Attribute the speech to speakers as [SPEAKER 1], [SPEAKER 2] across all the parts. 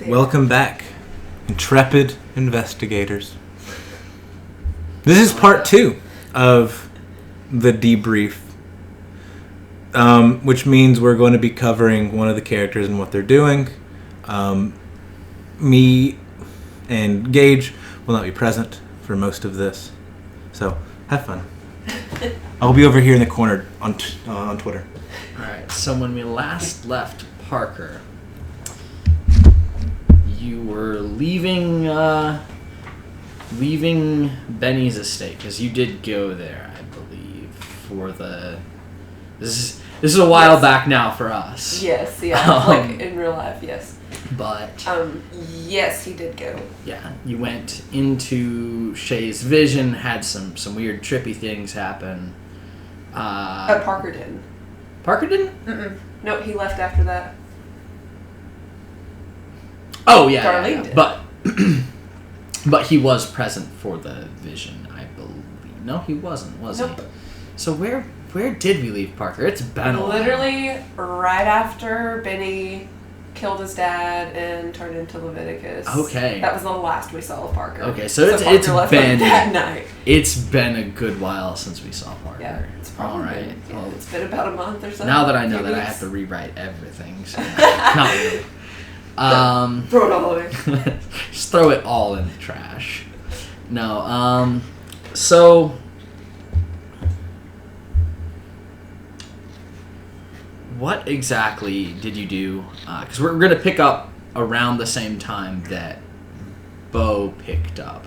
[SPEAKER 1] Welcome back, intrepid investigators. This is part 2 of the debrief, which means we're going to be covering one of the characters and what they're doing. Me and Gage will not be present for most of this, so have fun. I'll be over here in the corner on Twitter.
[SPEAKER 2] Alright, so when we last left Parker, you were leaving Benny's estate, because you did go there, I believe, for the... This is a while back now for us.
[SPEAKER 3] Yes, yeah, like in real life, yes.
[SPEAKER 2] But...
[SPEAKER 3] yes, he did go.
[SPEAKER 2] Yeah, you went into Shay's vision, had some weird trippy things happen.
[SPEAKER 3] Parker didn't.
[SPEAKER 2] Parker didn't?
[SPEAKER 3] Mm-mm. No, he left after that.
[SPEAKER 2] Oh, yeah.
[SPEAKER 3] Darlene
[SPEAKER 2] did. But he was present for the vision, I believe. No, he wasn't, was
[SPEAKER 3] nope.
[SPEAKER 2] he? So where did we leave Parker? It's been a while.
[SPEAKER 3] Literally right after Benny killed his dad and turned into Leviticus.
[SPEAKER 2] Okay.
[SPEAKER 3] That was the last we saw of Parker.
[SPEAKER 2] Okay, so it's
[SPEAKER 3] left
[SPEAKER 2] been
[SPEAKER 3] that night.
[SPEAKER 2] It's been a good while since we saw Parker.
[SPEAKER 3] Yeah, it's probably
[SPEAKER 2] been,
[SPEAKER 3] well, it's been about a month or so.
[SPEAKER 2] Now that I know that, I have to rewrite everything. So not really.
[SPEAKER 3] Throw it all away.
[SPEAKER 2] Just throw it all in the trash. No. So. What exactly did you do? Because we're going to pick up around the same time that Bo picked up.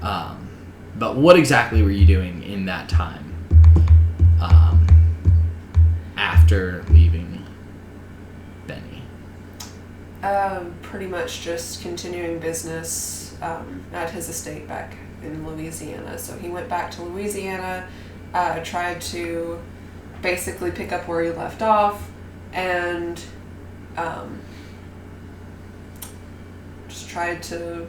[SPEAKER 2] But what exactly were you doing in that time after leaving Benny?
[SPEAKER 3] Pretty much just continuing business at his estate back in Louisiana. So he went back to Louisiana, tried to basically pick up where he left off, and just tried to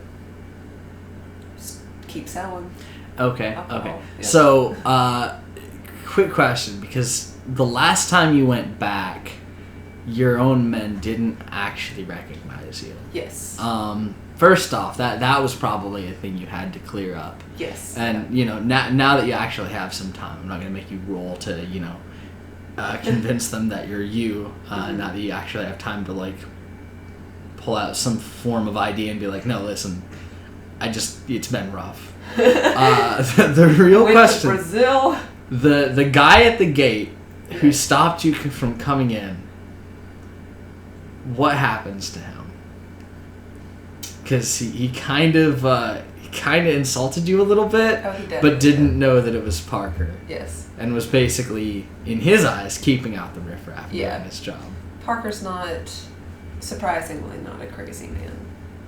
[SPEAKER 3] keep selling.
[SPEAKER 2] Okay,
[SPEAKER 3] alcohol.
[SPEAKER 2] okay.
[SPEAKER 3] Yeah.
[SPEAKER 2] So, quick question, because the last time you went back, your own men didn't actually recognize you.
[SPEAKER 3] Yes.
[SPEAKER 2] First off, that was probably a thing you had to clear up.
[SPEAKER 3] Yes.
[SPEAKER 2] And, you know, now that you actually have some time, I'm not going to make you roll to, you know, convince them that you're you, now that you actually have time to, like, pull out some form of ID and be like, no, listen, it's been rough. The real question...
[SPEAKER 3] Went to Brazil.
[SPEAKER 2] The guy at the gate who stopped you from coming in, what happens to him? Because he kind of insulted you a little bit, but didn't know that it was Parker.
[SPEAKER 3] Yes.
[SPEAKER 2] And was basically, in his eyes, keeping out the riffraff and
[SPEAKER 3] Yeah.
[SPEAKER 2] doing his job.
[SPEAKER 3] Parker's surprisingly not a crazy man.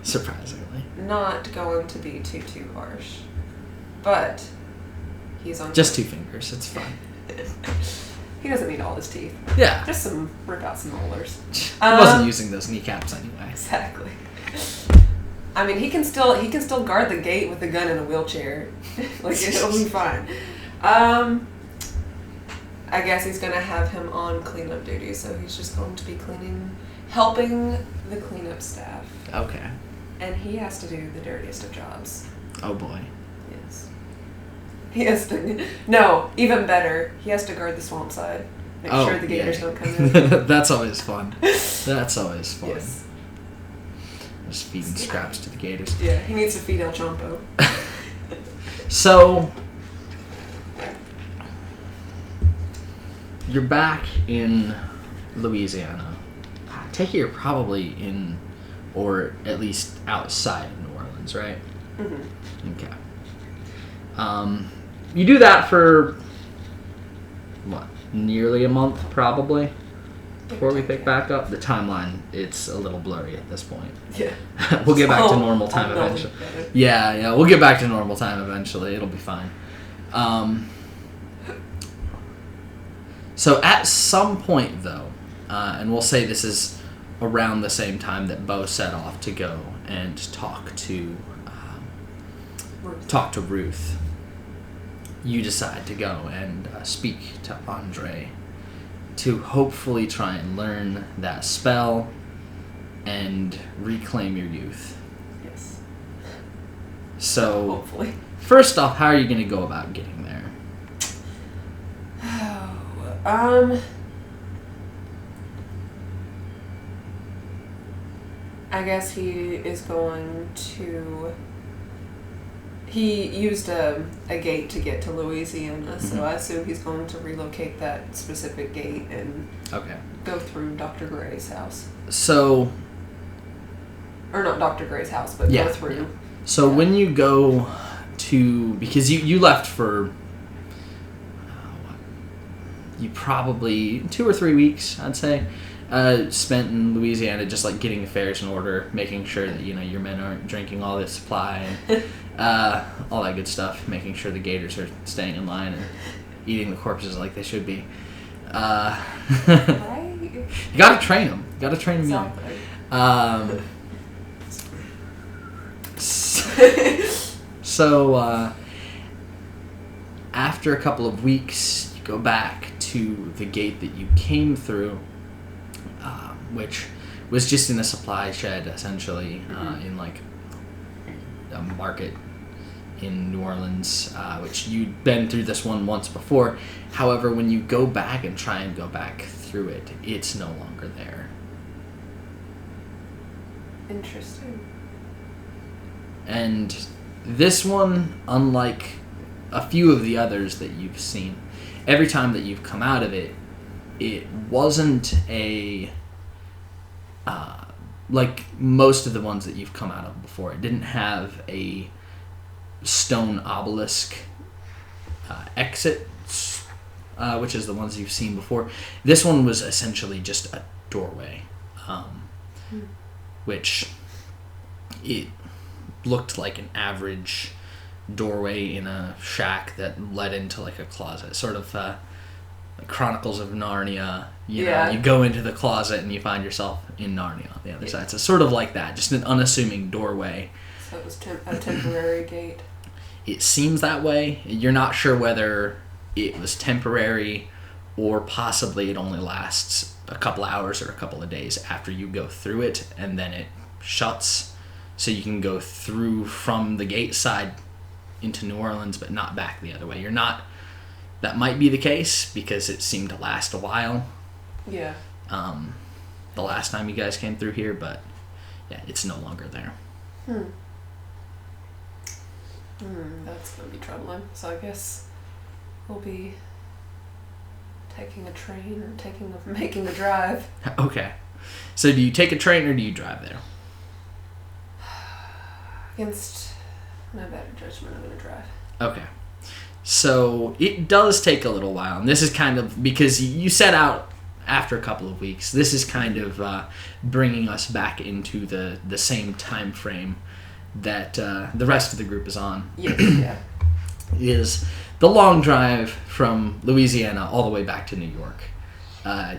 [SPEAKER 2] Surprisingly.
[SPEAKER 3] Not going to be too harsh. But he's on...
[SPEAKER 2] Just 2 fingers, it's fine.
[SPEAKER 3] He doesn't need all his teeth.
[SPEAKER 2] Yeah.
[SPEAKER 3] Just rip out some molars.
[SPEAKER 2] He wasn't using those kneecaps anyway.
[SPEAKER 3] Exactly. I mean, he can still guard the gate with a gun in a wheelchair. Like, it'll be fine. I guess he's gonna have him on cleanup duty, so he's just going to be helping the cleanup staff.
[SPEAKER 2] Okay.
[SPEAKER 3] And he has to do the dirtiest of jobs.
[SPEAKER 2] Oh boy.
[SPEAKER 3] Yes. He has to... No, even better. He has to guard the swamp side. Make sure the gators don't come in.
[SPEAKER 2] That's always fun. That's always fun.
[SPEAKER 3] Yes.
[SPEAKER 2] Just feeding scraps to the gators.
[SPEAKER 3] Yeah, he needs to feed El Chompo.
[SPEAKER 2] So, you're back in Louisiana. I take it you're probably in, or at least outside of New Orleans, right? Mm-hmm. Okay. You do that for, what, nearly a month, probably? Before we pick back up, the timeline, it's a little blurry at this point.
[SPEAKER 3] Yeah.
[SPEAKER 2] We'll get back to normal time eventually. Yeah, we'll get back to normal time eventually. It'll be fine. So at some point, though, and we'll say this is around the same time that Bo set off to go and talk to Ruth, you decide to go and speak to Andre to hopefully try and learn that spell and reclaim your youth.
[SPEAKER 3] Yes.
[SPEAKER 2] So,
[SPEAKER 3] Hopefully.
[SPEAKER 2] first off, how are you going to go about getting there?
[SPEAKER 3] I guess he is going to... He used a gate to get to Louisiana, so I assume he's going to relocate that specific gate and go through Dr. Gray's house.
[SPEAKER 2] So...
[SPEAKER 3] Or not Dr. Gray's house, but go through.
[SPEAKER 2] Yeah. So when you go to... Because you left for... you probably 2 or 3 weeks, I'd say, spent in Louisiana just like getting affairs in order, making sure that your men aren't drinking all this supply and all that good stuff, making sure the gators are staying in line and eating the corpses like they should be.
[SPEAKER 3] Right?
[SPEAKER 2] You gotta train them. You gotta train them young. So after a couple of weeks, you go back to the gate that you came through, which was just in a supply shed, essentially, in like a market in New Orleans, which you'd been through this one once before. However, when you go back and try and go back through it, it's no longer there.
[SPEAKER 3] Interesting.
[SPEAKER 2] And this one, unlike a few of the others that you've seen, every time that you've come out of it, it wasn't a... like most of the ones that you've come out of before. It didn't have a stone obelisk exit, which is the ones you've seen before. This one was essentially just a doorway, which it looked like an average doorway in a shack that led into like a closet, sort of like Chronicles of Narnia. You know, you go into the closet and you find yourself in Narnia on the other side. So sort of like that, just an unassuming doorway.
[SPEAKER 3] So it was a temporary gate.
[SPEAKER 2] It seems that way. You're not sure whether it was temporary or possibly it only lasts a couple hours or a couple of days after you go through it, and then it shuts so you can go through from the gate side into New Orleans but not back the other way. You're not... That might be the case because it seemed to last a while.
[SPEAKER 3] Yeah.
[SPEAKER 2] The last time you guys came through here, but yeah, it's no longer there.
[SPEAKER 3] That's going to be troubling. So I guess we'll be taking a train or making a drive.
[SPEAKER 2] Okay. So do you take a train or do you drive there?
[SPEAKER 3] Against my better judgment, I'm going to drive.
[SPEAKER 2] Okay. So it does take a little while, and this is kind of because you set out after a couple of weeks. This is kind of bringing us back into the same time frame that the rest of the group is on.
[SPEAKER 3] Yeah.
[SPEAKER 2] Is the long drive from Louisiana all the way back to New York.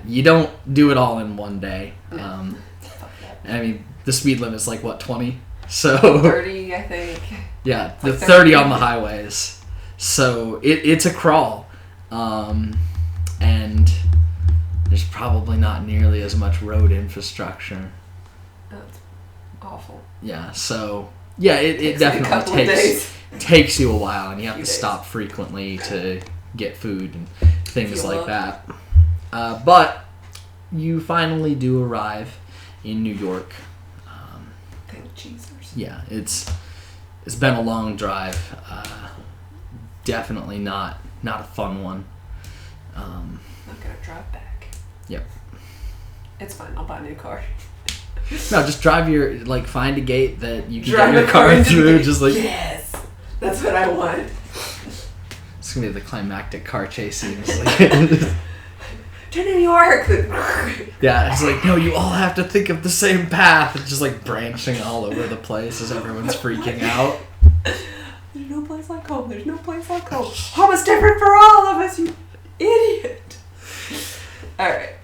[SPEAKER 2] You don't do it all in one day. I mean, the speed limit is like, what, 20? So
[SPEAKER 3] 30, I think.
[SPEAKER 2] Yeah, the
[SPEAKER 3] like
[SPEAKER 2] 30 on the highways. So it's a crawl. And there's probably not nearly as much road infrastructure.
[SPEAKER 3] That's awful.
[SPEAKER 2] Yeah, so yeah, it definitely takes you a while, and you have to stop frequently to get food and things like that. But you finally do arrive in New York.
[SPEAKER 3] Thank Jesus.
[SPEAKER 2] Yeah, it's been a long drive. Definitely not a fun one.
[SPEAKER 3] I'm gonna drive back.
[SPEAKER 2] Yep.
[SPEAKER 3] It's fine. I'll buy a new car.
[SPEAKER 2] No, just drive find a gate that you can drive get your car through. Just like,
[SPEAKER 3] yes, that's what I want.
[SPEAKER 2] It's gonna be the climactic car chase scene.
[SPEAKER 3] To New York.
[SPEAKER 2] Yeah, it's like, no, you all have to think of the same path. It's just like branching all over the place as everyone's freaking out.
[SPEAKER 3] There's no place like home. There's no place like home. Home is different for all of us, you idiot. Alright.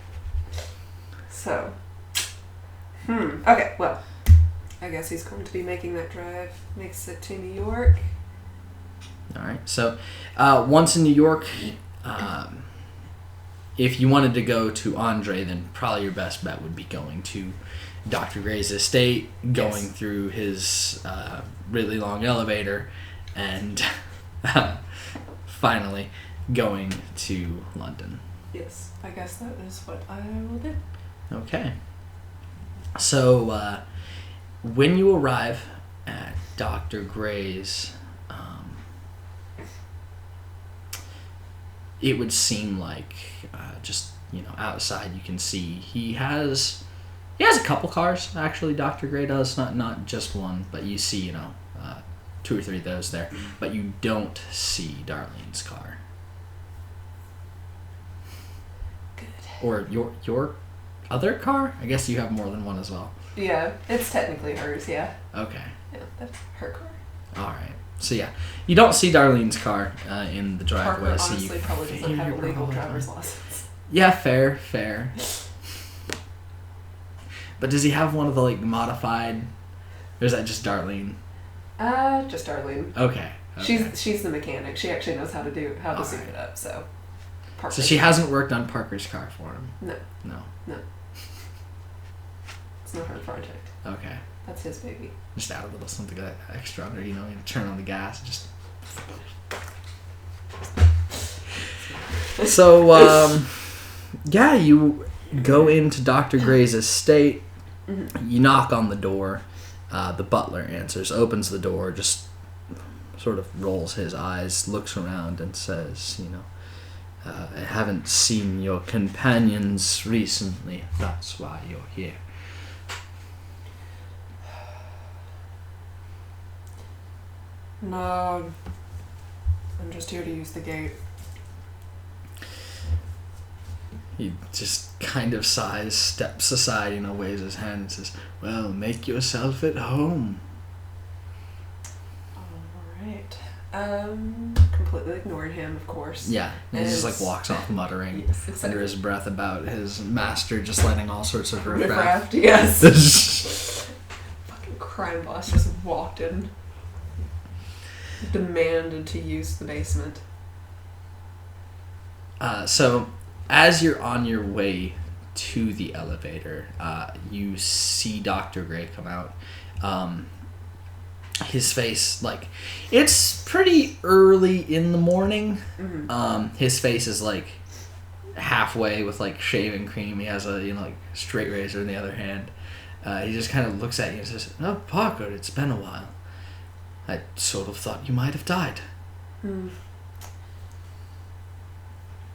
[SPEAKER 3] So. Okay, well. I guess he's going to be making that drive. Makes it to New York.
[SPEAKER 2] Alright, so once in New York, if you wanted to go to Andre, then probably your best bet would be going to Dr. Gray's estate, going
[SPEAKER 3] Yes.
[SPEAKER 2] through his really long elevator, and finally going to London.
[SPEAKER 3] Yes, I guess that is what I will do.
[SPEAKER 2] Okay. So, when you arrive at Dr. Gray's, it would seem like just, outside you can see he has a couple cars, actually. Dr. Gray does, not just one, but you see, 2 or 3 of those there, but you don't see Darlene's car.
[SPEAKER 3] Good.
[SPEAKER 2] Or your other car? I guess you have more than one as well.
[SPEAKER 3] Yeah, it's technically hers, yeah.
[SPEAKER 2] Okay.
[SPEAKER 3] Yeah, that's her car.
[SPEAKER 2] All right. So yeah, you don't see Darlene's car in the driveway.
[SPEAKER 3] Parker
[SPEAKER 2] so
[SPEAKER 3] honestly
[SPEAKER 2] you
[SPEAKER 3] probably doesn't have a
[SPEAKER 2] figure
[SPEAKER 3] legal
[SPEAKER 2] out-
[SPEAKER 3] driver's license.
[SPEAKER 2] Yeah, fair. But does he have one of the modified? Or is that just Darlene?
[SPEAKER 3] Just Darlene.
[SPEAKER 2] Okay.
[SPEAKER 3] She's the mechanic. She actually knows how to soup
[SPEAKER 2] Alright.
[SPEAKER 3] it up. So. Parker.
[SPEAKER 2] So she hasn't worked on Parker's car for him.
[SPEAKER 3] No,
[SPEAKER 2] No.
[SPEAKER 3] it's not her project.
[SPEAKER 2] Okay.
[SPEAKER 3] That's his baby.
[SPEAKER 2] Just add a little something extra on there. You turn on the gas. Just. So yeah, you go into Dr. Gray's estate.
[SPEAKER 3] Mm-hmm.
[SPEAKER 2] You knock on the door. The butler answers, opens the door, just sort of rolls his eyes, looks around, and says, I haven't seen your companions recently. That's why you're here.
[SPEAKER 3] No, I'm just here to use the gate.
[SPEAKER 2] He just kind of sighs, steps aside, waves his hand and says, well, make yourself at home.
[SPEAKER 3] Alright. Completely ignored him, of course.
[SPEAKER 2] Yeah, and he just
[SPEAKER 3] It's-
[SPEAKER 2] walks off muttering
[SPEAKER 3] Yes, exactly.
[SPEAKER 2] under his breath about his master just letting all sorts of
[SPEAKER 3] Riffraff,
[SPEAKER 2] riffraff.
[SPEAKER 3] yes. Fucking crime boss just walked in. Demanded to use the basement.
[SPEAKER 2] So, as you're on your way to the elevator, you see Dr. Gray come out. His face, it's pretty early in the morning.
[SPEAKER 3] Mm-hmm.
[SPEAKER 2] His face is halfway with shaving cream. He has a straight razor in the other hand. He just kind of looks at you and says, "Oh, Parker, it's been a while. I sort of thought you might have died."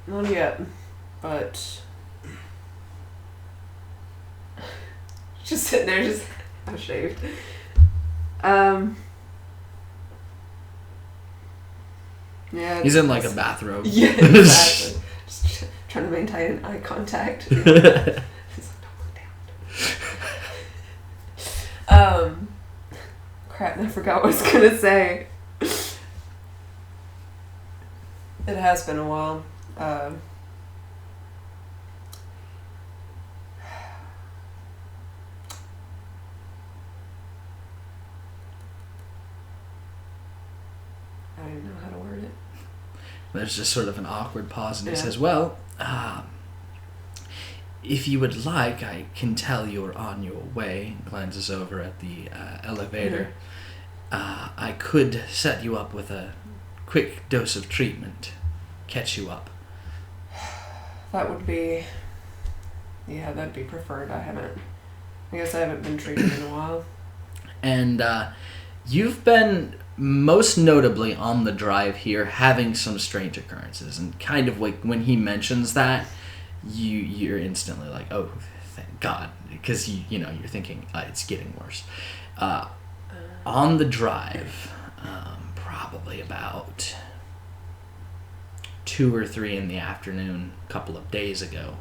[SPEAKER 3] Not yet, but just sitting there, just half shaved. Yeah.
[SPEAKER 2] He's in a bathrobe.
[SPEAKER 3] Yeah, exactly. Just trying to maintain eye contact. He's like, don't look down. Crap, I forgot what I was gonna say. It has been a while. I don't even know how to word it.
[SPEAKER 2] There's just sort of an awkward pause, and he
[SPEAKER 3] Yeah.
[SPEAKER 2] says, "Well, if you would like, I can tell you're on your way." Glances over at the elevator. I could set you up with a quick dose of treatment, catch you up.
[SPEAKER 3] That would be... Yeah, that'd be preferred. I guess I haven't been treated in a while.
[SPEAKER 2] And you've been most notably on the drive here having some strange occurrences, and kind of when he mentions that, you're instantly like, oh, thank God, because you're thinking it's getting worse. On the drive, probably about 2 or 3 in the afternoon, a couple of days ago,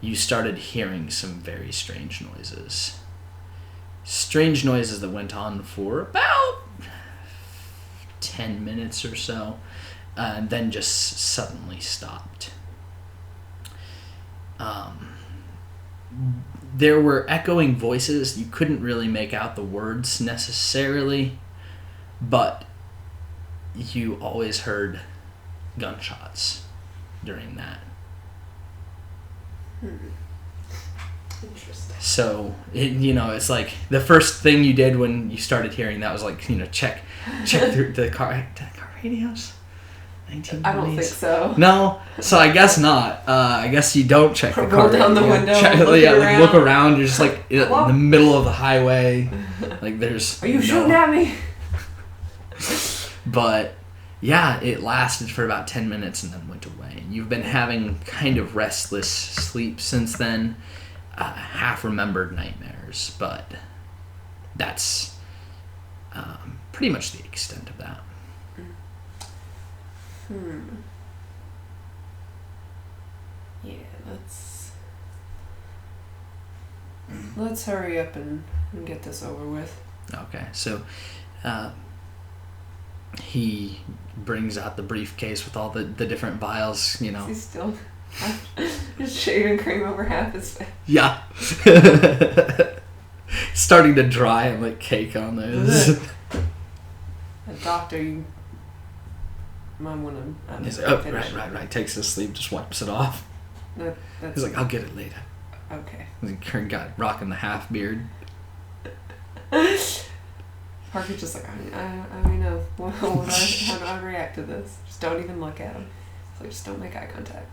[SPEAKER 2] you started hearing some very strange noises. Strange noises that went on for about 10 minutes or so, and then just suddenly stopped. There were echoing voices. You couldn't really make out the words necessarily, but you always heard gunshots during that.
[SPEAKER 3] Interesting.
[SPEAKER 2] So, it's like the first thing you did when you started hearing that was like, check through the car radios. 1920s.
[SPEAKER 3] I don't think so.
[SPEAKER 2] No, so I guess not. I guess you don't check the car
[SPEAKER 3] Roll down the window, around.
[SPEAKER 2] Look around. You're just like in
[SPEAKER 3] Hello?
[SPEAKER 2] the middle of the highway. Like there's.
[SPEAKER 3] Are you shooting at me?
[SPEAKER 2] But yeah, it lasted for about 10 minutes and then went away. You've been having kind of restless sleep since then, half-remembered nightmares, but that's pretty much the extent of that.
[SPEAKER 3] Yeah, let's hurry up and get this over with.
[SPEAKER 2] Okay, so he brings out the briefcase with all the different vials,
[SPEAKER 3] Is he still just shaving cream over half his face?
[SPEAKER 2] Yeah. Starting to dry and like cake on those.
[SPEAKER 3] A doctor, you might want to.
[SPEAKER 2] He's like, right. Takes his sleeve, just wipes it off.
[SPEAKER 3] That's
[SPEAKER 2] He's like, I'll get it later.
[SPEAKER 3] okay.
[SPEAKER 2] He's like, got rocking the half beard.
[SPEAKER 3] Parker's just like, I know. How do I react to this? Just don't even look at him. It's like, just don't make eye contact.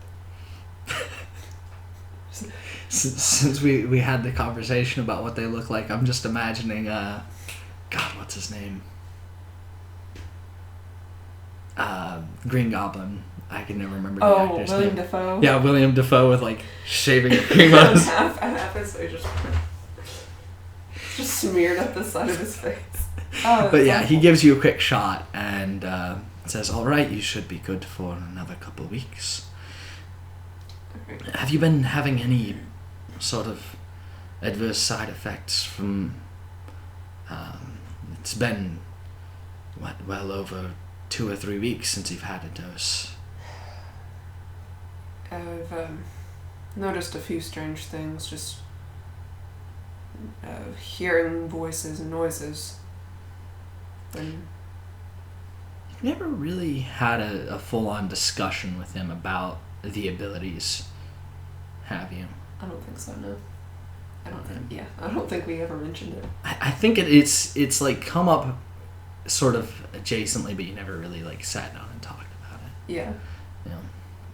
[SPEAKER 2] Since we had the conversation about what they look like, I'm just imagining, God, what's his name? Green Goblin. I can never remember the actor's name.
[SPEAKER 3] William Dafoe?
[SPEAKER 2] Yeah, William Dafoe with like shaving cream on his...
[SPEAKER 3] half his face just smeared up the side of his face.
[SPEAKER 2] But yeah, he gives you a quick shot and says, all right, you should be good for another couple of weeks.
[SPEAKER 3] Okay.
[SPEAKER 2] Have you been having any sort of adverse side effects from... it's been, well over 2 or 3 weeks since you've had a dose.
[SPEAKER 3] I've noticed a few strange things, just hearing voices and noises. And
[SPEAKER 2] You've never really had a full-on discussion with him about the abilities, have you?
[SPEAKER 3] I don't think so, no. I don't think we ever mentioned it.
[SPEAKER 2] I think it's like come up sort of adjacently, but you never really like sat down and talked about it.
[SPEAKER 3] Yeah.
[SPEAKER 2] You know?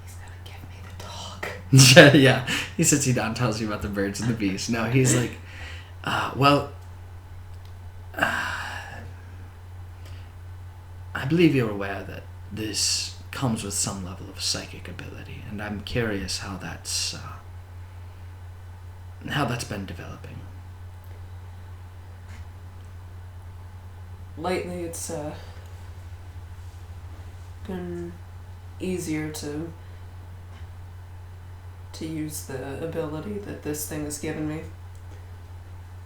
[SPEAKER 3] He's gonna give me the talk.
[SPEAKER 2] Yeah. He sits you down, tells you about the birds and the bees. No, he's like, I believe you're aware that this comes with some level of psychic ability, and I'm curious how that's been developing.
[SPEAKER 3] Lately, it's been easier to use the ability that this thing has given me.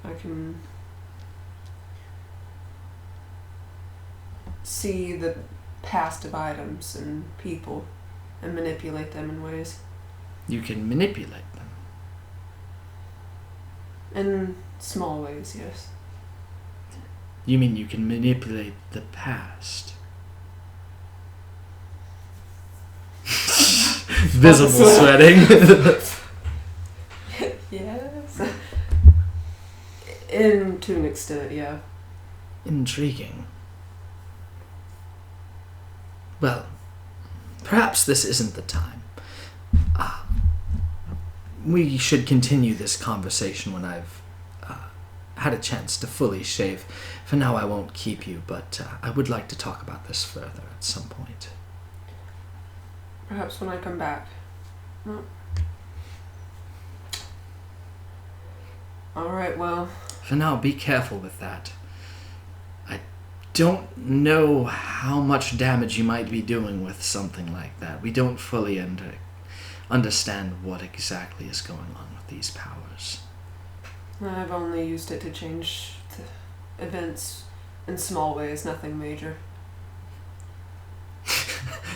[SPEAKER 3] I can see the past of items and people and manipulate them in ways.
[SPEAKER 2] You can manipulate them.
[SPEAKER 3] In small ways, yes.
[SPEAKER 2] You mean you can manipulate the past? Visible sweating.
[SPEAKER 3] Yes. To an extent, yeah.
[SPEAKER 2] Intriguing. Well, perhaps this isn't the time. We should continue this conversation when I've had a chance to fully shave. For now, I won't keep you, but I would like to talk about this further at some point.
[SPEAKER 3] Perhaps when I come back. No. Alright, well.
[SPEAKER 2] For now, be careful with that. I don't know how much damage you might be doing with something like that. We don't fully understand what exactly is going on with these powers.
[SPEAKER 3] I've only used it to change the events in small ways, nothing major.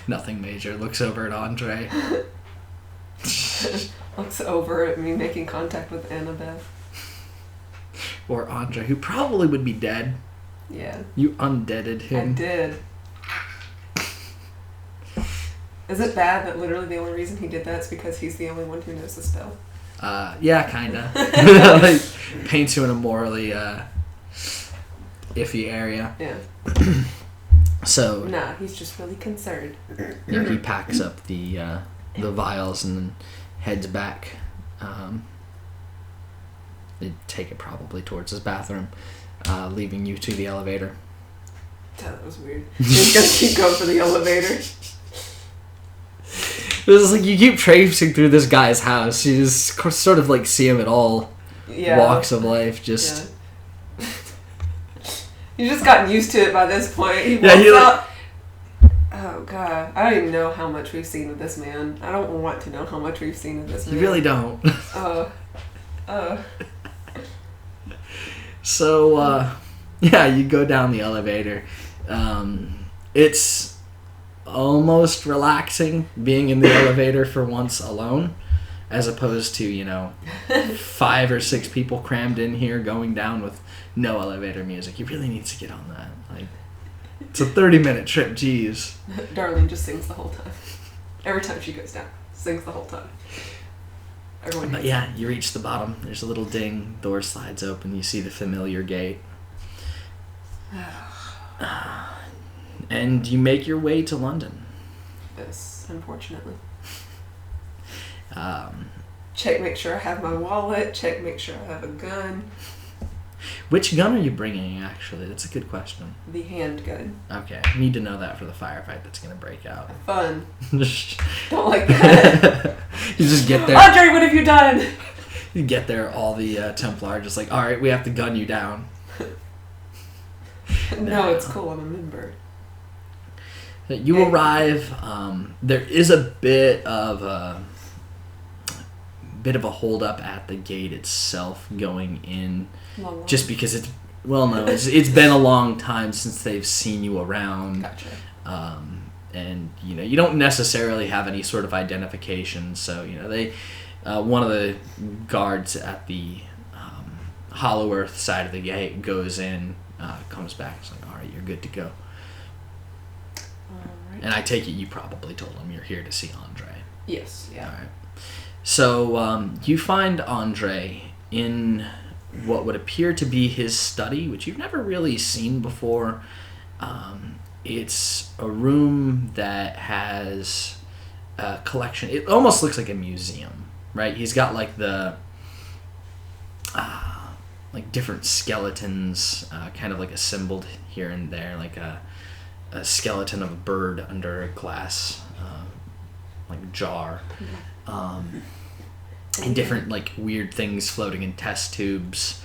[SPEAKER 2] Nothing major. Looks over at Andre.
[SPEAKER 3] Looks over at me making contact with Annabeth.
[SPEAKER 2] Or Andre, who probably would be dead.
[SPEAKER 3] Yeah.
[SPEAKER 2] You undeaded him.
[SPEAKER 3] I did. Is it bad that literally the only reason he did that is because he's the only one who knows the spell?
[SPEAKER 2] Yeah, kinda. Like, paints you in a morally iffy area.
[SPEAKER 3] Yeah.
[SPEAKER 2] So
[SPEAKER 3] Nah, he's just really concerned.
[SPEAKER 2] yeah, he packs up the vials and then heads back. They take it probably towards his bathroom, leaving you to the elevator.
[SPEAKER 3] That was weird. He's gonna keep going for the elevator.
[SPEAKER 2] It's like you keep traipsing through this guy's house. You just sort of like see him at all walks of life. Just
[SPEAKER 3] You've just gotten used to it by this point. He walks out. Oh god, I don't even know how much we've seen of this man. I don't want to know how much we've seen of this man.
[SPEAKER 2] You really don't. So yeah, you go down the elevator. It's almost relaxing being in the elevator for once alone, as opposed to 5 or 6 people crammed in here going down with no elevator music. You really need to get on that. Like, it's a 30-minute trip. Jeez.
[SPEAKER 3] Darlene just sings the whole time. Every time she goes down, sings the whole time. Everyone.
[SPEAKER 2] But yeah, you reach the bottom. There's a little ding. Door slides open. You see the familiar gate. And you make your way to London.
[SPEAKER 3] Yes, unfortunately.
[SPEAKER 2] Um,
[SPEAKER 3] Check, make sure I have my wallet. Check, make sure I have a gun.
[SPEAKER 2] Which gun are you bringing, actually? That's a good question.
[SPEAKER 3] The handgun.
[SPEAKER 2] Okay, I need to know that for the firefight that's going to break out.
[SPEAKER 3] Fun. Don't like that.
[SPEAKER 2] You just get there.
[SPEAKER 3] Andre, what have you done?
[SPEAKER 2] You get there, all the Templar are just like, all right, we have to gun you down.
[SPEAKER 3] No, it's cool. I'm a member.
[SPEAKER 2] You arrive. There is a bit of a hold up at the gate itself going in, just because it's been a long time since they've seen you around.
[SPEAKER 3] Gotcha.
[SPEAKER 2] And you don't necessarily have any sort of identification, so they one of the guards at the Hollow Earth side of the gate goes in, comes back, it's like, all right, you're good to go. And I take it you probably told him you're here to see Andre.
[SPEAKER 3] Yes. Yeah.
[SPEAKER 2] All right. So you find Andre in what would appear to be his study, which you've never really seen before. It's a room that has a collection. It almost looks like a museum, right? He's got like the different skeletons, kind of like assembled here and there, like a skeleton of a bird under a glass jar, and different weird things floating in test tubes.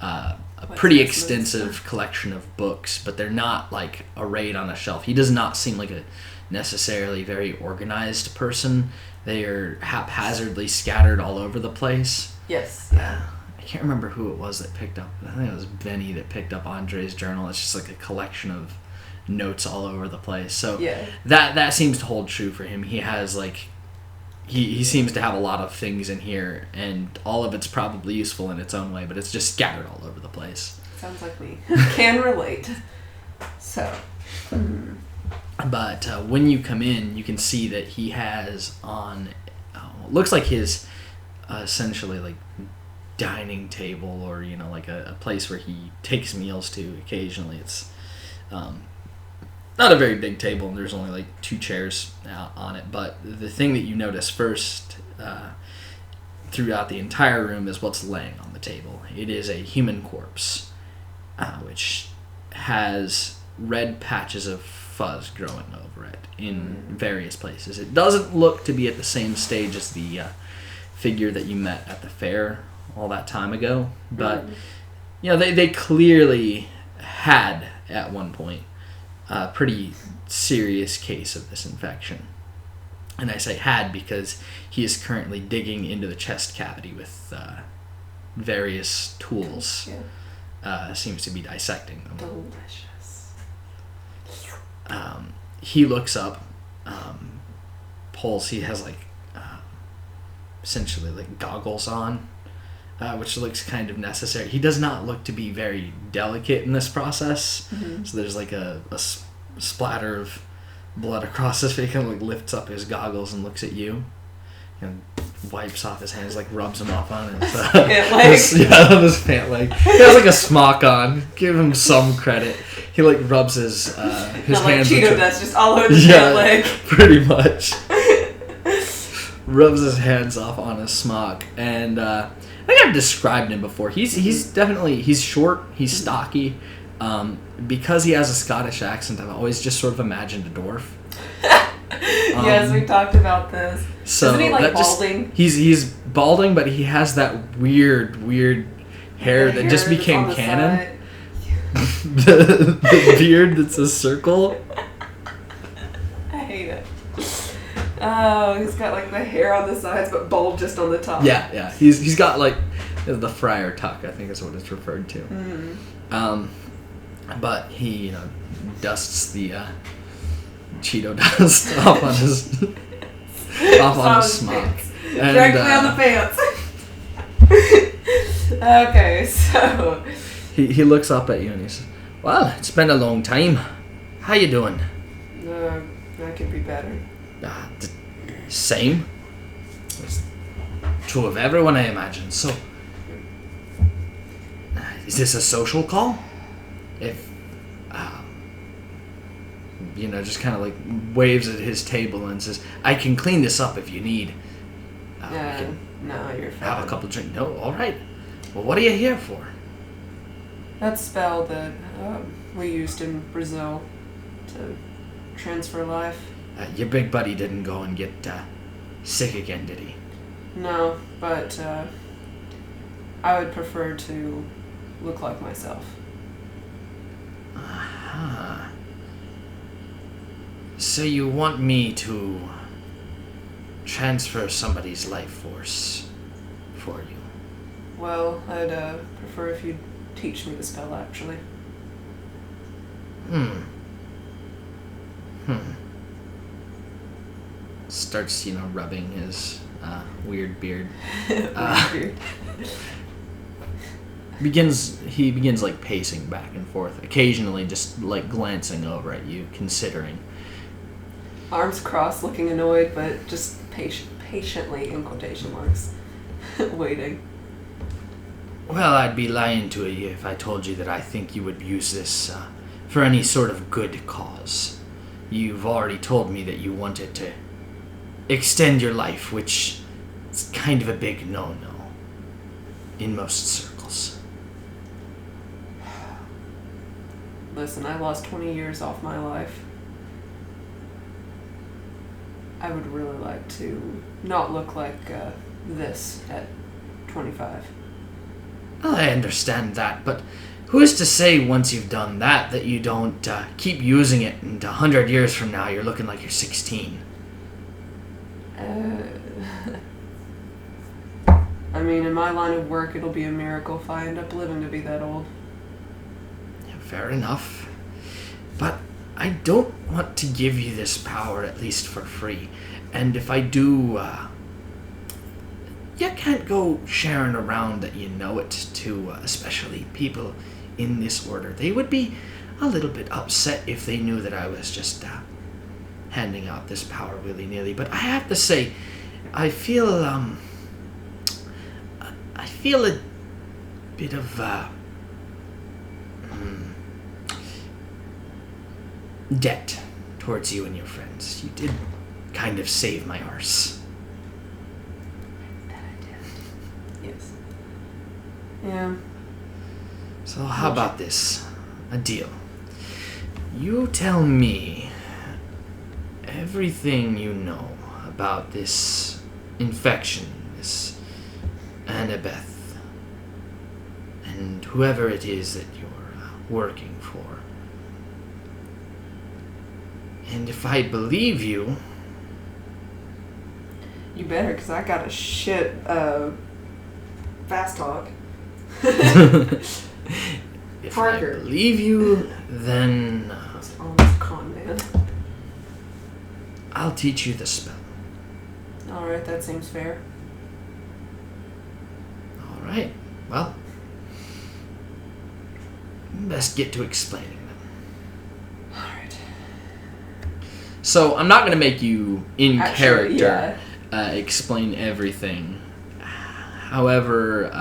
[SPEAKER 2] A pretty extensive collection of books, but they're not arrayed on a shelf. He does not seem like a necessarily very organized person. They are haphazardly scattered all over the place.
[SPEAKER 3] Yes.
[SPEAKER 2] I can't remember who it was that picked up. I think it was Benny that picked up Andre's journal. It's just a collection of notes all over the place. So that seems to hold true for him. He has he seems to have a lot of things in here, and all of it's probably useful in its own way, but it's just scattered all over the place.
[SPEAKER 3] Sounds like me. Can relate. So.
[SPEAKER 2] But when you come in, you can see that he has on, looks like his essentially dining table, or a place where he takes meals to occasionally. It's not a very big table, and there's only 2 chairs on it, but the thing that you notice first throughout the entire room is what's laying on the table. It is a human corpse, which has red patches of fuzz growing over it in various places. It doesn't look to be at the same stage as the figure that you met at the fair all that time ago, but they clearly had at one point a pretty serious case of this infection. And I say had because he is currently digging into the chest cavity with various tools. Seems to be dissecting them.
[SPEAKER 3] Delicious.
[SPEAKER 2] He looks up, pulls. He has essentially goggles on, which looks kind of necessary. He does not look to be very delicate in this process. So there's a splatter of blood across his face. He kind of lifts up his goggles and looks at you and wipes off his hands, like rubs them off on his,
[SPEAKER 3] Pant leg.
[SPEAKER 2] on his pant leg. He has like a smock on. Give him some credit. He like rubs his
[SPEAKER 3] Not
[SPEAKER 2] hands.
[SPEAKER 3] like Cheeto does, just all over the pant leg.
[SPEAKER 2] Pretty much. Rubs his hands off on his smock, and I think I've described him before. He's definitely short. He's stocky. Because he has a Scottish accent, I've always just sort of imagined a dwarf.
[SPEAKER 3] Yes, we talked about this.
[SPEAKER 2] So
[SPEAKER 3] isn't he like balding?
[SPEAKER 2] He's balding, but he has that weird hair that just became canon. the beard that's a circle.
[SPEAKER 3] I hate it. Oh, he's got like the hair on the sides, but bald just on the top.
[SPEAKER 2] Yeah. He's got like the friar tuck, I think is what it's referred to.
[SPEAKER 3] Mm.
[SPEAKER 2] But he, dusts the Cheeto dust off on his smock.
[SPEAKER 3] Directly on the pants. Okay, so
[SPEAKER 2] he looks up at you and he says, "Well, it's been a long time. How you doing?"
[SPEAKER 3] That could be better.
[SPEAKER 2] Same. It's true of everyone, I imagine. So, is this a social call? If, just kind of like waves at his table and says, "I can clean this up if you need. We can
[SPEAKER 3] No, you're fine.
[SPEAKER 2] have a couple drinks." No, all right. Well, what are you here for?
[SPEAKER 3] That spell that we used in Brazil to transfer life.
[SPEAKER 2] Your big buddy didn't go and get sick again, did he?
[SPEAKER 3] No, but I would prefer to look like myself.
[SPEAKER 2] Uh-huh. So you want me to transfer somebody's life force for you?
[SPEAKER 3] Well, I'd prefer if you'd teach me the spell, actually.
[SPEAKER 2] Starts, rubbing his weird beard.
[SPEAKER 3] Weird.
[SPEAKER 2] He begins like pacing back and forth, occasionally just like glancing over at you, considering.
[SPEAKER 3] Arms crossed, looking annoyed, but just patiently, in quotation marks, waiting.
[SPEAKER 2] Well, I'd be lying to you if I told you that I think you would use this for any sort of good cause. You've already told me that you wanted to extend your life, which is kind of a big no-no in most circles.
[SPEAKER 3] Listen, I lost 20 years off my life. I would really like to not look like this at 25.
[SPEAKER 2] Well, I understand that, but who is to say once you've done that you don't keep using it and 100 years from now you're looking like you're 16?
[SPEAKER 3] I mean, in my line of work, it'll be a miracle if I end up living to be that old.
[SPEAKER 2] Yeah, fair enough. But I don't want to give you this power, at least for free. And if I do, you can't go sharing around that you know it to especially people in this order. They would be a little bit upset if they knew that I was just handing out this power willy-nilly. But I have to say, I feel a bit of debt towards you and your friends. You did kind of save my arse.
[SPEAKER 3] That I did. Yes. Yeah.
[SPEAKER 2] So how about this? A deal. You tell me everything you know about this infection, this Annabeth, and whoever it is that you're working for. And if I believe you...
[SPEAKER 3] You better, because I got a shit fast talk.
[SPEAKER 2] If
[SPEAKER 3] Parker.
[SPEAKER 2] I believe you, then
[SPEAKER 3] That's almost con man.
[SPEAKER 2] I'll teach you the spell.
[SPEAKER 3] Alright, that seems fair.
[SPEAKER 2] All right. Well, best get to explaining them.
[SPEAKER 3] Alright.
[SPEAKER 2] So I'm not going to make you in
[SPEAKER 3] Actually,
[SPEAKER 2] character explain everything. However,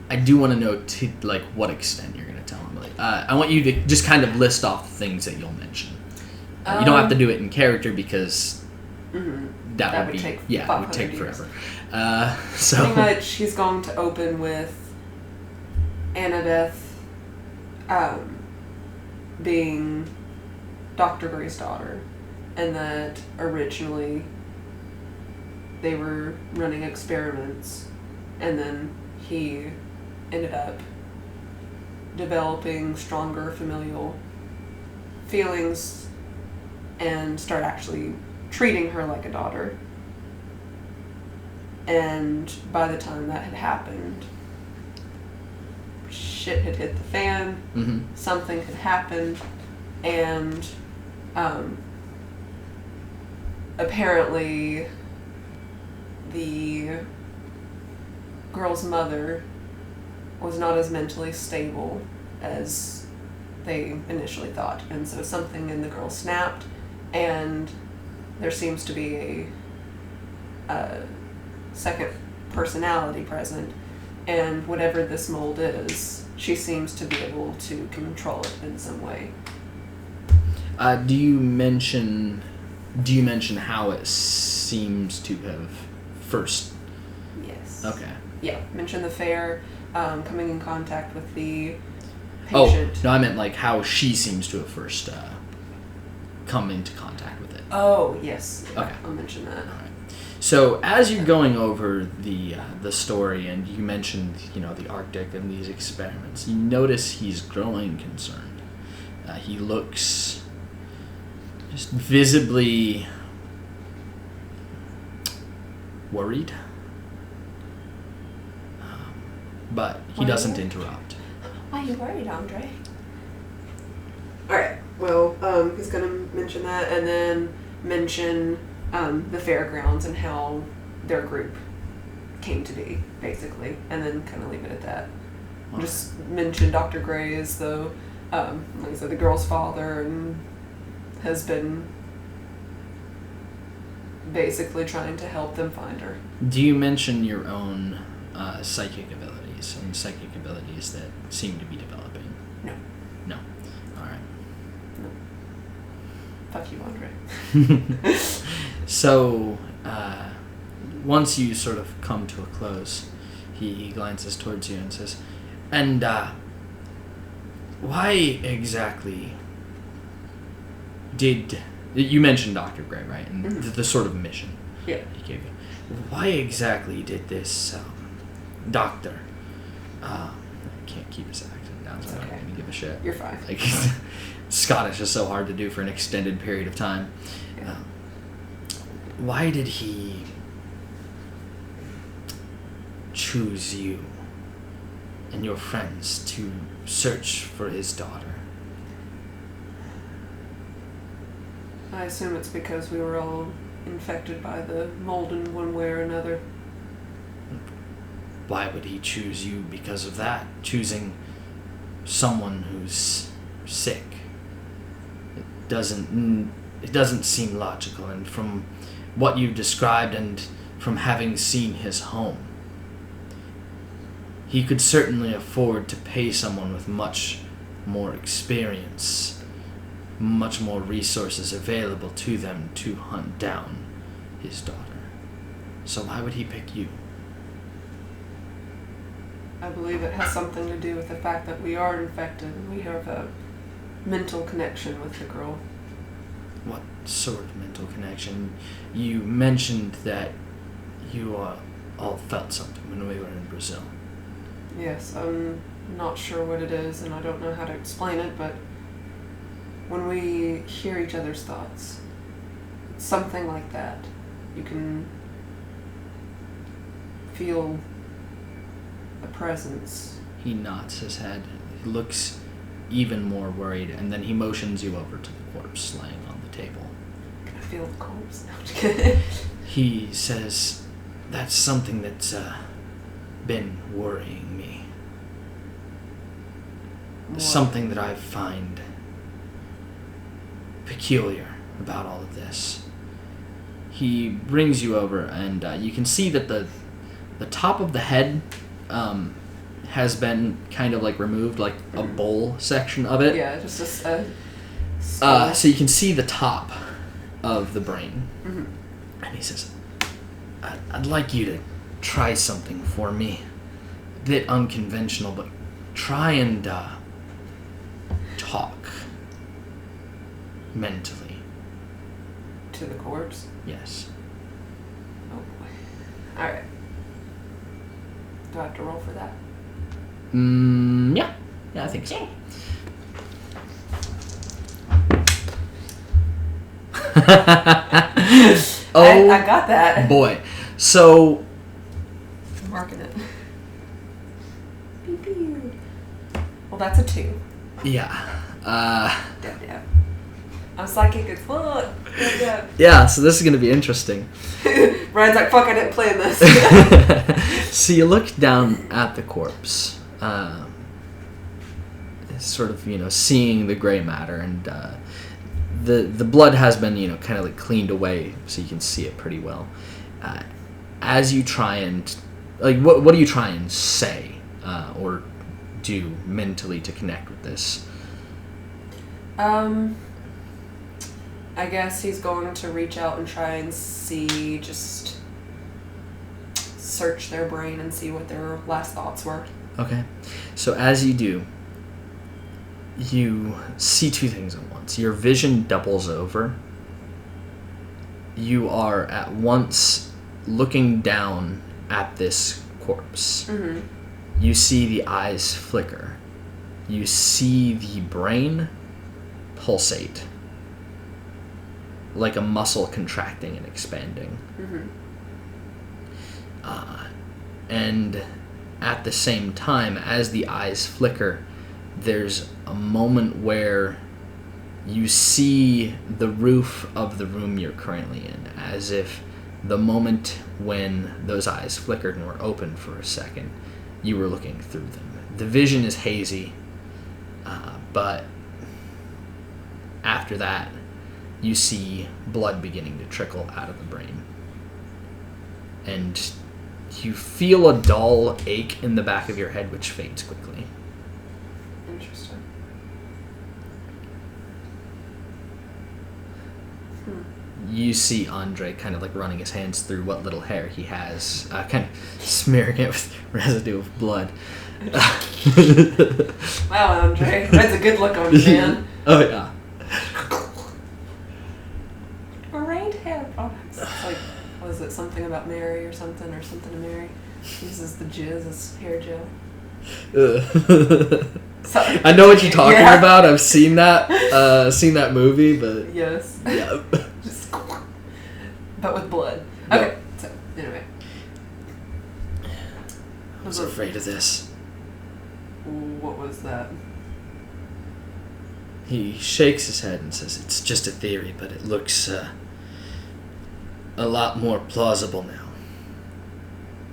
[SPEAKER 2] I do want to know to like what extent you're going to tell him. Like, I want you to just kind of list off things that you'll mention. You don't have to do it in character because that would take it would take forever. So
[SPEAKER 3] pretty much, he's going to open with Annabeth being Dr. Gray's daughter, and that originally they were running experiments, and then he ended up developing stronger familial feelings and start actually treating her like a daughter. And by the time that had happened, shit had hit the fan, something had happened, and apparently the girl's mother was not as mentally stable as they initially thought, and so something in the girl snapped, and there seems to be a second personality present, and whatever this mold is, she seems to be able to control it in some way.
[SPEAKER 2] Do you mention how it seems to have first?
[SPEAKER 3] Yes.
[SPEAKER 2] Okay.
[SPEAKER 3] Yeah, mention the fair, coming in contact with the patient.
[SPEAKER 2] Oh, no, I meant like how she seems to have first come into contact with it.
[SPEAKER 3] Oh, yes.
[SPEAKER 2] Okay.
[SPEAKER 3] I'll mention that.
[SPEAKER 2] All right. So as you're going over the story, and you mentioned the Arctic and these experiments, you notice he's growing concerned. He looks just visibly worried, but he doesn't interrupt.
[SPEAKER 3] Why are you worried, Andre? Alright, well, he's going to mention that, and then mention the fairgrounds and how their group came to be, basically, and then kind of leave it at that.
[SPEAKER 2] Wow.
[SPEAKER 3] Just mention Dr. Gray is the, like I said, the girl's father, and has been basically trying to help them find her.
[SPEAKER 2] Do you mention your own psychic abilities and psychic abilities that seem to be developing?
[SPEAKER 3] No.
[SPEAKER 2] No. All right.
[SPEAKER 3] No. Fuck you, Andre.
[SPEAKER 2] So, once you sort of come to a close, he glances towards you and says, "And why exactly did you mentioned Dr. Gray, right? And the sort of mission
[SPEAKER 3] Yeah.
[SPEAKER 2] he gave you. Why exactly did this doctor? I can't keep his accent down, so I don't even give a shit.
[SPEAKER 3] You're fine.
[SPEAKER 2] Like Scottish is so hard to do for an extended period of time.
[SPEAKER 3] Yeah.
[SPEAKER 2] Why did he choose you and your friends to search for his daughter?
[SPEAKER 3] I assume it's because we were all infected by the mold in one way or another.
[SPEAKER 2] Why would he choose you because of that? Choosing someone who's sick. It doesn't seem logical, and from what you've described and from having seen his home, he could certainly afford to pay someone with much more experience, much more resources available to them to hunt down his daughter. So why would he pick you?
[SPEAKER 3] I believe it has something to do with the fact that we are infected and we have a mental connection with the girl.
[SPEAKER 2] What sort of mental connection? You mentioned that you all felt something when we were in Brazil.
[SPEAKER 3] Yes, I'm not sure what it is and I don't know how to explain it, but when we hear each other's thoughts, it's something like that. You can feel a presence.
[SPEAKER 2] He nods his head. He looks even more worried, and then he motions you over to the corpse laying on the table.
[SPEAKER 3] Can I feel the corpse?
[SPEAKER 2] He says, "That's something that's been worrying me.
[SPEAKER 3] What?
[SPEAKER 2] Something that I find peculiar about all of this. he brings you over, and you can see that the top of the head has been kind of like removed, like a bowl section of it.
[SPEAKER 3] Yeah, just a
[SPEAKER 2] so you can see the top of the brain.
[SPEAKER 3] Mm-hmm.
[SPEAKER 2] And he says, I'd like you to try something for me. A bit unconventional, but try and talk mentally.
[SPEAKER 3] To the corpse?
[SPEAKER 2] Yes.
[SPEAKER 3] Oh boy. Alright. Do I have to roll for that?
[SPEAKER 2] Yeah. Yeah, I think so. Oh,
[SPEAKER 3] I got that.
[SPEAKER 2] boy. So,
[SPEAKER 3] I'm marking it. Beep, beep. Well, that's a 2.
[SPEAKER 2] yeah.
[SPEAKER 3] Dab. I'm psychic as fuck. Dab.
[SPEAKER 2] Yeah, so this is going to be interesting.
[SPEAKER 3] Ryan's like, fuck, I didn't plan this.
[SPEAKER 2] So you look down at the corpse, sort of, seeing the gray matter, and the blood has been, kind of like cleaned away, so you can see it pretty well. As you try and, like, what do you try and say or do mentally to connect with this?
[SPEAKER 3] I guess he's going to reach out and try and see, just search their brain and see what their last thoughts were.
[SPEAKER 2] Okay. So as you do, you see two things at once. Your vision doubles over. You are at once looking down at this corpse.
[SPEAKER 3] Mm-hmm.
[SPEAKER 2] You see the eyes flicker. You see the brain pulsate, like a muscle contracting and expanding.
[SPEAKER 3] Mm-hmm.
[SPEAKER 2] And at the same time, as the eyes flicker, there's a moment where you see the roof of the room you're currently in, as if the moment when those eyes flickered and were open for a second, you were looking through them. The vision is hazy, but after that, you see blood beginning to trickle out of the brain. And you feel a dull ache in the back of your head, which fades quickly.
[SPEAKER 3] Interesting.
[SPEAKER 2] You see Andre kind of like running his hands through what little hair he has, kind of smearing it with residue of blood.
[SPEAKER 3] Wow, Andre. That's a good look on you, man.
[SPEAKER 2] Oh, yeah.
[SPEAKER 3] Arranged hair products. It's like, was it something about Mary or something to Mary? Uses the jizz as hair gel. Sorry.
[SPEAKER 2] I know what you're talking about. I've seen that movie, but
[SPEAKER 3] Yes.
[SPEAKER 2] yeah.
[SPEAKER 3] Just, but with blood.
[SPEAKER 2] Yeah.
[SPEAKER 3] Okay. So anyway,
[SPEAKER 2] I was afraid of this.
[SPEAKER 3] what was that?
[SPEAKER 2] He shakes his head and says, "It's just a theory, but it looks a lot more plausible now."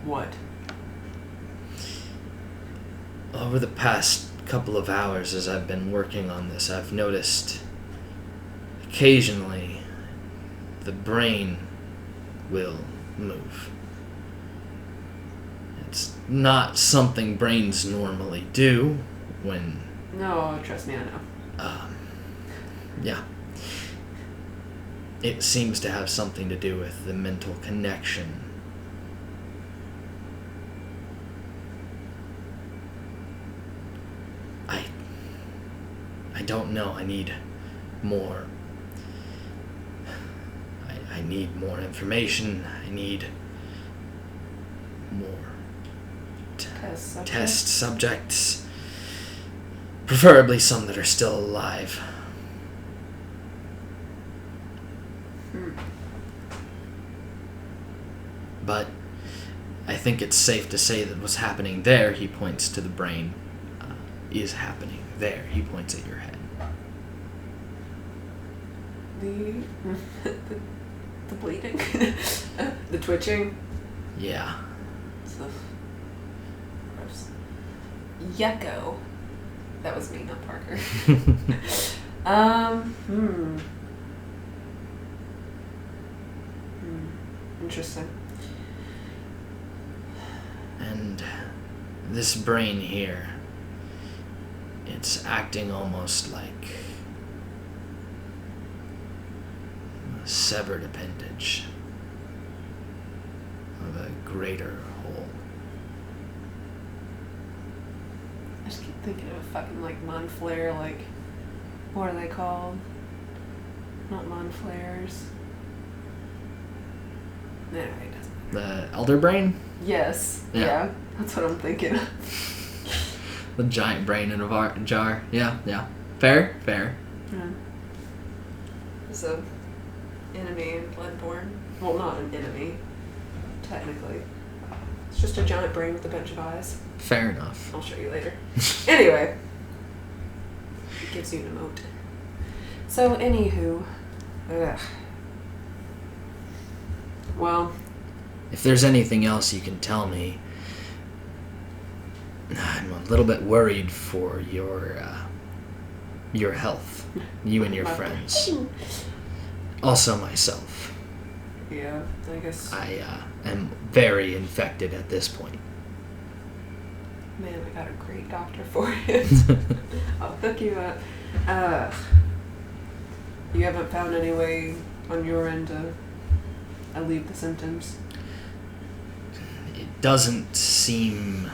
[SPEAKER 3] What?
[SPEAKER 2] Over the past couple of hours as I've been working on this, I've noticed occasionally the brain will move. It's not something brains normally do when...
[SPEAKER 3] No, trust me, I know.
[SPEAKER 2] Yeah. It seems to have something to do with the mental connection. I don't know. I need more. I need more information. I need more test subjects. Preferably some that are still alive. But I think it's safe to say that what's happening there, he points to the brain, is happening there. He points at your head.
[SPEAKER 3] The bleeding? The twitching?
[SPEAKER 2] Yeah.
[SPEAKER 3] Stuff. Gross. Yucko. That was me, not Parker. Interesting.
[SPEAKER 2] And this brain here, it's acting almost like a severed appendage of a greater whole.
[SPEAKER 3] I just keep thinking of fucking like mind flare, like, what are they called? Not mind flares. Anyway, it doesn't.
[SPEAKER 2] The elder brain?
[SPEAKER 3] Yes.
[SPEAKER 2] Yeah.
[SPEAKER 3] Yeah. That's what I'm thinking.
[SPEAKER 2] The giant brain in a jar. Yeah. Fair.
[SPEAKER 3] Yeah. It's a enemy in Bloodborne. Well, not an enemy, technically. It's just a giant brain with a bunch of eyes.
[SPEAKER 2] Fair enough.
[SPEAKER 3] I'll show you later. Anyway. It gives you an emote. So, anywho. Ugh. Well.
[SPEAKER 2] If there's anything else you can tell me, I'm a little bit worried for your health, you and your friends. Also myself.
[SPEAKER 3] Yeah, I guess.
[SPEAKER 2] I am very infected at this point.
[SPEAKER 3] Man, I got a great doctor for you. I'll hook you up. You haven't found any way on your end to alleviate the symptoms?
[SPEAKER 2] It doesn't seem,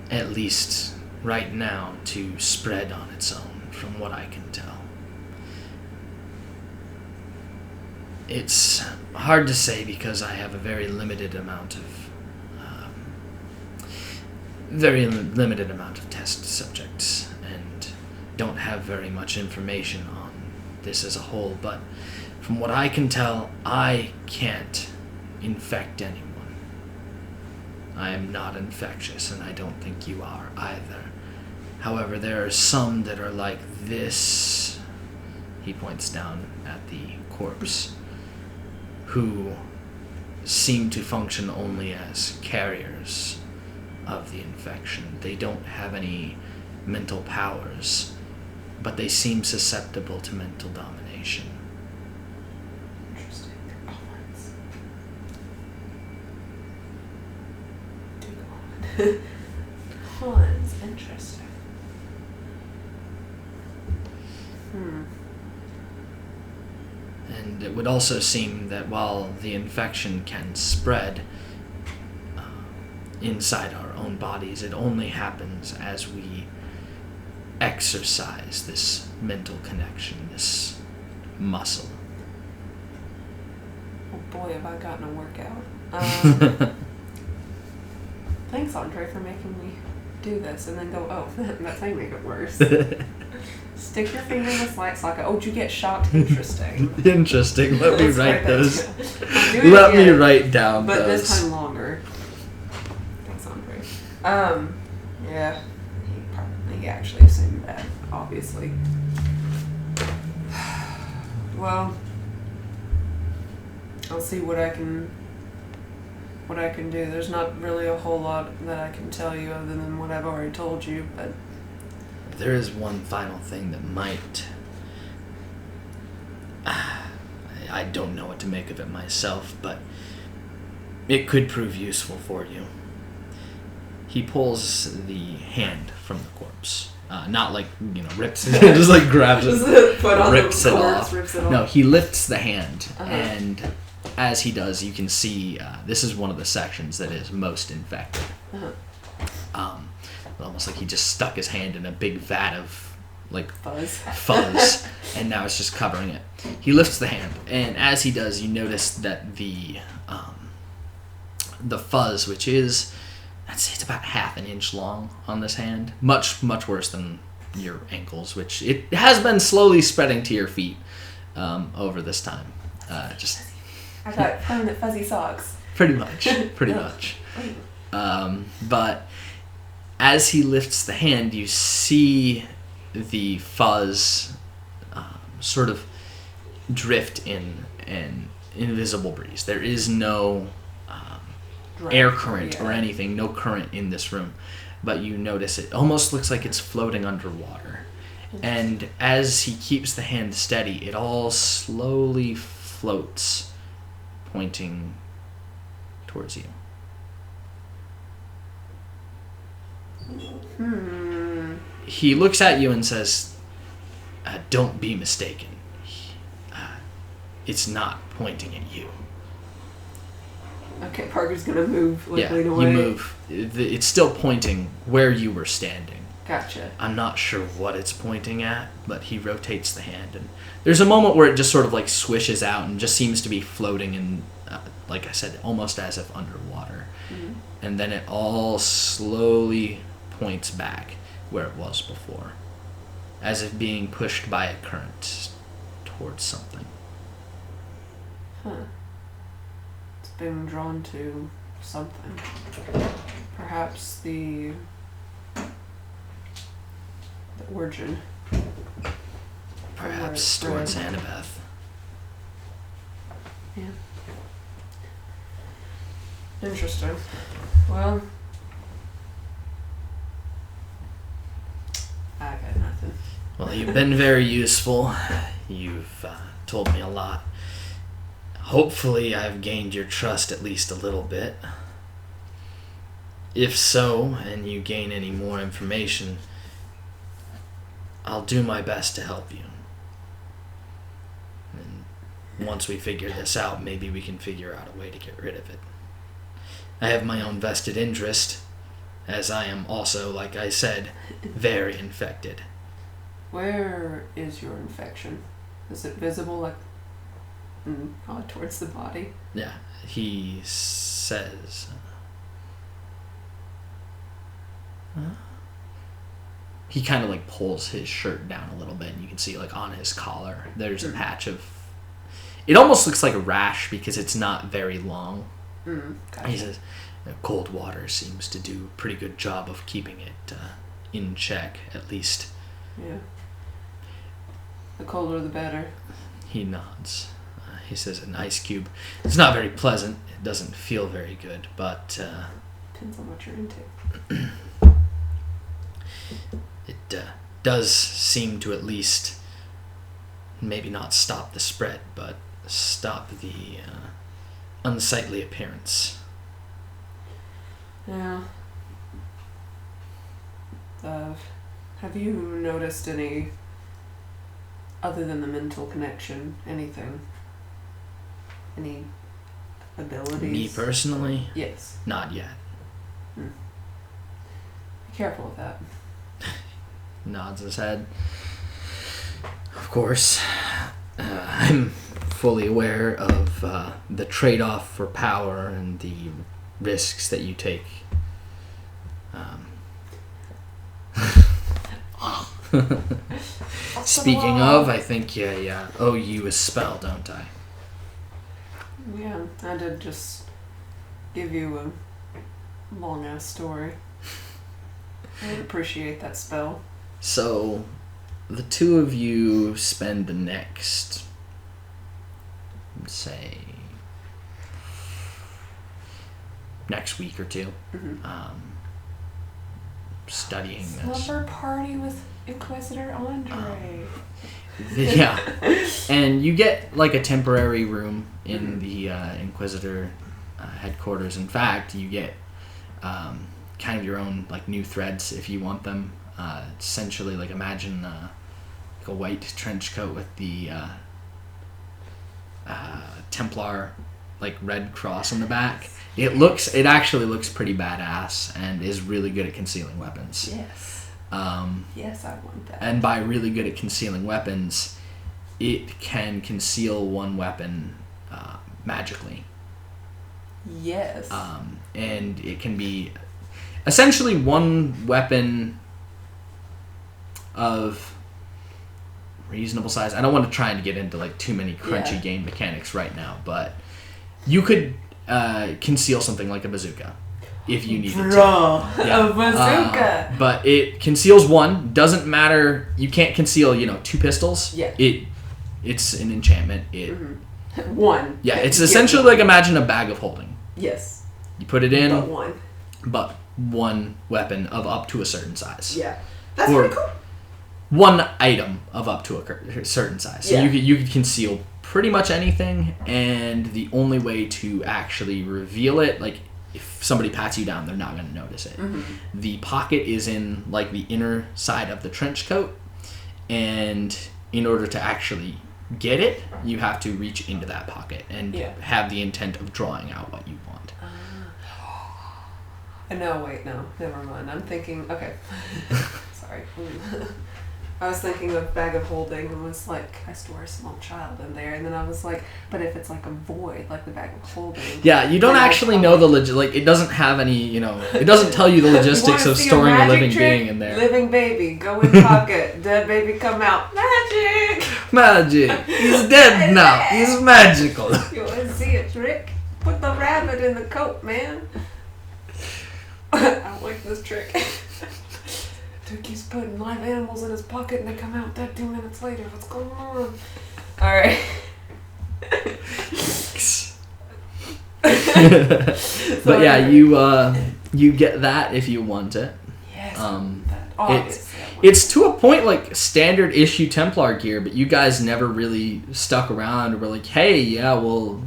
[SPEAKER 2] at least right now, to spread on its own, from what I can tell. It's hard to say because I have a very limited amount of test subjects and don't have very much information on this as a whole, but from what I can tell, I can't infect anyone. I am not infectious, and I don't think you are either. However, there are some that are like this, he points down at the corpse, who seem to function only as carriers of the infection. They don't have any mental powers, but they seem susceptible to mental domination.
[SPEAKER 3] Interesting. Horns. Interesting.
[SPEAKER 2] And it would also seem that while the infection can spread inside our own bodies, it only happens as we exercise this mental connection, this muscle.
[SPEAKER 3] Oh boy, have I gotten a workout. Thanks, Andre, for making me do this and then go, oh, that's how you make it worse. Stick your finger in the light socket. Oh, did you get shocked? Interesting.
[SPEAKER 2] Interesting. Let me write those.
[SPEAKER 3] Let
[SPEAKER 2] me write down
[SPEAKER 3] but
[SPEAKER 2] those.
[SPEAKER 3] This time longer. Thanks, Andre. Yeah. He actually assumed that, obviously. Well, I'll see what I can do. There's not really a whole lot that I can tell you other than what I've already told you, but
[SPEAKER 2] there is one final thing that might... I don't know what to make of it myself, but it could prove useful for you. He pulls the hand from the corpse. Not like, rips it, just like grabs it, rips it off. No, he lifts the hand, and as he does, you can see this is one of the sections that is most infected. Almost like he just stuck his hand in a big vat of like fuzz, and now it's just covering it. He lifts the hand, and as he does, you notice that the fuzz, which is, I'd say it's about half an inch long on this hand, much worse than your ankles, which it has been slowly spreading to your feet over this time.
[SPEAKER 3] I got permanent fuzzy socks.
[SPEAKER 2] Pretty much. But as he lifts the hand, you see the fuzz sort of drift in an invisible breeze. There is no air current or anything, no current in this room, but you notice it almost looks like it's floating underwater. And as he keeps the hand steady, it all slowly floats, pointing towards you. He looks at you and says, don't be mistaken. It's not pointing at you.
[SPEAKER 3] Okay, Parker's gonna move, lean away.
[SPEAKER 2] You move. It's still pointing where you were standing.
[SPEAKER 3] Gotcha.
[SPEAKER 2] I'm not sure what it's pointing at, but he rotates the hand, and there's a moment where it just sort of like swishes out and just seems to be floating in, like I said, almost as if underwater. Mm-hmm. And then it all slowly points back where it was before, as if being pushed by a current towards something.
[SPEAKER 3] Huh. It's been drawn to something. Perhaps the origin.
[SPEAKER 2] Perhaps towards Annabeth.
[SPEAKER 3] Yeah. Interesting. Well, I got nothing.
[SPEAKER 2] Well, you've been very useful. You've told me a lot. Hopefully I've gained your trust at least a little bit. If so, and you gain any more information, I'll do my best to help you. And once we figure this out, maybe we can figure out a way to get rid of it. I have my own vested interest, as I am also, like I said, very infected.
[SPEAKER 3] Where is your infection? Is it visible, like, towards the body?
[SPEAKER 2] Yeah, he says... He kind of like pulls his shirt down a little bit, and you can see like on his collar there's a patch of... It almost looks like a rash because it's not very long.
[SPEAKER 3] Gotcha.
[SPEAKER 2] He says, cold water seems to do a pretty good job of keeping it in check, at least.
[SPEAKER 3] Yeah. The colder the better.
[SPEAKER 2] He nods. He says an ice cube. It's not very pleasant. It doesn't feel very good, but...
[SPEAKER 3] Depends on what you're into.
[SPEAKER 2] It does seem to at least maybe not stop the spread, but stop the unsightly appearance.
[SPEAKER 3] Yeah. Have you noticed any, other than the mental connection, anything? Any abilities?
[SPEAKER 2] Me personally?
[SPEAKER 3] Yes.
[SPEAKER 2] Not yet.
[SPEAKER 3] Be careful with that.
[SPEAKER 2] Nods his head. Of course, I'm fully aware of the trade-off for power and the risks that you take. Speaking of, I think I owe you a spell, don't I?
[SPEAKER 3] Yeah, I did just give you a long-ass story. I would appreciate that spell.
[SPEAKER 2] So, the two of you spend the next, say, next week or two, studying this.
[SPEAKER 3] Slumber party with Inquisitor Andre.
[SPEAKER 2] Yeah, and you get like a temporary room in the Inquisitor headquarters. In fact, you get kind of your own like new threads if you want them. Essentially, like imagine like a white trench coat with the Templar like red cross on the back. It actually looks pretty badass and is really good at concealing weapons.
[SPEAKER 3] Yes. Yes, I want that.
[SPEAKER 2] And by really good at concealing weapons, it can conceal one weapon magically.
[SPEAKER 3] Yes.
[SPEAKER 2] And it can be essentially one weapon of reasonable size. I don't want to try and get into like too many crunchy game mechanics right now, but you could conceal something like a bazooka if you needed to.
[SPEAKER 3] A bazooka.
[SPEAKER 2] But it conceals one. Doesn't matter. You can't conceal, two pistols.
[SPEAKER 3] Yeah.
[SPEAKER 2] It's an enchantment.
[SPEAKER 3] One.
[SPEAKER 2] Yeah, it's essentially like imagine a bag of holding.
[SPEAKER 3] Yes.
[SPEAKER 2] You put it in.
[SPEAKER 3] But
[SPEAKER 2] one weapon of up to a certain size.
[SPEAKER 3] Yeah. That's pretty cool.
[SPEAKER 2] One item of up to a certain size. So you could conceal pretty much anything, and the only way to actually reveal it, like if somebody pats you down, they're not going to notice it. The pocket is in like the inner side of the trench coat, and in order to actually get it, you have to reach into that pocket and have the intent of drawing out what you want.
[SPEAKER 3] No, wait, no, never mind. I'm thinking, okay. Sorry. I was thinking of bag of holding and was like, I store a small child in there. And then I was like, but if it's like a void, like the bag of holding.
[SPEAKER 2] Yeah, you don't actually know the like it doesn't have any, you know, it doesn't tell you the logistics of storing a living being in there.
[SPEAKER 3] Living baby, go in pocket, dead baby come out. Magic!
[SPEAKER 2] Magic! He's dead now. He's magical.
[SPEAKER 3] You want to see a trick? Put the rabbit in the coat, man. I don't like this trick. Dude keeps putting live animals in his pocket and they come out dead 2 minutes later. What's going on? Alright.
[SPEAKER 2] But yeah, you get that if you want it.
[SPEAKER 3] Yes.
[SPEAKER 2] It's to a point like standard issue Templar gear, but you guys never really stuck around and were like, hey, yeah, we'll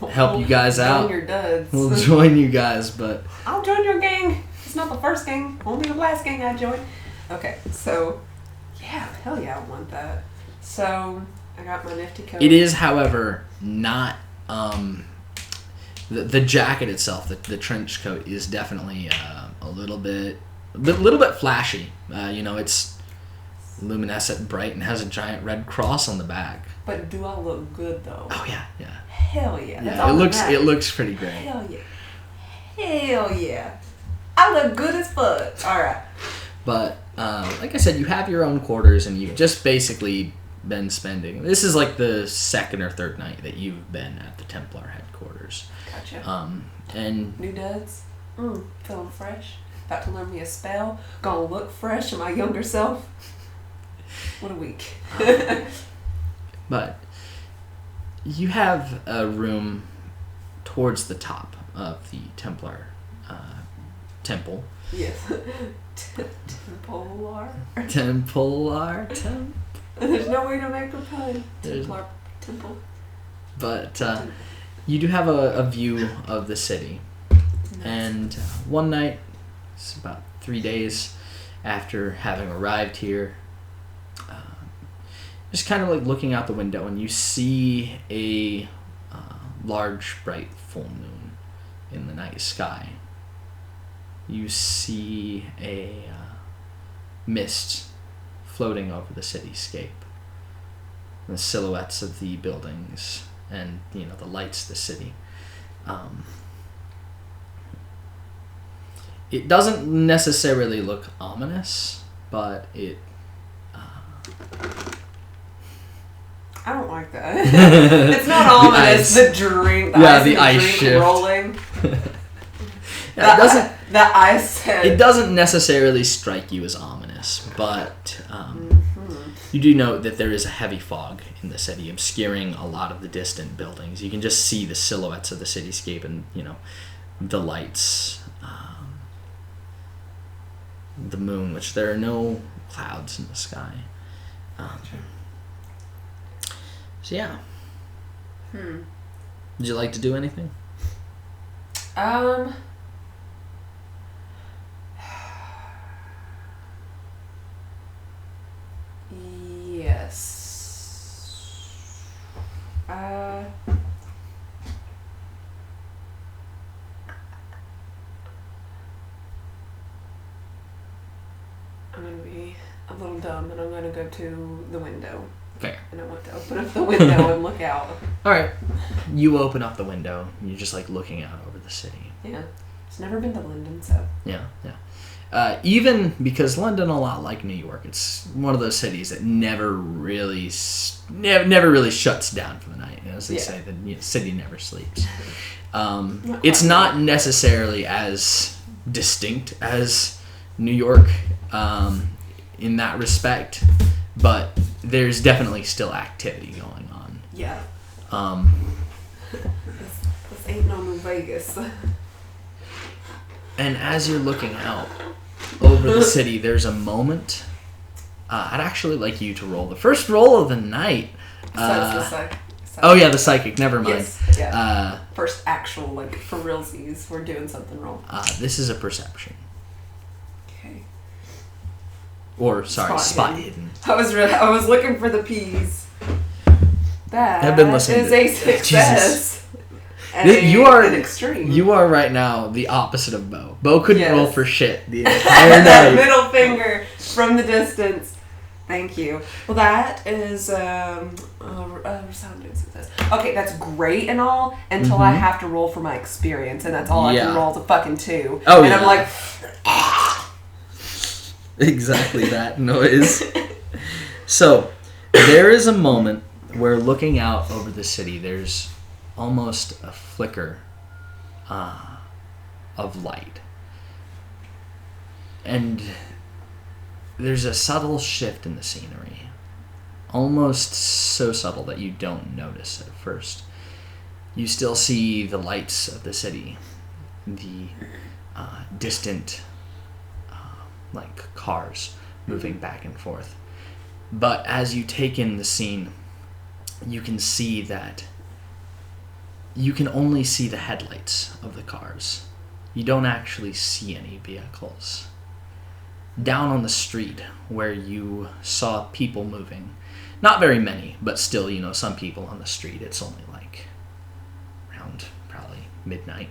[SPEAKER 2] help you guys out.
[SPEAKER 3] Your duds.
[SPEAKER 2] We'll join you guys, but
[SPEAKER 3] I'll join your gang. It's not the first gang, only the last gang I joined. Okay, so yeah, hell yeah, I want that. So I got my nifty coat.
[SPEAKER 2] it is, however, not the jacket itself. The trench coat is definitely a little bit flashy. You know, it's luminescent, bright, and has a giant red cross on the back.
[SPEAKER 3] But do I look good though?
[SPEAKER 2] Oh yeah.
[SPEAKER 3] Hell yeah. That's
[SPEAKER 2] Yeah,
[SPEAKER 3] all
[SPEAKER 2] it looks pretty great.
[SPEAKER 3] Hell yeah. I look good as fuck. Alright.
[SPEAKER 2] But like I said, you have your own quarters, and you've just basically been spending. This is like the second or third night that you've been at the Templar headquarters.
[SPEAKER 3] Gotcha.
[SPEAKER 2] And
[SPEAKER 3] new duds. Feeling fresh. About to learn me a spell. Gonna look fresh in my younger self. What a week.
[SPEAKER 2] But you have a room towards the top of the Templar temple.
[SPEAKER 3] Yes. Templar. There's no way to make a pun. Templar temple.
[SPEAKER 2] But you do have a view of the city.
[SPEAKER 3] Nice.
[SPEAKER 2] And one night, it's about 3 days after having arrived here, just kind of like looking out the window, and you see a large, bright full moon in the night sky. You see a mist floating over the cityscape, the silhouettes of the buildings, and the lights of the city. It doesn't necessarily look ominous, but it.
[SPEAKER 3] I don't like that. It's not ominous. The drink.
[SPEAKER 2] The ice shift.
[SPEAKER 3] Rolling.
[SPEAKER 2] Yeah, it doesn't.
[SPEAKER 3] That ice head.
[SPEAKER 2] It doesn't necessarily strike you as ominous, but you do note that there is a heavy fog in the city, obscuring a lot of the distant buildings. You can just see the silhouettes of the cityscape and the lights, the moon, which there are no clouds in the sky. So yeah. Would you like to do anything?
[SPEAKER 3] Yes. I'm gonna be a little dumb, and I'm gonna go to the window.
[SPEAKER 2] Fair.
[SPEAKER 3] And I want to open up the window and look out.
[SPEAKER 2] All right. You open up the window, and you're just like looking out over the city.
[SPEAKER 3] Yeah. It's never been to London, so.
[SPEAKER 2] Yeah. Even because London, a lot like New York, it's one of those cities that never really shuts down for the night. As they say, the city never sleeps. It's not necessarily as distinct as New York in that respect, but there's definitely still activity going on.
[SPEAKER 3] Yeah. This ain't no New Vegas.
[SPEAKER 2] And as you're looking out over the city, there's a moment I'd actually like you to roll the first roll of the night.
[SPEAKER 3] Besides the psychic.
[SPEAKER 2] Oh yeah, the psychic. Never mind.
[SPEAKER 3] Yes, yeah. First actual, like, for realsies, we're doing something wrong.
[SPEAKER 2] This is a perception.
[SPEAKER 3] Okay.
[SPEAKER 2] Or, sorry, spot hidden.
[SPEAKER 3] I was looking for the P's. That
[SPEAKER 2] I've been listening
[SPEAKER 3] is a success.
[SPEAKER 2] You are
[SPEAKER 3] an extreme.
[SPEAKER 2] You are right now the opposite of Bo. Bo couldn't roll for shit the entire
[SPEAKER 3] That
[SPEAKER 2] night.
[SPEAKER 3] middle finger from the distance. Thank you. Well, that is resounding success. Okay, that's great and all until I have to roll for my experience, and that's all I can roll is a fucking 2.
[SPEAKER 2] Oh,
[SPEAKER 3] and I'm like,
[SPEAKER 2] exactly that noise. So, there is a moment where looking out over the city, there's almost a flicker of light. And there's a subtle shift in the scenery. Almost so subtle that you don't notice at first. You still see the lights of the city. The distant like cars moving back and forth. But as you take in the scene, you can see that you can only see the headlights of the cars. You don't actually see any vehicles. Down on the street where you saw people moving, not very many, but still, some people on the street. It's only like around probably midnight.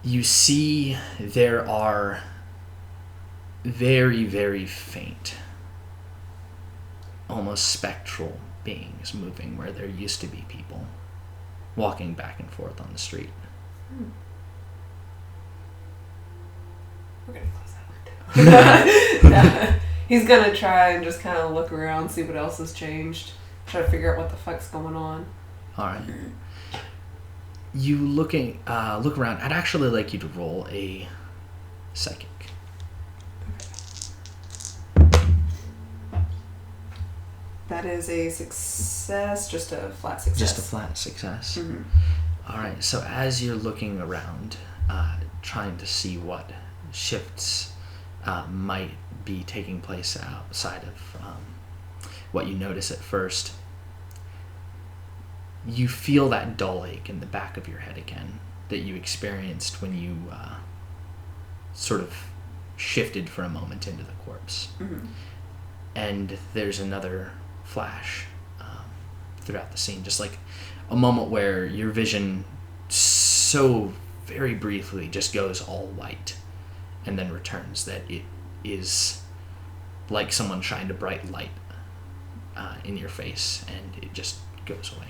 [SPEAKER 2] You see there are very, very faint, almost spectral beings moving where there used to be people walking back and forth on the street.
[SPEAKER 3] We're gonna close that window. Yeah. He's gonna try and just kind of look around, see what else has changed, try to figure out what the fuck's going on.
[SPEAKER 2] All right. You look around. I'd actually like you to roll a psychic.
[SPEAKER 3] That is a success, just a flat success.
[SPEAKER 2] Just a flat success.
[SPEAKER 3] Mm-hmm.
[SPEAKER 2] All right. So as you're looking around, trying to see what shifts might be taking place outside of what you notice at first, you feel that dull ache in the back of your head again that you experienced when you sort of shifted for a moment into the corpse.
[SPEAKER 3] Mm-hmm.
[SPEAKER 2] And there's another flash throughout the scene, just like a moment where your vision so very briefly just goes all white and then returns, that it is like someone shined a bright light in your face and it just goes away.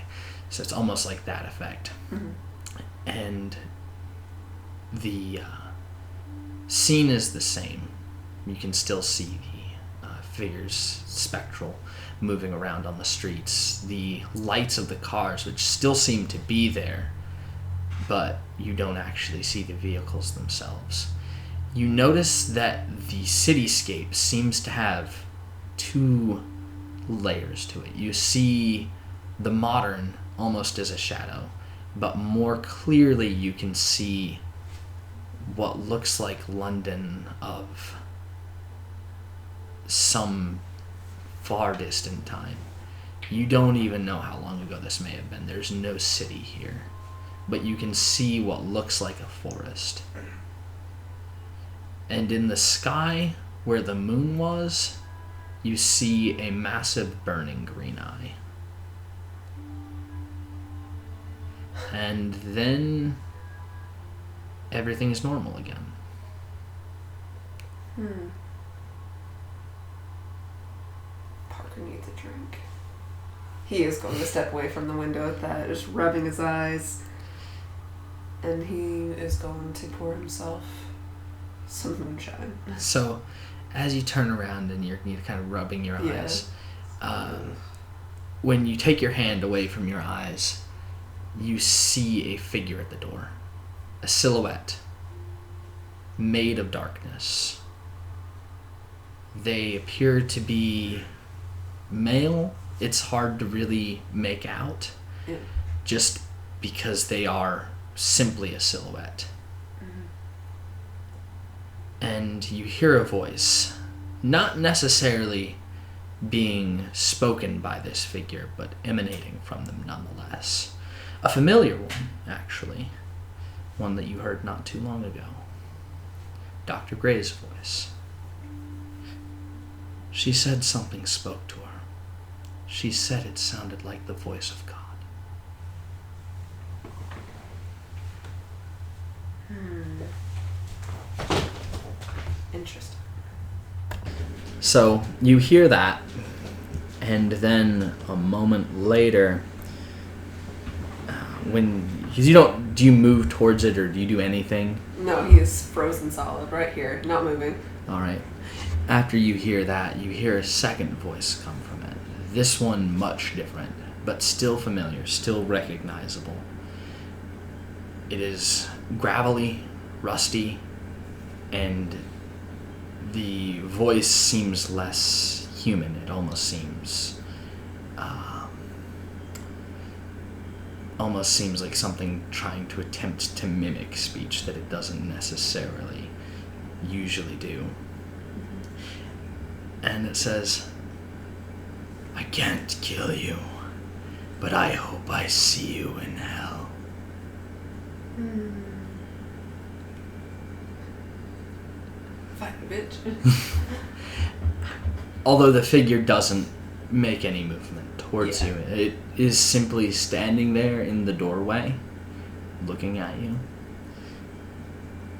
[SPEAKER 2] So it's almost like that effect.
[SPEAKER 3] Mm-hmm.
[SPEAKER 2] And the scene is the same. You can still see the figures, spectral, moving around on the streets. The lights of the cars, which still seem to be there, but you don't actually see the vehicles themselves. You notice that the cityscape seems to have 2 layers to it. You see the modern almost as a shadow, but more clearly you can see what looks like London of some far distant time. You don't even know how long ago this may have been. There's no city here, but you can see what looks like a forest. And in the sky, where the moon was, you see a massive burning green eye. And then everything's normal again.
[SPEAKER 3] Parker needs a drink. He is going to step away from the window at that, just rubbing his eyes. And he is going to pour himself some moonshine.
[SPEAKER 2] So, as you turn around and you're kind of rubbing your eyes, when you take your hand away from your eyes, you see a figure at the door. A silhouette made of darkness. They appear to be male. It's hard to really make out, just because they are simply a silhouette. And you hear a voice not necessarily being spoken by this figure, but emanating from them nonetheless. A familiar one, actually. One that you heard not too long ago. Dr. Gray's voice. She said something spoke to her. She said it sounded like the voice of God.
[SPEAKER 3] Interesting.
[SPEAKER 2] So you hear that, and then a moment later, because do you move towards it or do you do anything?
[SPEAKER 3] No, he's frozen solid right here, not moving.
[SPEAKER 2] All right. After you hear that, you hear a second voice come from it. This one much different, but still familiar, still recognizable. It is gravelly, rusty, and the voice seems less human. It almost seems like something trying to attempt to mimic speech that it doesn't necessarily usually do. And it says, I can't kill you, but I hope I see you in hell.
[SPEAKER 3] Fucking bitch.
[SPEAKER 2] Although the figure doesn't make any movement towards you, it is simply standing there in the doorway, looking at you.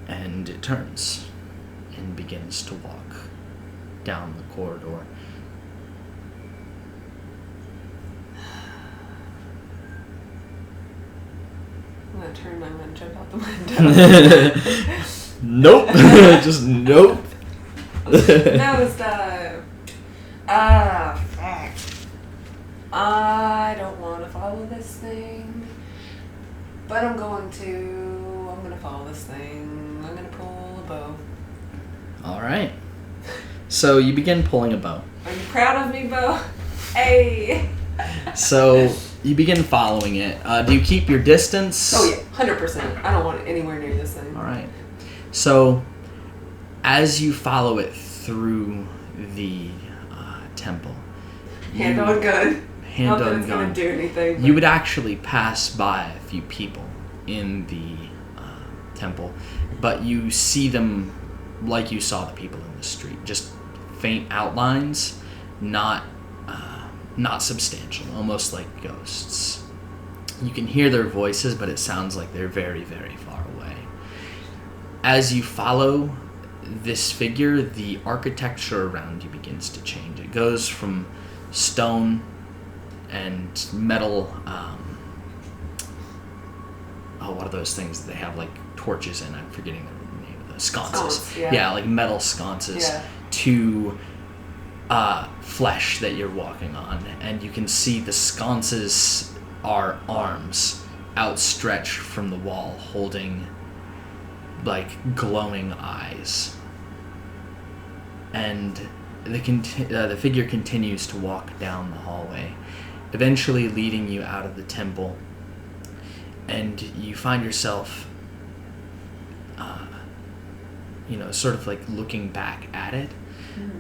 [SPEAKER 2] And it turns and begins to walk down the corridor.
[SPEAKER 3] I'm gonna turn, I'm gonna jump out the window.
[SPEAKER 2] Nope. Just nope.
[SPEAKER 3] Nosedive. Fuck. I don't want to follow this thing, but I'm going to follow this thing. I'm gonna pull a bow.
[SPEAKER 2] All right. So you begin pulling a bow.
[SPEAKER 3] Are you proud of me, Bo? Hey.
[SPEAKER 2] So you begin following it. Do you keep your distance?
[SPEAKER 3] Oh yeah, 100%. I don't want it anywhere near this thing.
[SPEAKER 2] All right. So as you follow it through the temple,
[SPEAKER 3] hand on gun.
[SPEAKER 2] Hand
[SPEAKER 3] Not that
[SPEAKER 2] on
[SPEAKER 3] it's
[SPEAKER 2] gun.
[SPEAKER 3] gonna do anything.
[SPEAKER 2] You would actually pass by a few people in the temple, but you see them like you saw the people in the street, just faint outlines, not substantial, almost like ghosts. You can hear their voices, but it sounds like they're very, very far away. As you follow this figure, the architecture around you begins to change. It goes from stone and metal, what are those things that they have like torches in? I'm forgetting the name of the sconces. Yeah, like metal sconces to flesh that you're walking on, and you can see the sconces are arms outstretched from the wall holding like glowing eyes. And the figure continues to walk down the hallway, eventually leading you out of the temple, and you find yourself sort of like looking back at it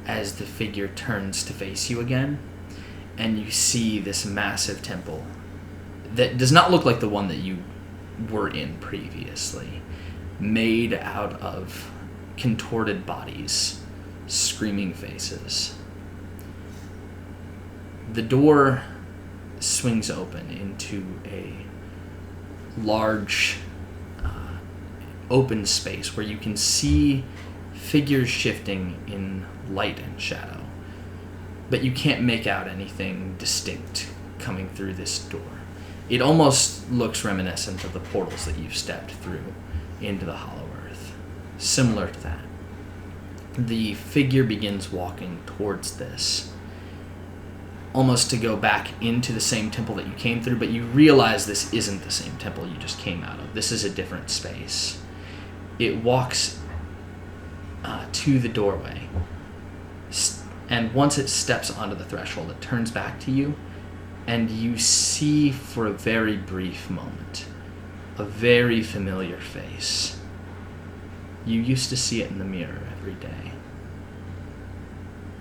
[SPEAKER 2] as the figure turns to face you again, and you see this massive temple that does not look like the one that you were in previously, made out of contorted bodies, screaming faces. The door swings open into a large open space where you can see figures shifting in light and shadow, but you can't make out anything distinct coming through this door. It almost looks reminiscent of the portals that you've stepped through into the Hollow Earth. Similar to that. The figure begins walking towards this, almost to go back into the same temple that you came through, but you realize this isn't the same temple you just came out of. This is a different space. It walks to the doorway, and once it steps onto the threshold, it turns back to you, and you see for a very brief moment a very familiar face. You used to see it in the mirror every day.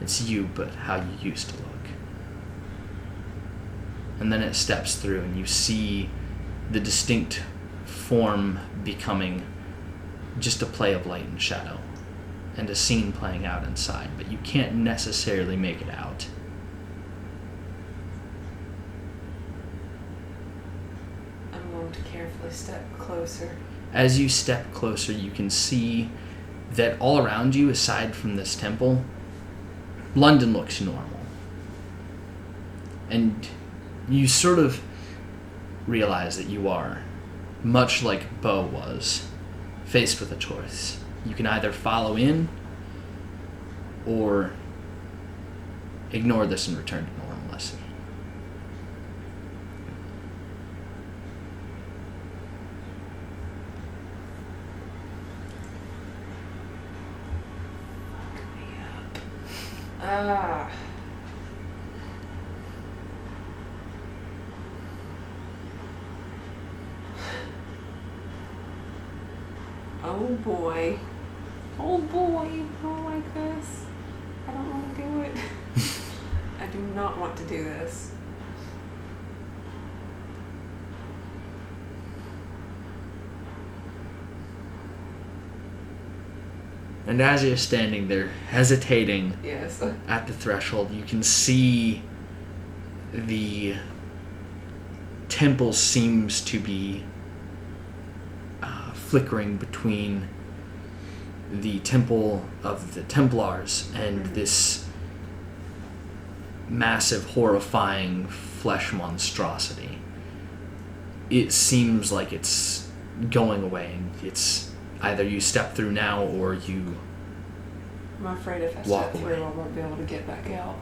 [SPEAKER 2] It's you, but how you used to look. And then it steps through, and you see the distinct form becoming just a play of light and shadow, and a scene playing out inside, but you can't necessarily make it out.
[SPEAKER 3] I'm going to carefully step closer.
[SPEAKER 2] As you step closer, you can see that all around you, aside from this temple, London looks normal. And you sort of realize that you are, much like Bo was, faced with a choice. You can either follow in or ignore this and return to normalcy.
[SPEAKER 3] Ah. Oh boy. Oh boy, I don't like this. I don't want to do it. I do not want to do this.
[SPEAKER 2] And as you're standing there, hesitating
[SPEAKER 3] Yes.
[SPEAKER 2] at the threshold, you can see the temple seems to be flickering between the temple of the Templars and this massive, horrifying flesh monstrosity. It seems like it's going away, and it's either you step through now or you
[SPEAKER 3] I'm afraid if I
[SPEAKER 2] walk
[SPEAKER 3] step
[SPEAKER 2] away.
[SPEAKER 3] through, I won't be able to get back out.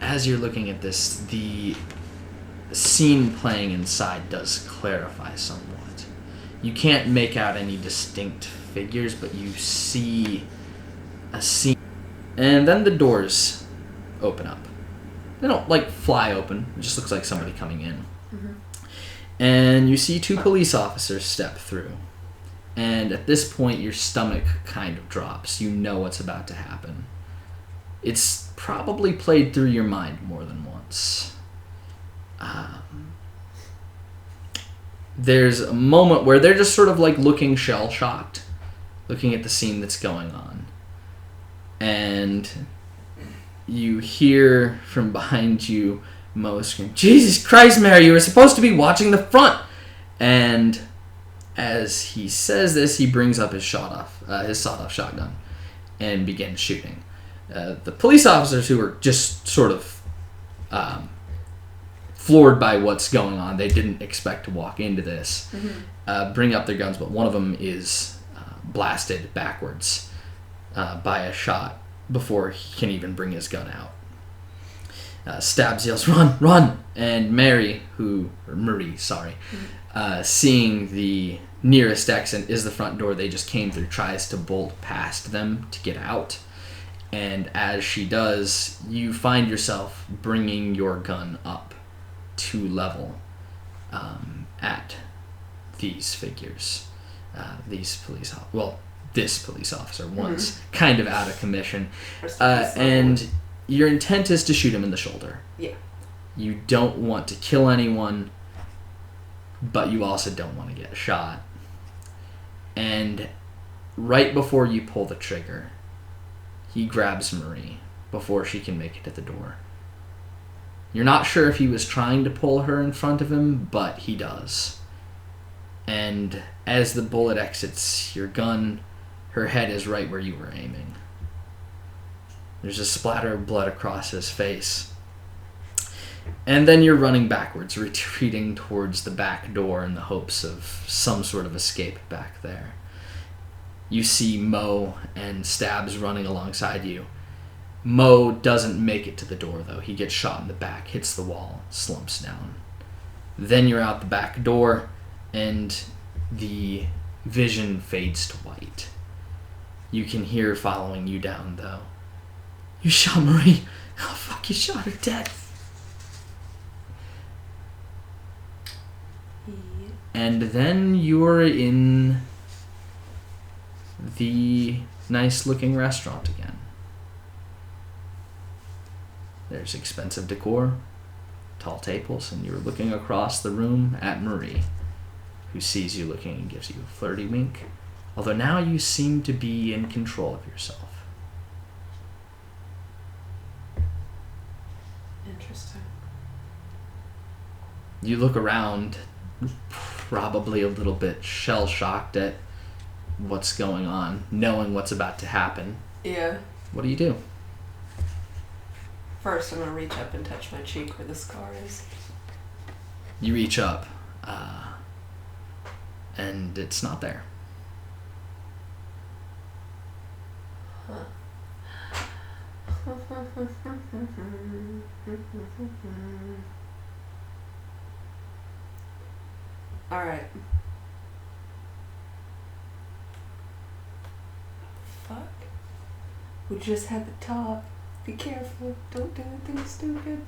[SPEAKER 2] As you're looking at this, the scene playing inside does clarify somewhat. You can't make out any distinct figures, but you see a scene. And then the doors open up. They don't, fly open. It just looks like somebody coming in.
[SPEAKER 3] Mm-hmm.
[SPEAKER 2] And you see two police officers step through. And at this point, your stomach kind of drops. You know what's about to happen. It's probably played through your mind more than once. There's a moment where they're just sort of looking shell-shocked, looking at the scene that's going on. And you hear from behind you Mo scream, "Jesus Christ, Mary, you were supposed to be watching the front!" And as he says this, he brings up his sawed-off shotgun and begins shooting. The police officers, who were just sort of floored by what's going on, they didn't expect to walk into this, bring up their guns, but one of them is blasted backwards by a shot before he can even bring his gun out. Stabs, yells, "Run, run!" And Marie, seeing the nearest exit is the front door they just came through, tries to bolt past them to get out. And as she does, you find yourself bringing your gun up to level at these figures. This police officer, once kind of out of commission. And your intent is to shoot him in the shoulder.
[SPEAKER 3] Yeah.
[SPEAKER 2] You don't want to kill anyone, but you also don't want to get shot. And right before you pull the trigger, he grabs Marie before she can make it to the door. You're not sure if he was trying to pull her in front of him, but he does. And as the bullet exits your gun, her head is right where you were aiming. There's a splatter of blood across his face. And then you're running backwards, retreating towards the back door in the hopes of some sort of escape back there. You see Mo and Stabs running alongside you. Mo doesn't make it to the door, though. He gets shot in the back, hits the wall, slumps down. Then you're out the back door, and the vision fades to white. You can hear following you down, though. "You shot Marie. Oh, fuck You shot her dead.
[SPEAKER 3] Yeah.
[SPEAKER 2] And then you're in the nice-looking restaurant again. There's expensive decor, tall tables, and you're looking across the room at Marie, who sees you looking and gives you a flirty wink, although now you seem to be in control of yourself.
[SPEAKER 3] Interesting.
[SPEAKER 2] You look around, probably a little bit shell-shocked at what's going on, knowing what's about to happen.
[SPEAKER 3] Yeah.
[SPEAKER 2] What do you do?
[SPEAKER 3] First, I'm gonna reach up and touch my cheek where the scar is.
[SPEAKER 2] You reach up, and it's not there.
[SPEAKER 3] Huh. All right. Fuck. We just had the talk. Be careful. Don't do anything stupid.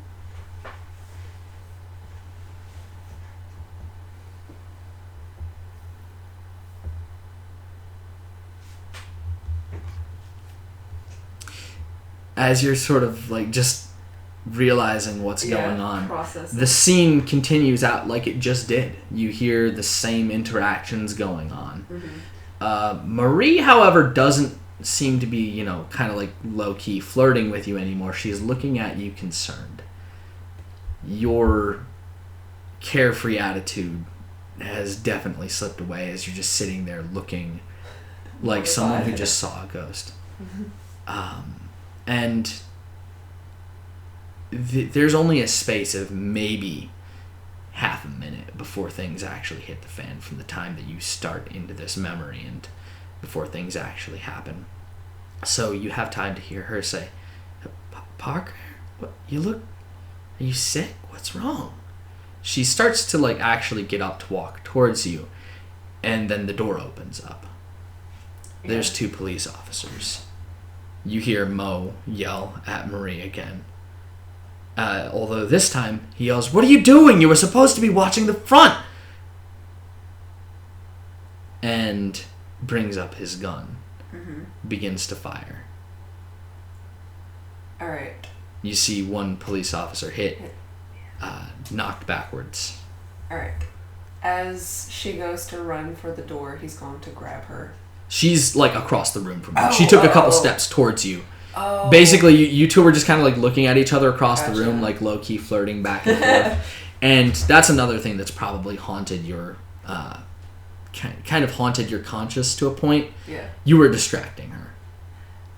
[SPEAKER 2] As you're sort of like just realizing what's going on,
[SPEAKER 3] Process.
[SPEAKER 2] the scene continues out like it just did. You hear the same interactions going on.
[SPEAKER 3] Mm-hmm.
[SPEAKER 2] Marie, however, doesn't seem to be, kind of like low-key flirting with you anymore. She's looking at you concerned. Your carefree attitude has definitely slipped away as you're just sitting there looking like someone who just saw a ghost. And there's only a space of maybe half a minute before things actually hit the fan from the time that you start into this memory and before things actually happen. So you have time to hear her say, Parker, what, are you sick? What's wrong? She starts to actually get up to walk towards you, and then the door opens up. There's 2 police officers. You hear Mo yell at Marie again. Although this time he yells, "What are you doing? You were supposed to be watching the front!" And brings up his gun.
[SPEAKER 3] Mm-hmm.
[SPEAKER 2] Begins to fire.
[SPEAKER 3] All right.
[SPEAKER 2] You see one police officer hit, knocked backwards.
[SPEAKER 3] All right. As she goes to run for the door, he's going to grab her.
[SPEAKER 2] She's across the room from you. She took a couple steps towards you.
[SPEAKER 3] Oh.
[SPEAKER 2] Basically, you two were just kind of looking at each other across the room,
[SPEAKER 3] Gotcha.
[SPEAKER 2] low-key flirting back and forth. And that's another thing that's probably haunted your, kind of haunted your conscience to a point.
[SPEAKER 3] Yeah.
[SPEAKER 2] You were distracting her.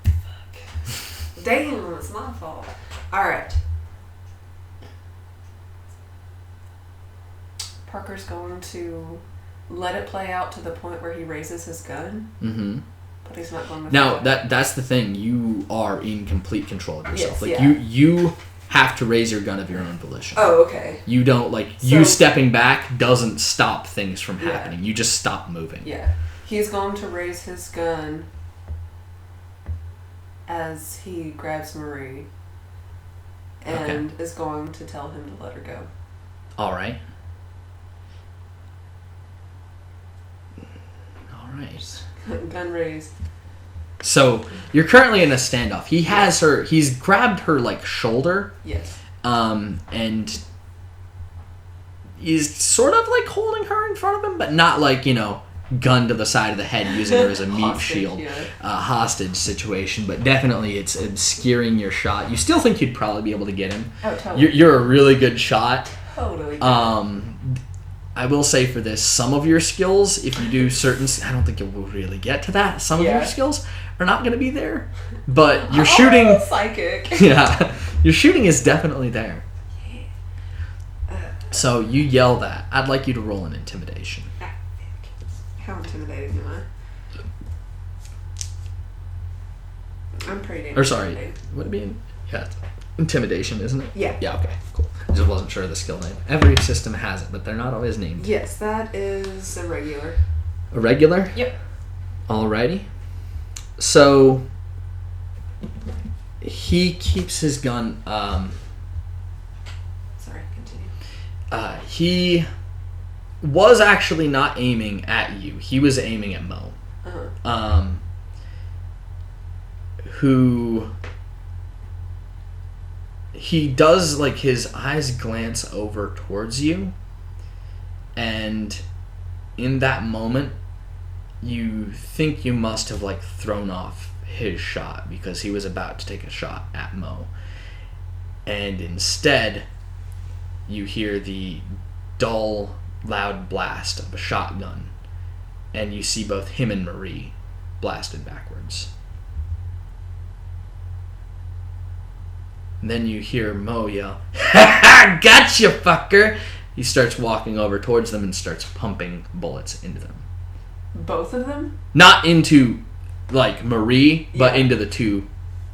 [SPEAKER 3] Fuck. Damn, it's my fault. All right. Parker's going to let it play out to the point where he raises his gun.
[SPEAKER 2] Mm-hmm.
[SPEAKER 3] But he's not going to.
[SPEAKER 2] Now that's the thing. You are in complete control of yourself.
[SPEAKER 3] Yes, yeah.
[SPEAKER 2] You have to raise your gun of your own volition.
[SPEAKER 3] Oh, okay.
[SPEAKER 2] You don't you stepping back doesn't stop things from
[SPEAKER 3] Yeah.
[SPEAKER 2] happening. You just stop moving.
[SPEAKER 3] Yeah. He's going to raise his gun as he grabs Marie and is going to tell him to let her go.
[SPEAKER 2] All right.
[SPEAKER 3] Gun raised.
[SPEAKER 2] So you're currently in a standoff. He has her. He's grabbed her shoulder.
[SPEAKER 3] Yes.
[SPEAKER 2] And he's sort of holding her in front of him, but not gun to the side of the head, using her as a meat
[SPEAKER 3] Hostage,
[SPEAKER 2] shield,
[SPEAKER 3] yeah.
[SPEAKER 2] Hostage situation. But definitely, it's obscuring your shot. You still think you'd probably be able to get him.
[SPEAKER 3] Oh, totally.
[SPEAKER 2] You're a really good shot.
[SPEAKER 3] Totally.
[SPEAKER 2] I will say for this, some of your skills, if you do certain... I don't think it will really get to that. Some of your skills are not going to be there. But your shooting...
[SPEAKER 3] Psychic.
[SPEAKER 2] Yeah. Your shooting is definitely there. So you yell that. I'd like you to roll an intimidation.
[SPEAKER 3] How intimidating am I? I'm pretty damn
[SPEAKER 2] Or sorry,
[SPEAKER 3] intimidating.
[SPEAKER 2] would it be... Yeah, intimidation, isn't it?
[SPEAKER 3] Yeah.
[SPEAKER 2] Yeah, okay, cool. I just wasn't sure of the skill name. Every system has it, but they're not always named.
[SPEAKER 3] Yes, that is a regular.
[SPEAKER 2] A regular?
[SPEAKER 3] Yep.
[SPEAKER 2] Alrighty. So, He keeps his gun.
[SPEAKER 3] Sorry, continue.
[SPEAKER 2] He was actually not aiming at you. He was aiming at Mo.
[SPEAKER 3] Uh-huh.
[SPEAKER 2] Who he does, like, his eyes glance over towards you, and in that moment you think you must have, like, thrown off his shot because he was about to take a shot at Mo, and instead you hear the dull, loud blast of a shotgun, and you see both him and Marie blasted backwards. And then you hear Mo yell, "Ha ha! Gotcha, fucker!" He starts walking over towards them and starts pumping bullets into them.
[SPEAKER 3] Both of them?
[SPEAKER 2] Not into, like, Marie, but
[SPEAKER 3] Yeah.
[SPEAKER 2] into the two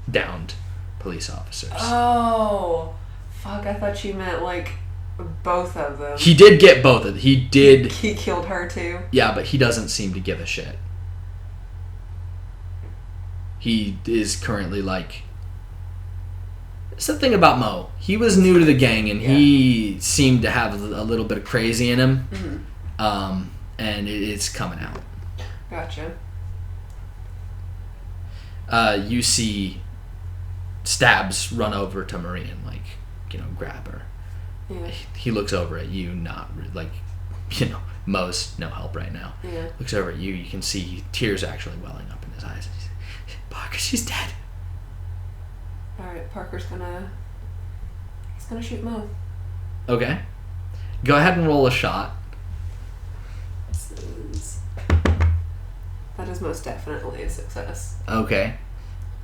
[SPEAKER 2] downed police officers.
[SPEAKER 3] Oh, fuck! I thought you meant like both of them.
[SPEAKER 2] He did get both of them. He did.
[SPEAKER 3] He killed her too.
[SPEAKER 2] Yeah, but he doesn't seem to give a shit. He is currently, like... It's the thing about Mo. He was new to the gang, and he seemed to have a little bit of crazy in him.
[SPEAKER 3] Mm-hmm.
[SPEAKER 2] And it's coming out.
[SPEAKER 3] Gotcha.
[SPEAKER 2] You see Stabs run over to Marie and, like, grab her.
[SPEAKER 3] Yeah.
[SPEAKER 2] He looks over at you, not like, Mo's no help right now.
[SPEAKER 3] Yeah.
[SPEAKER 2] Looks over at you. You can see tears actually welling up in his eyes. Parker, she's dead.
[SPEAKER 3] All right, Parker's gonna shoot Mo.
[SPEAKER 2] Okay. Go ahead and roll a shot.
[SPEAKER 3] That is most definitely a success.
[SPEAKER 2] Okay.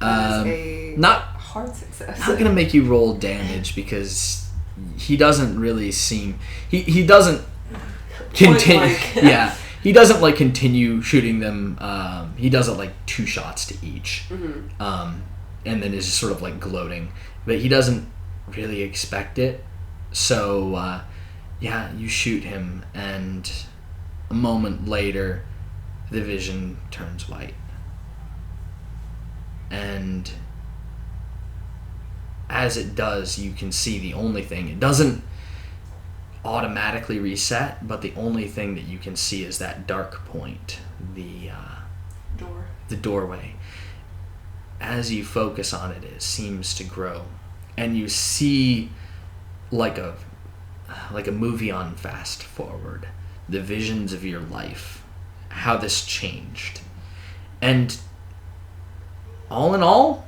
[SPEAKER 3] That is a
[SPEAKER 2] not
[SPEAKER 3] hard success.
[SPEAKER 2] Not gonna make you roll damage because he doesn't really seem he doesn't continue.
[SPEAKER 3] Point-blank.
[SPEAKER 2] Yeah, he doesn't, like, continue shooting them. He does it, like, 2 shots to each,
[SPEAKER 3] Mm-hmm.
[SPEAKER 2] and then is just sort of, like, gloating. But he doesn't really expect it. So yeah, you shoot him, and a moment later, the vision turns white. And as it does, you can see the only thing. It doesn't automatically reset, but the only thing that you can see is that dark point, the doorway. As you focus on it, it seems to grow, and you see, like a movie on fast forward, the visions of your life, how this changed. And all in all,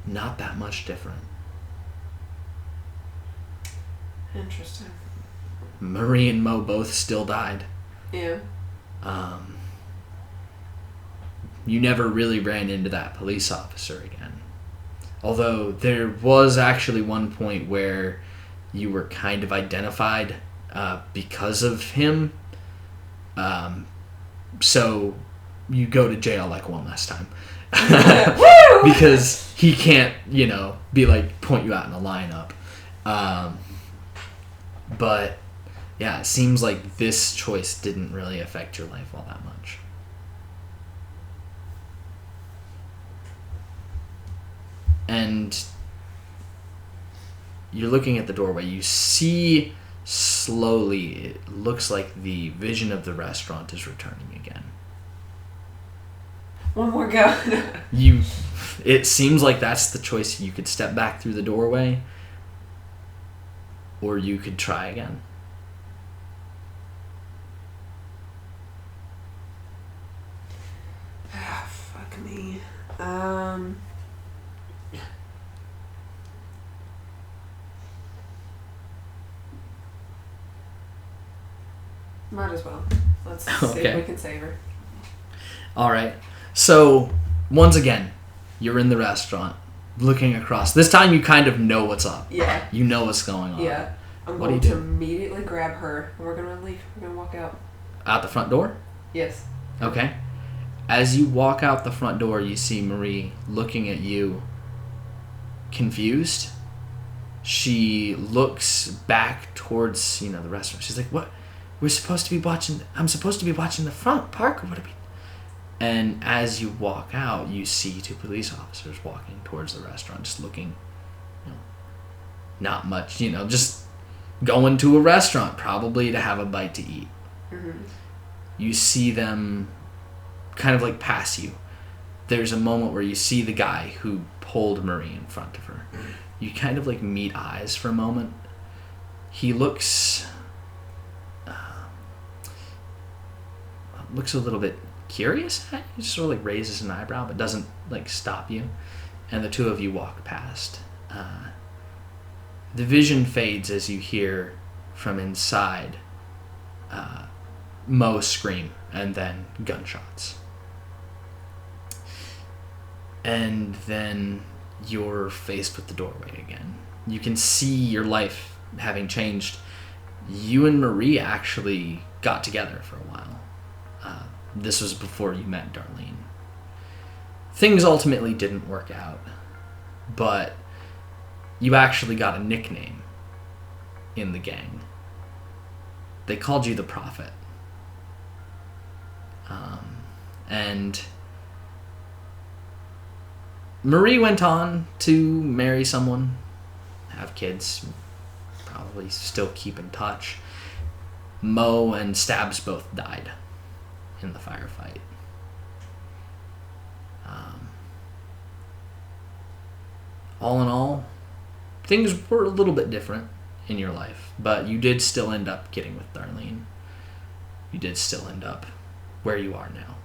[SPEAKER 2] not that much different.
[SPEAKER 3] Interesting.
[SPEAKER 2] Marie and Mo both still died.
[SPEAKER 3] Yeah.
[SPEAKER 2] You never really ran into that police officer again. Although there was actually one point where you were kind of identified because of him. So you go to jail, like, one last time. Because he can't, be like, point you out in a lineup. But yeah, it seems like this choice didn't really affect your life all that much. And you're looking at the doorway. You see slowly, it looks like the vision of the restaurant is returning again.
[SPEAKER 3] One more go.
[SPEAKER 2] It seems like that's the choice. You could step back through the doorway, or you could try again.
[SPEAKER 3] Ah, fuck me. Might as well. Let's see
[SPEAKER 2] Okay.
[SPEAKER 3] if we can save her.
[SPEAKER 2] All right. So, once again, you're in the restaurant, looking across. This time you kind of know what's up.
[SPEAKER 3] Yeah.
[SPEAKER 2] You know what's going on.
[SPEAKER 3] Yeah. I'm
[SPEAKER 2] What do
[SPEAKER 3] going
[SPEAKER 2] you
[SPEAKER 3] to
[SPEAKER 2] do?
[SPEAKER 3] immediately grab her, and we're going to leave. We're going to walk out.
[SPEAKER 2] Out the front door?
[SPEAKER 3] Yes.
[SPEAKER 2] Okay. As you walk out the front door, you see Marie looking at you, confused. She looks back towards, the restaurant. She's like, "What? We're supposed to be watching... I'm supposed to be watching the front, Parker. What are we... And as you walk out, you see 2 police officers walking towards the restaurant, just looking, not much, just going to a restaurant, probably to have a bite to eat.
[SPEAKER 3] Mm-hmm.
[SPEAKER 2] You see them kind of like pass you. There's a moment where you see the guy who pulled Marie in front of her. You kind of like meet eyes for a moment. He looks a little bit curious at you. He sort of like raises an eyebrow, but doesn't like stop you. And the 2 of you walk past. The vision fades as you hear from inside Mo scream and then gunshots. And then you're faced with the doorway again. You can see your life having changed. You and Marie actually got together for a while. This was before you met Darlene. Things ultimately didn't work out, but you actually got a nickname in the gang. They called you the Prophet. And Marie went on to marry someone, have kids, probably still keep in touch. Mo and Stabs both died in the firefight. All in all, things were a little bit different in your life, but you did still end up getting with Darlene. You did still end up where you are now.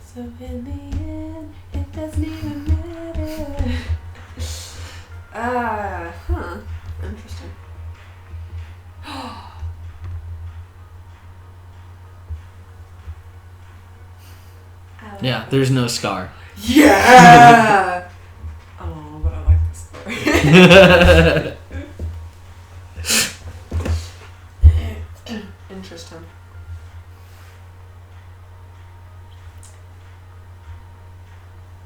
[SPEAKER 3] So in the end, it doesn't even matter. Interesting.
[SPEAKER 2] Yeah, there's no scar.
[SPEAKER 3] Yeah! Oh, but I like this story. Interesting.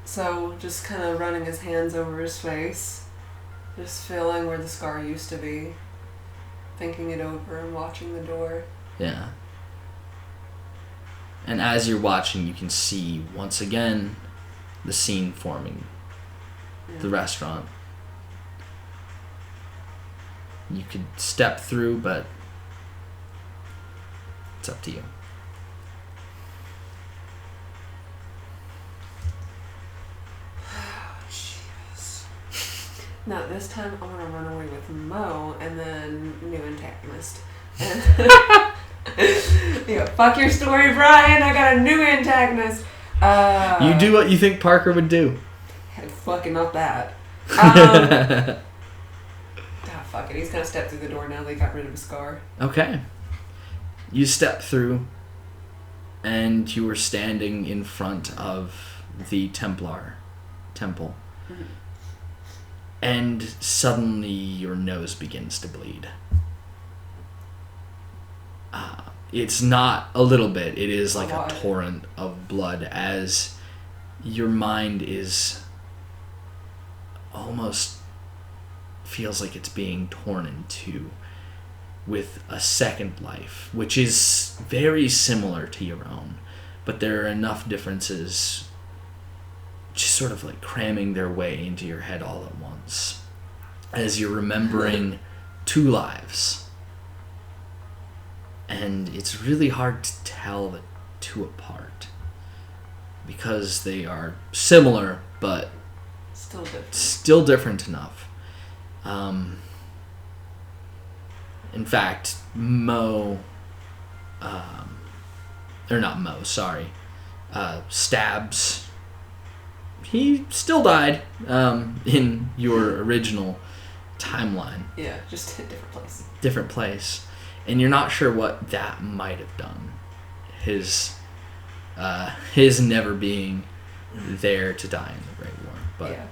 [SPEAKER 3] So, just kind of running his hands over his face, just feeling where the scar used to be, thinking it over and watching the door.
[SPEAKER 2] Yeah. And as you're watching, you can see, once again, the scene forming. The restaurant. You could step through, but it's up to you.
[SPEAKER 3] Jesus. Now, this time I want to run away with Mo and then new antagonist. And fuck your story, Brian. I got a new antagonist.
[SPEAKER 2] You do what you think Parker would do.
[SPEAKER 3] Fucking not that. Fuck it. He's gonna step through the door now they got rid of his scar.
[SPEAKER 2] Okay. You step through, and you are standing in front of the Templar temple. Mm-hmm. And suddenly your nose begins to bleed. It's not a little bit. It is like a torrent of blood as your mind is almost feels like it's being torn in two with a second life, which is very similar to your own. But there are enough differences just sort of like cramming their way into your head all at once as you're remembering two lives. And it's really hard to tell the two apart because they are similar, but still different enough. In fact, Stabs, he still died in your original timeline.
[SPEAKER 3] Yeah, just a
[SPEAKER 2] different place. And you're not sure what that might have done. His never being there to die in the Great War. But
[SPEAKER 3] yeah.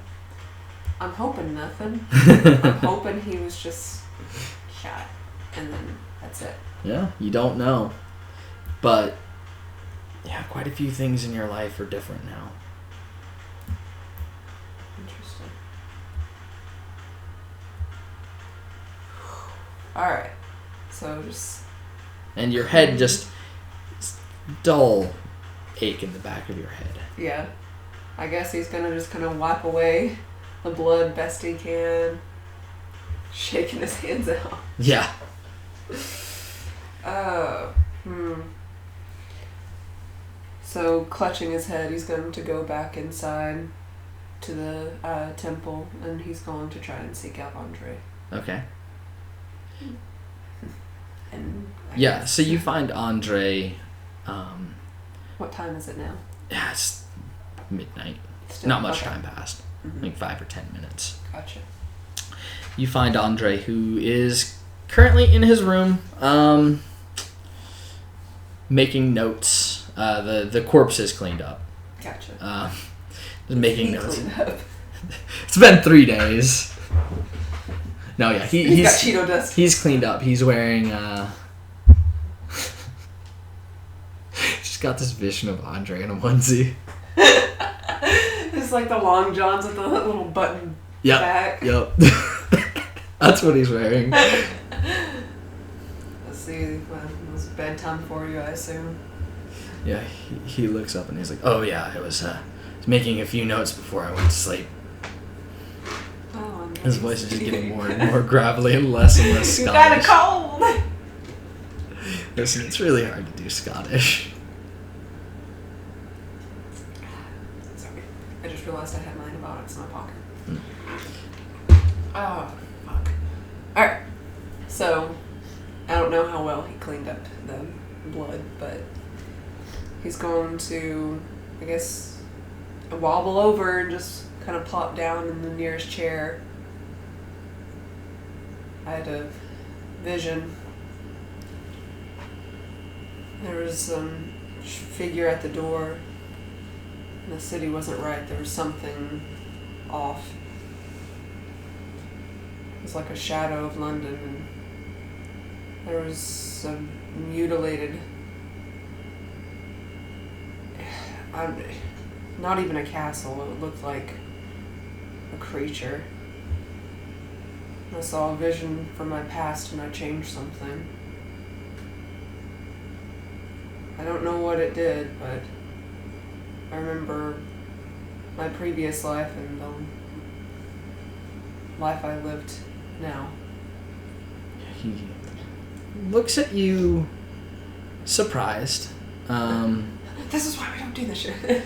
[SPEAKER 3] I'm hoping nothing. I'm hoping he was just shot. And then that's it.
[SPEAKER 2] Yeah, you don't know. But yeah, quite a few things in your life are different now.
[SPEAKER 3] Interesting. Alright. So just...
[SPEAKER 2] And your head just dull ache in the back of your head.
[SPEAKER 3] Yeah. I guess he's gonna just kind of wipe away the blood best he can. Shaking his hands out.
[SPEAKER 2] Yeah.
[SPEAKER 3] So, clutching his head, he's going to go back inside to the temple, and he's going to try and seek out Andre.
[SPEAKER 2] Okay.
[SPEAKER 3] And
[SPEAKER 2] yeah, so you find Andre.
[SPEAKER 3] What time is it now?
[SPEAKER 2] Yeah, it's midnight.
[SPEAKER 3] Still,
[SPEAKER 2] not much
[SPEAKER 3] okay.
[SPEAKER 2] time passed.
[SPEAKER 3] Mm-hmm.
[SPEAKER 2] Like 5 or 10 minutes.
[SPEAKER 3] Gotcha.
[SPEAKER 2] You find Andre, who is currently in his room, making notes. The corpse is cleaned up.
[SPEAKER 3] Gotcha.
[SPEAKER 2] Just making notes.
[SPEAKER 3] Cleaned up.
[SPEAKER 2] It's been 3 days. No, yeah,
[SPEAKER 3] he's got Cheeto dust.
[SPEAKER 2] He's cleaned up. He's wearing. She's got this vision of Andre in a onesie.
[SPEAKER 3] It's like the long johns with the little button back.
[SPEAKER 2] Yep. That's what he's wearing.
[SPEAKER 3] Let's see. Well, it was bedtime for you, I assume.
[SPEAKER 2] Yeah, he looks up and he's like, "Oh yeah, I was making a few notes before I went to sleep."
[SPEAKER 3] Oh, nice.
[SPEAKER 2] His voice is just getting more and more gravelly and less Scottish.
[SPEAKER 3] You got a cold.
[SPEAKER 2] Listen, it's really hard to do Scottish.
[SPEAKER 3] Sorry, I just realized I had my antibiotics in my pocket.
[SPEAKER 2] Hmm.
[SPEAKER 3] Oh, fuck. Alright, so I don't know how well he cleaned up the blood, but he's going to, I guess, wobble over and just kind of plop down in the nearest chair. I had a vision. There was some figure at the door. And the city wasn't right. There was something off. It was like a shadow of London, and there was some mutilated, not even a castle, it looked like a creature. I saw a vision from my past and I changed something. I don't know what it did, but I remember my previous life and the life I lived now.
[SPEAKER 2] He looks at you surprised.
[SPEAKER 3] This is why we don't do this shit.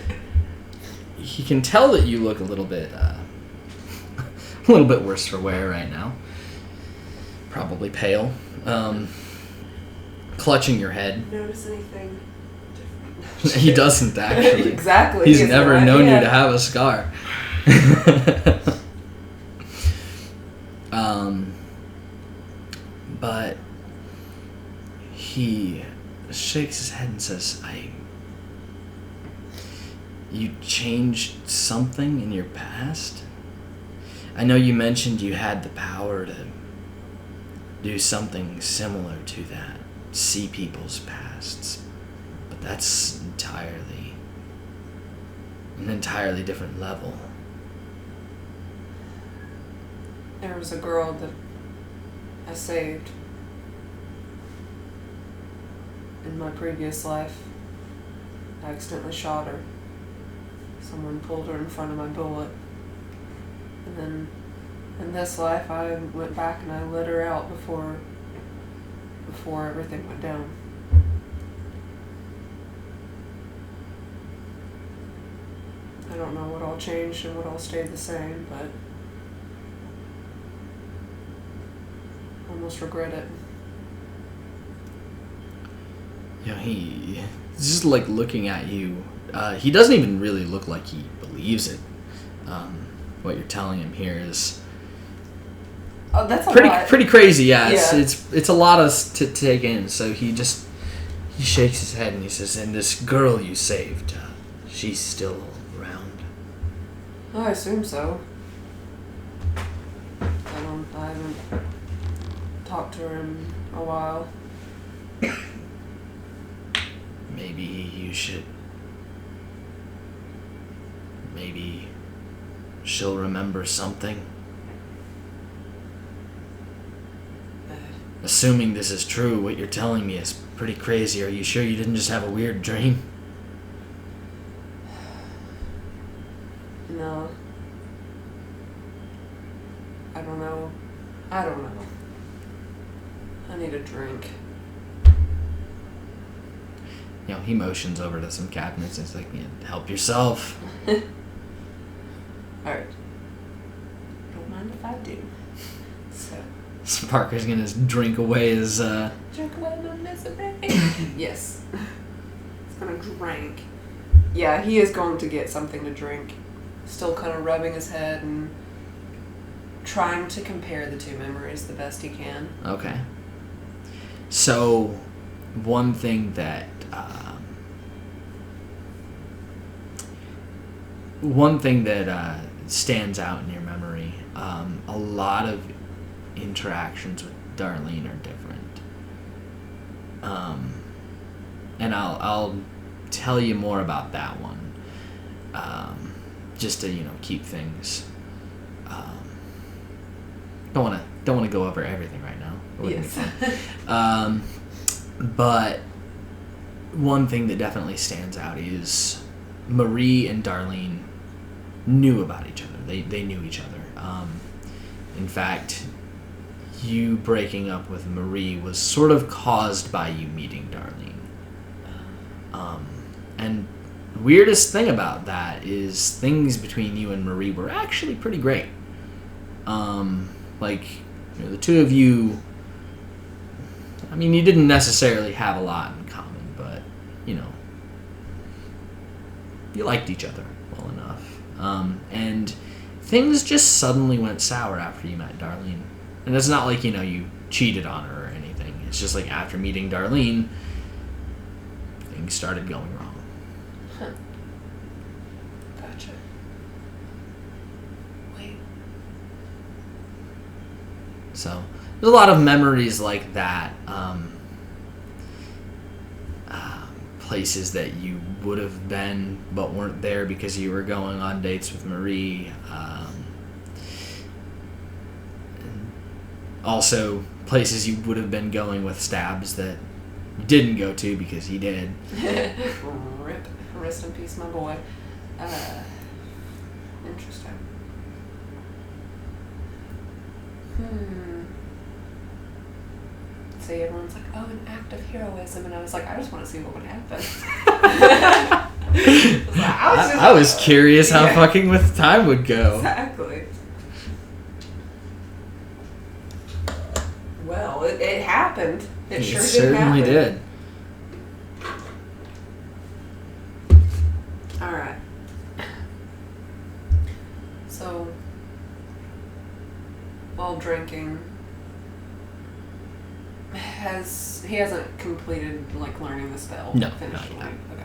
[SPEAKER 2] He can tell that you look a little bit worse for wear right now. Probably pale. Clutching your head.
[SPEAKER 3] Notice anything different?
[SPEAKER 2] He doesn't actually.
[SPEAKER 3] Exactly.
[SPEAKER 2] He's never known you to have a scar. But he shakes his head and says, You changed something in your past? I know you mentioned you had the power to do something similar to that, see people's pasts, but that's an entirely different level.
[SPEAKER 3] There was a girl that I saved in my previous life. I accidentally shot her. Someone pulled her in front of my bullet. And then in this life I went back and I let her out before everything went down. I don't know what all changed and what all stayed the same, but I almost regret it.
[SPEAKER 2] Yeah, he's just like looking at you. He doesn't even really look like he believes it. What you're telling him here is
[SPEAKER 3] that's a lot.
[SPEAKER 2] Pretty crazy. Yeah,
[SPEAKER 3] Yeah.
[SPEAKER 2] It's a lot to take in. So he shakes his head and he says, "And this girl you saved, she's still around?"
[SPEAKER 3] Oh, I assume so. I haven't talked to her in a while.
[SPEAKER 2] Maybe you should. Maybe she'll remember something. assuming this is true, what you're telling me is pretty crazy. Are you sure you didn't just have a weird dream?
[SPEAKER 3] No. I don't know. I need a drink.
[SPEAKER 2] He motions over to some cabinets and it's like, help yourself.
[SPEAKER 3] Alright. Don't mind if I do. So.
[SPEAKER 2] Parker's gonna drink away his,
[SPEAKER 3] Drink away my misery. Yes. He's gonna drink. Yeah, he is going to get something to drink. Still kind of rubbing his head and trying to compare the two memories the best he can.
[SPEAKER 2] Okay. So, one thing that stands out in your memory, a lot of interactions with Darlene are different. And I'll tell you more about that one, just to keep things. Don't want to go over everything right now.
[SPEAKER 3] Yes.
[SPEAKER 2] But one thing that definitely stands out is Marie and Darlene knew about each other. They knew each other. In fact, you breaking up with Marie was sort of caused by you meeting Darlene. And weirdest thing about that is things between you and Marie were actually pretty great. The two of you, you didn't necessarily have a lot in common, but, you liked each other well enough. And things just suddenly went sour after you met Darlene. And it's not like, you cheated on her or anything. It's just like after meeting Darlene, things started going wrong.
[SPEAKER 3] Huh. Gotcha. Wait.
[SPEAKER 2] So there's a lot of memories like that. Places that you would have been but weren't there because you were going on dates with Marie. Also, places you would have been going with Stabs that you didn't go to because he did.
[SPEAKER 3] Rip. Rest in peace, my boy. Interesting. See, everyone's like, oh, an act of heroism. And I was like, I just want to see what would happen.
[SPEAKER 2] I was curious how fucking with time would go.
[SPEAKER 3] Exactly. Well, it happened. It sure did
[SPEAKER 2] certainly
[SPEAKER 3] happen.
[SPEAKER 2] did.
[SPEAKER 3] Alright. So, while drinking, he hasn't completed learning the spell?
[SPEAKER 2] No,
[SPEAKER 3] Finished
[SPEAKER 2] not yet.
[SPEAKER 3] Okay.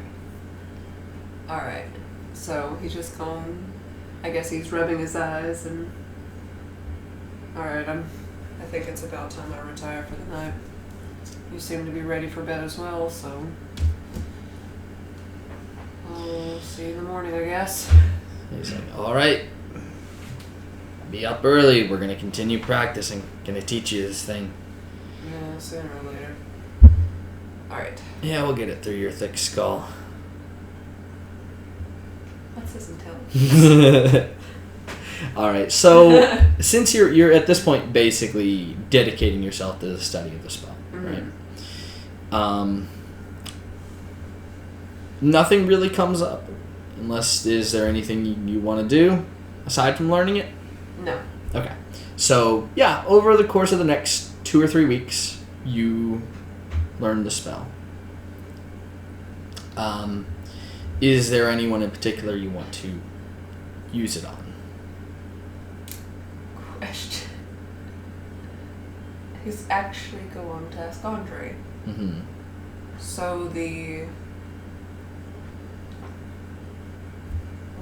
[SPEAKER 3] Alright. So he's just gone. I guess he's rubbing his eyes and. Alright, I think it's about time I retire for the night. You seem to be ready for bed as well, so I'll see you in the morning, I guess.
[SPEAKER 2] He's like, alright. Be up early. We're going to continue practicing. Going to teach you this thing.
[SPEAKER 3] Yeah, sooner or later. Alright.
[SPEAKER 2] Yeah, we'll get it through your thick skull.
[SPEAKER 3] What's his intelligence?
[SPEAKER 2] Alright, so since you're at this point basically dedicating yourself to the study of the spell, right? Nothing really comes up. Unless, is there anything you want to do aside from learning it?
[SPEAKER 3] No.
[SPEAKER 2] Okay. So, yeah, over the course of the next 2 or 3 weeks, you learn the spell. Is there anyone in particular you want to use it on?
[SPEAKER 3] Question. He's actually going to ask Andre.
[SPEAKER 2] Mm-hmm.
[SPEAKER 3] So the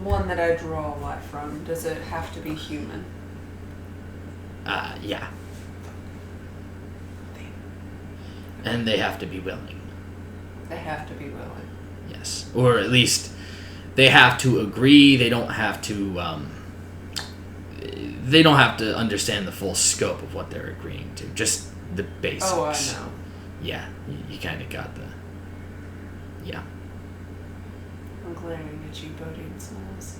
[SPEAKER 3] one that I draw a lot from, does it have to be human?
[SPEAKER 2] Yeah. And they have to be willing.
[SPEAKER 3] They have to be willing.
[SPEAKER 2] Yes. Or at least they have to agree. They don't have to understand the full scope of what they're agreeing to. Just the basics.
[SPEAKER 3] Oh, I know.
[SPEAKER 2] Yeah, you kind of got the... Yeah.
[SPEAKER 3] I'm glaring at you, Bodie and Smalls.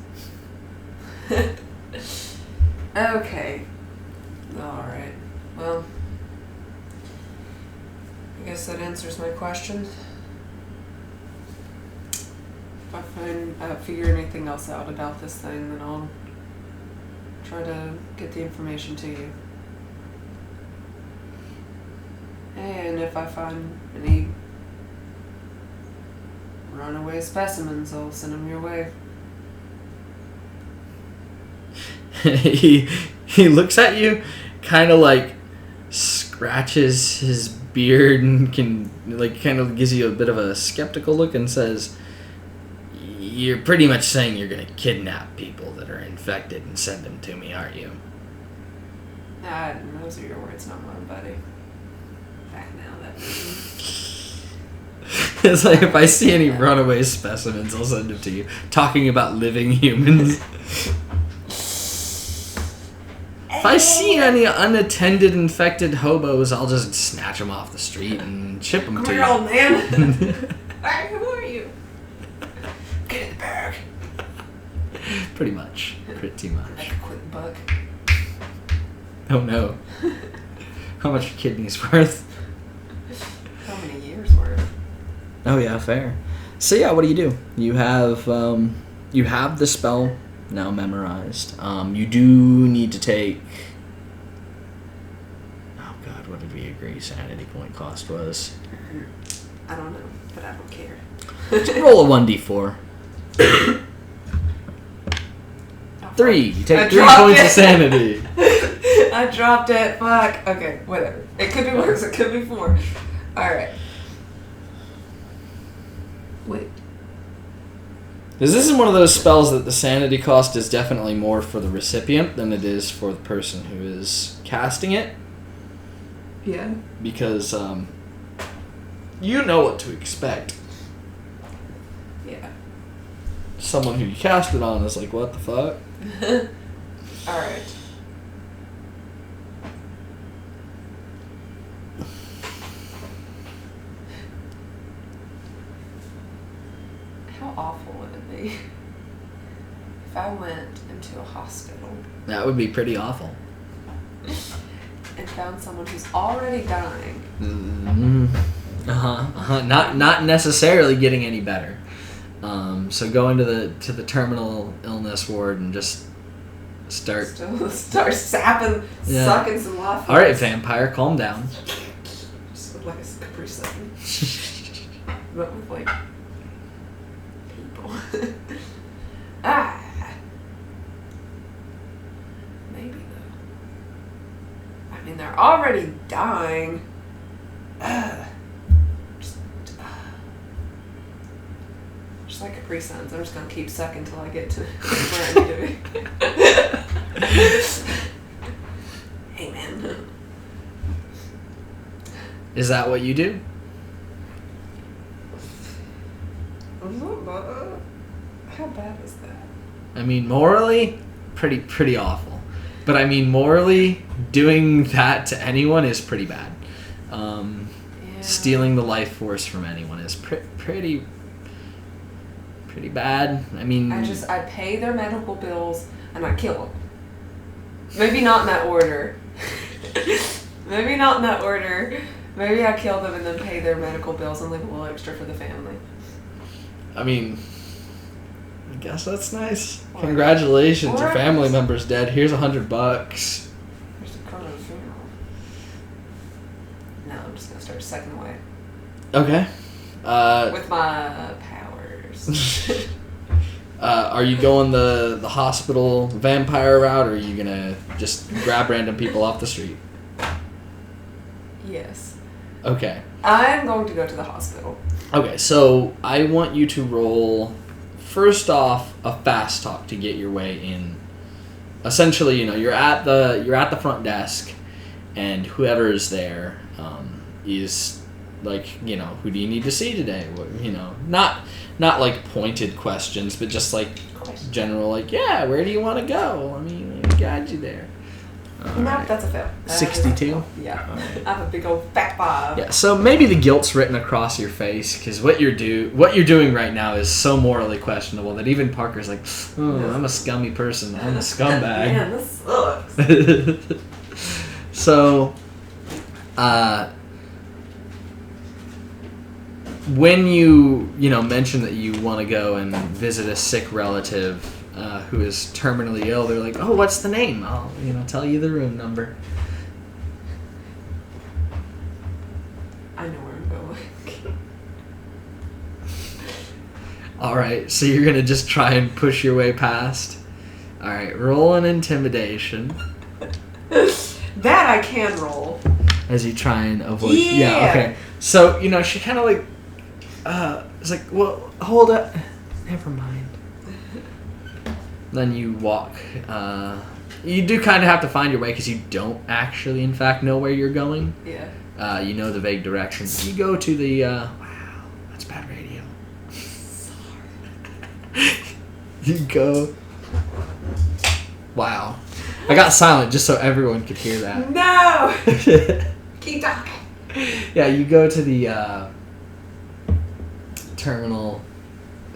[SPEAKER 3] Okay. Alright. Well, I guess that answers my question. If I figure anything else out about this thing, then I'll try to get the information to you. And if I find any runaway specimens, I'll send them your way.
[SPEAKER 2] He looks at you, kind of like scratches his beard and kind of gives you a bit of a skeptical look and says, "You're pretty much saying you're gonna kidnap people that are infected and send them to me, aren't you?"
[SPEAKER 3] Those are your words, not mine, buddy. Back now, that.
[SPEAKER 2] It's like, if I see any runaway specimens, I'll send them to you. Talking about living humans. If I see any unattended infected hobos, I'll just snatch them off the street and ship them to you.
[SPEAKER 3] Come here, old man. Hey, who are you? Get in the bag.
[SPEAKER 2] Pretty much. Pretty much.
[SPEAKER 3] Like a quick buck.
[SPEAKER 2] Oh no. How much are kidneys worth?
[SPEAKER 3] How many years worth?
[SPEAKER 2] Oh yeah, fair. So yeah, what do? You have the spell now memorized. You do need to take... Oh god, what did we agree sanity point cost was?
[SPEAKER 3] I don't know, but I don't care.
[SPEAKER 2] Roll a 1d4. 3. You take 3 points of sanity.
[SPEAKER 3] I dropped it. Fuck. Okay, whatever. It could be worse. It could be 4. Alright. Wait.
[SPEAKER 2] Because this is one of those spells that the sanity cost is definitely more for the recipient than it is for the person who is casting it.
[SPEAKER 3] Yeah.
[SPEAKER 2] Because you know what to expect.
[SPEAKER 3] Yeah.
[SPEAKER 2] Someone who you cast it on is like, what the fuck?
[SPEAKER 3] Alright. How awful would it be if I went into a hospital
[SPEAKER 2] That would be pretty awful.
[SPEAKER 3] and found someone who's already dying?
[SPEAKER 2] Not necessarily getting any better. So go into the terminal illness ward and just start
[SPEAKER 3] Sucking some life.
[SPEAKER 2] All right, vampire, calm down.
[SPEAKER 3] Just with like a Capri Sun. But with like people. Maybe though. I mean, they're already dying. Just like Capri Suns, I'm just gonna keep sucking until I get to where I need to be. Hey man.
[SPEAKER 2] Is that what you do?
[SPEAKER 3] How bad is that?
[SPEAKER 2] I mean, morally, pretty awful. But I mean, morally, doing that to anyone is pretty bad. Stealing the life force from anyone is pretty bad. I mean,
[SPEAKER 3] I pay their medical bills and I kill them. Maybe not in that order. Maybe I kill them and then pay their medical bills and leave a little extra for the family.
[SPEAKER 2] I mean, I guess that's nice. Congratulations, your family member's dead. Here's $100.
[SPEAKER 3] Here's the card of the funeral. No, I'm just gonna start sucking away.
[SPEAKER 2] Okay.
[SPEAKER 3] With my powers.
[SPEAKER 2] Are you going the hospital vampire route, or are you gonna just grab random people off the street?
[SPEAKER 3] Yes.
[SPEAKER 2] Okay.
[SPEAKER 3] I'm going to go to the hospital.
[SPEAKER 2] Okay, so I want you to roll, first off, a fast talk to get your way in. Essentially, you're at the front desk, and whoever's there is like, who do you need to see today? Not like pointed questions, but just like general, like, yeah, where do you want to go? I mean, we guide you there.
[SPEAKER 3] Nope, that's a fail.
[SPEAKER 2] 62?
[SPEAKER 3] Yeah.
[SPEAKER 2] Alright.
[SPEAKER 3] I have a big old fat 5.
[SPEAKER 2] Yeah, so maybe the guilt's written across your face because what you're doing right now is so morally questionable that even Parker's like, oh, I'm a scummy person. I'm a scumbag.
[SPEAKER 3] Man, this sucks.
[SPEAKER 2] So, when you mention that you want to go and visit a sick relative who is terminally ill, they're like, oh, what's the name? I'll tell you the room number.
[SPEAKER 3] I know where I'm going.
[SPEAKER 2] All right, so you're gonna just try and push your way past. All right, roll an intimidation
[SPEAKER 3] That I can roll.
[SPEAKER 2] as you try and avoid.
[SPEAKER 3] Yeah.
[SPEAKER 2] Okay. So she kind of like is like, well, hold up, never mind. Then you walk. You do kind of have to find your way because you don't actually, in fact, know where you're going.
[SPEAKER 3] Yeah.
[SPEAKER 2] You know the vague directions. You go to the. Wow, that's bad radio. You go. Wow. I got silent just so everyone could hear that.
[SPEAKER 3] No! Keep talking.
[SPEAKER 2] Yeah, you go to the terminal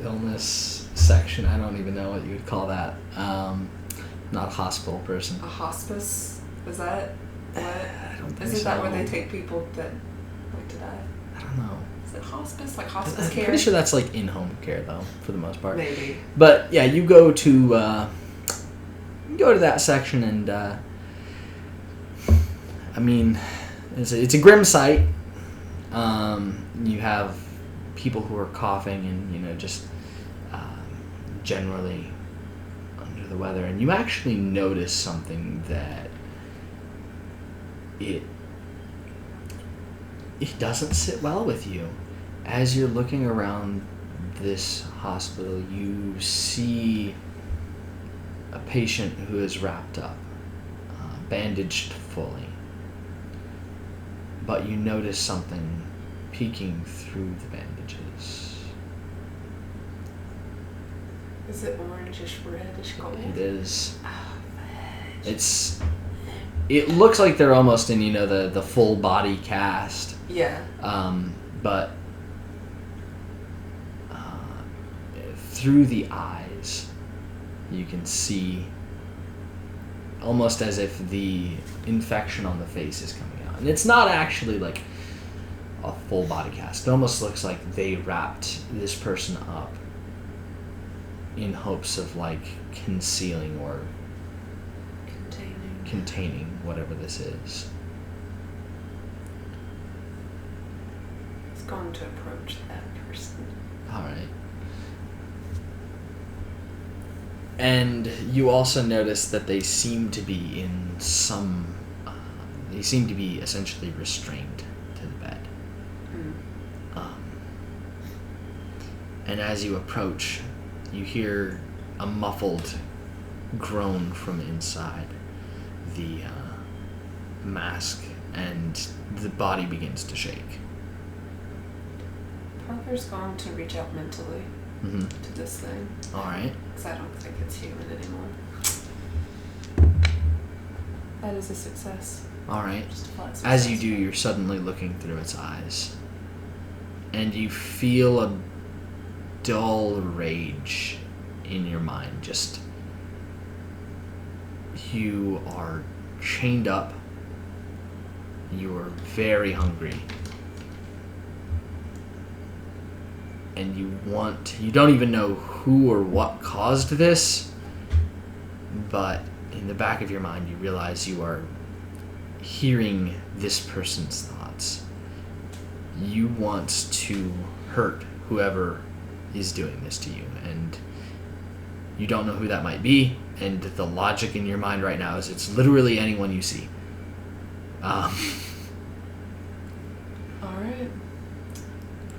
[SPEAKER 2] illness section. I don't even know what you would call that. Not a hospital person.
[SPEAKER 3] A hospice? Is that what?
[SPEAKER 2] I don't think
[SPEAKER 3] Isn't
[SPEAKER 2] so.
[SPEAKER 3] that where they take people that like to die?
[SPEAKER 2] I don't know.
[SPEAKER 3] Is it hospice? Like hospice
[SPEAKER 2] I'm
[SPEAKER 3] care?
[SPEAKER 2] pretty sure that's like in-home care though, for the most part.
[SPEAKER 3] Maybe.
[SPEAKER 2] But yeah, you go to that section and I mean, it's a grim sight. You have people who are coughing and just generally under the weather, and you actually notice something that it doesn't sit well with you. As you're looking around this hospital, you see a patient who is wrapped up, bandaged fully. But you notice something peeking through the bandages.
[SPEAKER 3] Is it orangish, reddish gold?
[SPEAKER 2] It is.
[SPEAKER 3] Oh, fudge.
[SPEAKER 2] It looks like they're almost in, the full body cast.
[SPEAKER 3] Yeah.
[SPEAKER 2] But through the eyes, you can see almost as if the infection on the face is coming out. And it's not actually like a full body cast. It almost looks like they wrapped this person up in hopes of like concealing or containing whatever this is.
[SPEAKER 3] It's going to approach that person.
[SPEAKER 2] Alright. And you also notice that they seem to be in some... they seem to be essentially restrained to the bed. And as you approach, you hear a muffled groan from inside the mask, and the body begins to shake.
[SPEAKER 3] Parker's going to reach out mentally to this thing.
[SPEAKER 2] Alright.
[SPEAKER 3] Because I don't think it's human anymore. That is a success.
[SPEAKER 2] Alright.
[SPEAKER 3] Just a flat success.
[SPEAKER 2] As you do, you're suddenly looking through its eyes. And you feel a dull rage in your mind. Just... you are chained up. You are very hungry. And you don't even know who or what caused this, but in the back of your mind you realize you are hearing this person's thoughts. You want to hurt whoever is doing this to you, and you don't know who that might be, and the logic in your mind right now is it's literally anyone you see.
[SPEAKER 3] Alright.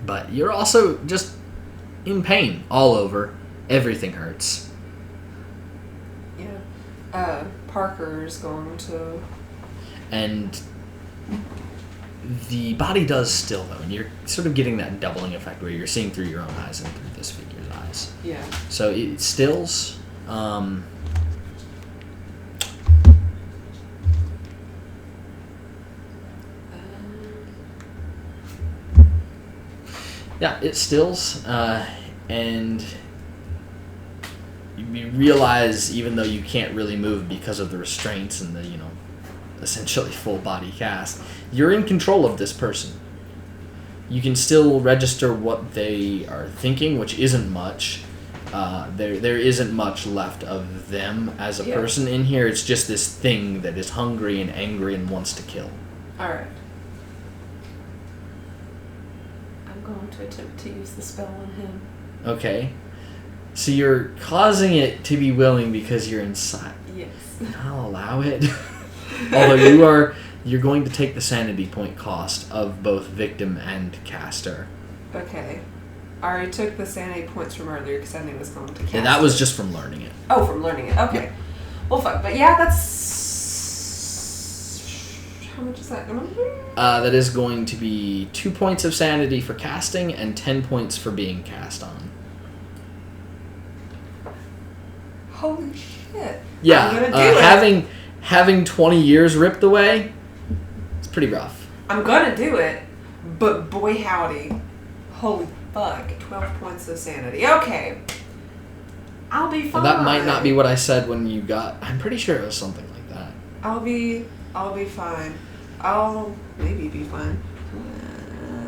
[SPEAKER 2] But you're also just in pain all over. Everything hurts.
[SPEAKER 3] Yeah. Parker's going to...
[SPEAKER 2] And the body does still, though, and you're sort of getting that doubling effect where you're seeing through your own eyes and through this figure's eyes.
[SPEAKER 3] Yeah.
[SPEAKER 2] So it stills. Yeah, it stills, and you realize, even though you can't really move because of the restraints and the, essentially full body cast, you're in control of this person. You can still register what they are thinking, which isn't much. There isn't much left of them as a person in here. It's just this thing that is hungry and angry and wants to kill.
[SPEAKER 3] Alright. I'm going to attempt to use the spell on him.
[SPEAKER 2] Okay. So you're causing it to be willing because you're inside.
[SPEAKER 3] Yes.
[SPEAKER 2] I'll allow it. Although you're going to take the sanity point cost of both victim and caster.
[SPEAKER 3] Okay. I already took the sanity points from earlier because I knew it was going to cast.
[SPEAKER 2] Yeah, that was just from learning it.
[SPEAKER 3] Oh, from learning it. Okay.
[SPEAKER 2] Yeah.
[SPEAKER 3] Well, fuck. But yeah, that's... How much is that going to be?
[SPEAKER 2] That is going to be 2 points of sanity for casting and 10 points for being cast on.
[SPEAKER 3] Holy shit.
[SPEAKER 2] Yeah,
[SPEAKER 3] I'm gonna do it.
[SPEAKER 2] Having 20 years ripped away, it's pretty rough.
[SPEAKER 3] I'm gonna do it, but boy howdy. Holy fuck. 12 points of sanity. Okay. I'll be fine.
[SPEAKER 2] Well, that might not be what I said when you got... I'm pretty sure it was something like that.
[SPEAKER 3] I'll be fine. I'll maybe be fine.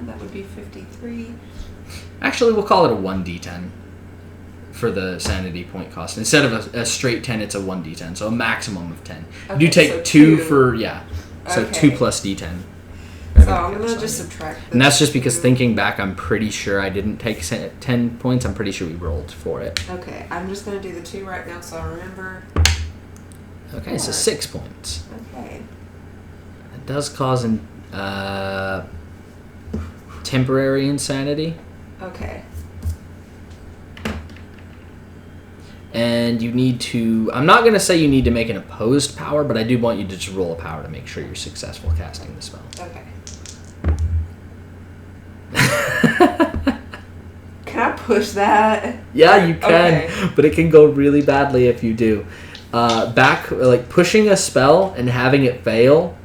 [SPEAKER 3] That would be 53.
[SPEAKER 2] Actually, we'll call it a 1d10 for the sanity point cost. Instead of a straight 10, it's a 1d10, so a maximum of 10.
[SPEAKER 3] Okay,
[SPEAKER 2] you take
[SPEAKER 3] so
[SPEAKER 2] 2
[SPEAKER 3] two.
[SPEAKER 2] for... Yeah. So
[SPEAKER 3] Okay.
[SPEAKER 2] 2 plus d10.
[SPEAKER 3] So I'm going to just subtract
[SPEAKER 2] And that's just because
[SPEAKER 3] 2.
[SPEAKER 2] thinking back, I'm pretty sure I didn't take 10 points. I'm pretty sure we rolled for it.
[SPEAKER 3] Okay, I'm just going to do the 2 right now so I remember.
[SPEAKER 2] Okay, so 6 points.
[SPEAKER 3] Okay.
[SPEAKER 2] It does cause temporary insanity.
[SPEAKER 3] Okay.
[SPEAKER 2] And you need to... I'm not going to say you need to make an opposed power, but I do want you to just roll a power to make sure you're successful casting the spell.
[SPEAKER 3] Okay. Can I push that?
[SPEAKER 2] Yeah, you can,
[SPEAKER 3] Okay.
[SPEAKER 2] but it can go really badly if you do. Pushing a spell and having it fail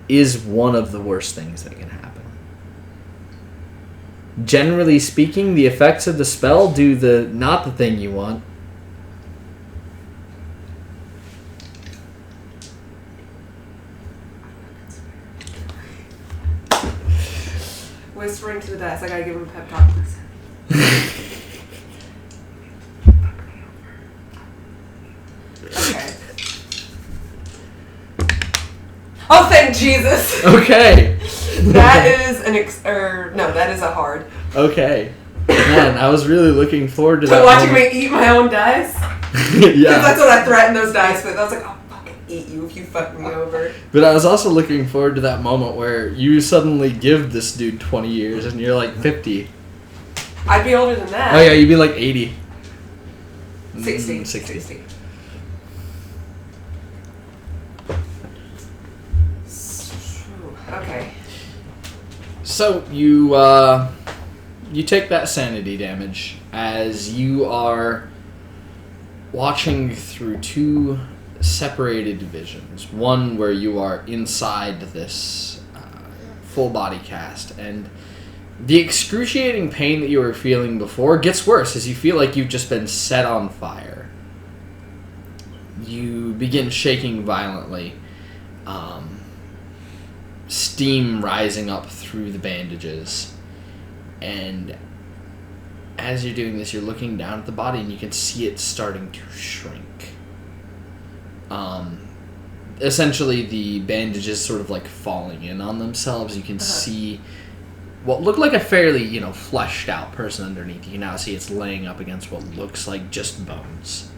[SPEAKER 2] is one of the worst things that can happen. Generally speaking, the effects of the spell do not the thing you want.
[SPEAKER 3] Whispering to the dice. I gotta give him a pep talk. Okay. Oh, thank Jesus!
[SPEAKER 2] Okay.
[SPEAKER 3] That is that is a hard.
[SPEAKER 2] Okay. Man, I was really looking forward to
[SPEAKER 3] To
[SPEAKER 2] that.
[SPEAKER 3] watching
[SPEAKER 2] moment.
[SPEAKER 3] me eat my own dice?
[SPEAKER 2] Yeah.
[SPEAKER 3] That's what I threatened those dice with. I was like, I'll fucking eat you if you fuck me over.
[SPEAKER 2] But I was also looking forward to that moment where you suddenly give this dude 20 years and you're like 50.
[SPEAKER 3] I'd be older than that.
[SPEAKER 2] Oh yeah, you'd be like 80.
[SPEAKER 3] 60.
[SPEAKER 2] 60.
[SPEAKER 3] Okay.
[SPEAKER 2] So you take that sanity damage as you are watching through 2 separated visions. One where you are inside this full body cast, and the excruciating pain that you were feeling before gets worse as you feel like you've just been set on fire. You begin shaking violently. Steam rising up through the bandages, and as you're doing this, you're looking down at the body and you can see it starting to shrink. Essentially the bandages sort of like falling in on themselves. You can see what looked like a fairly, fleshed out person underneath. You can now see it's laying up against what looks like just bones.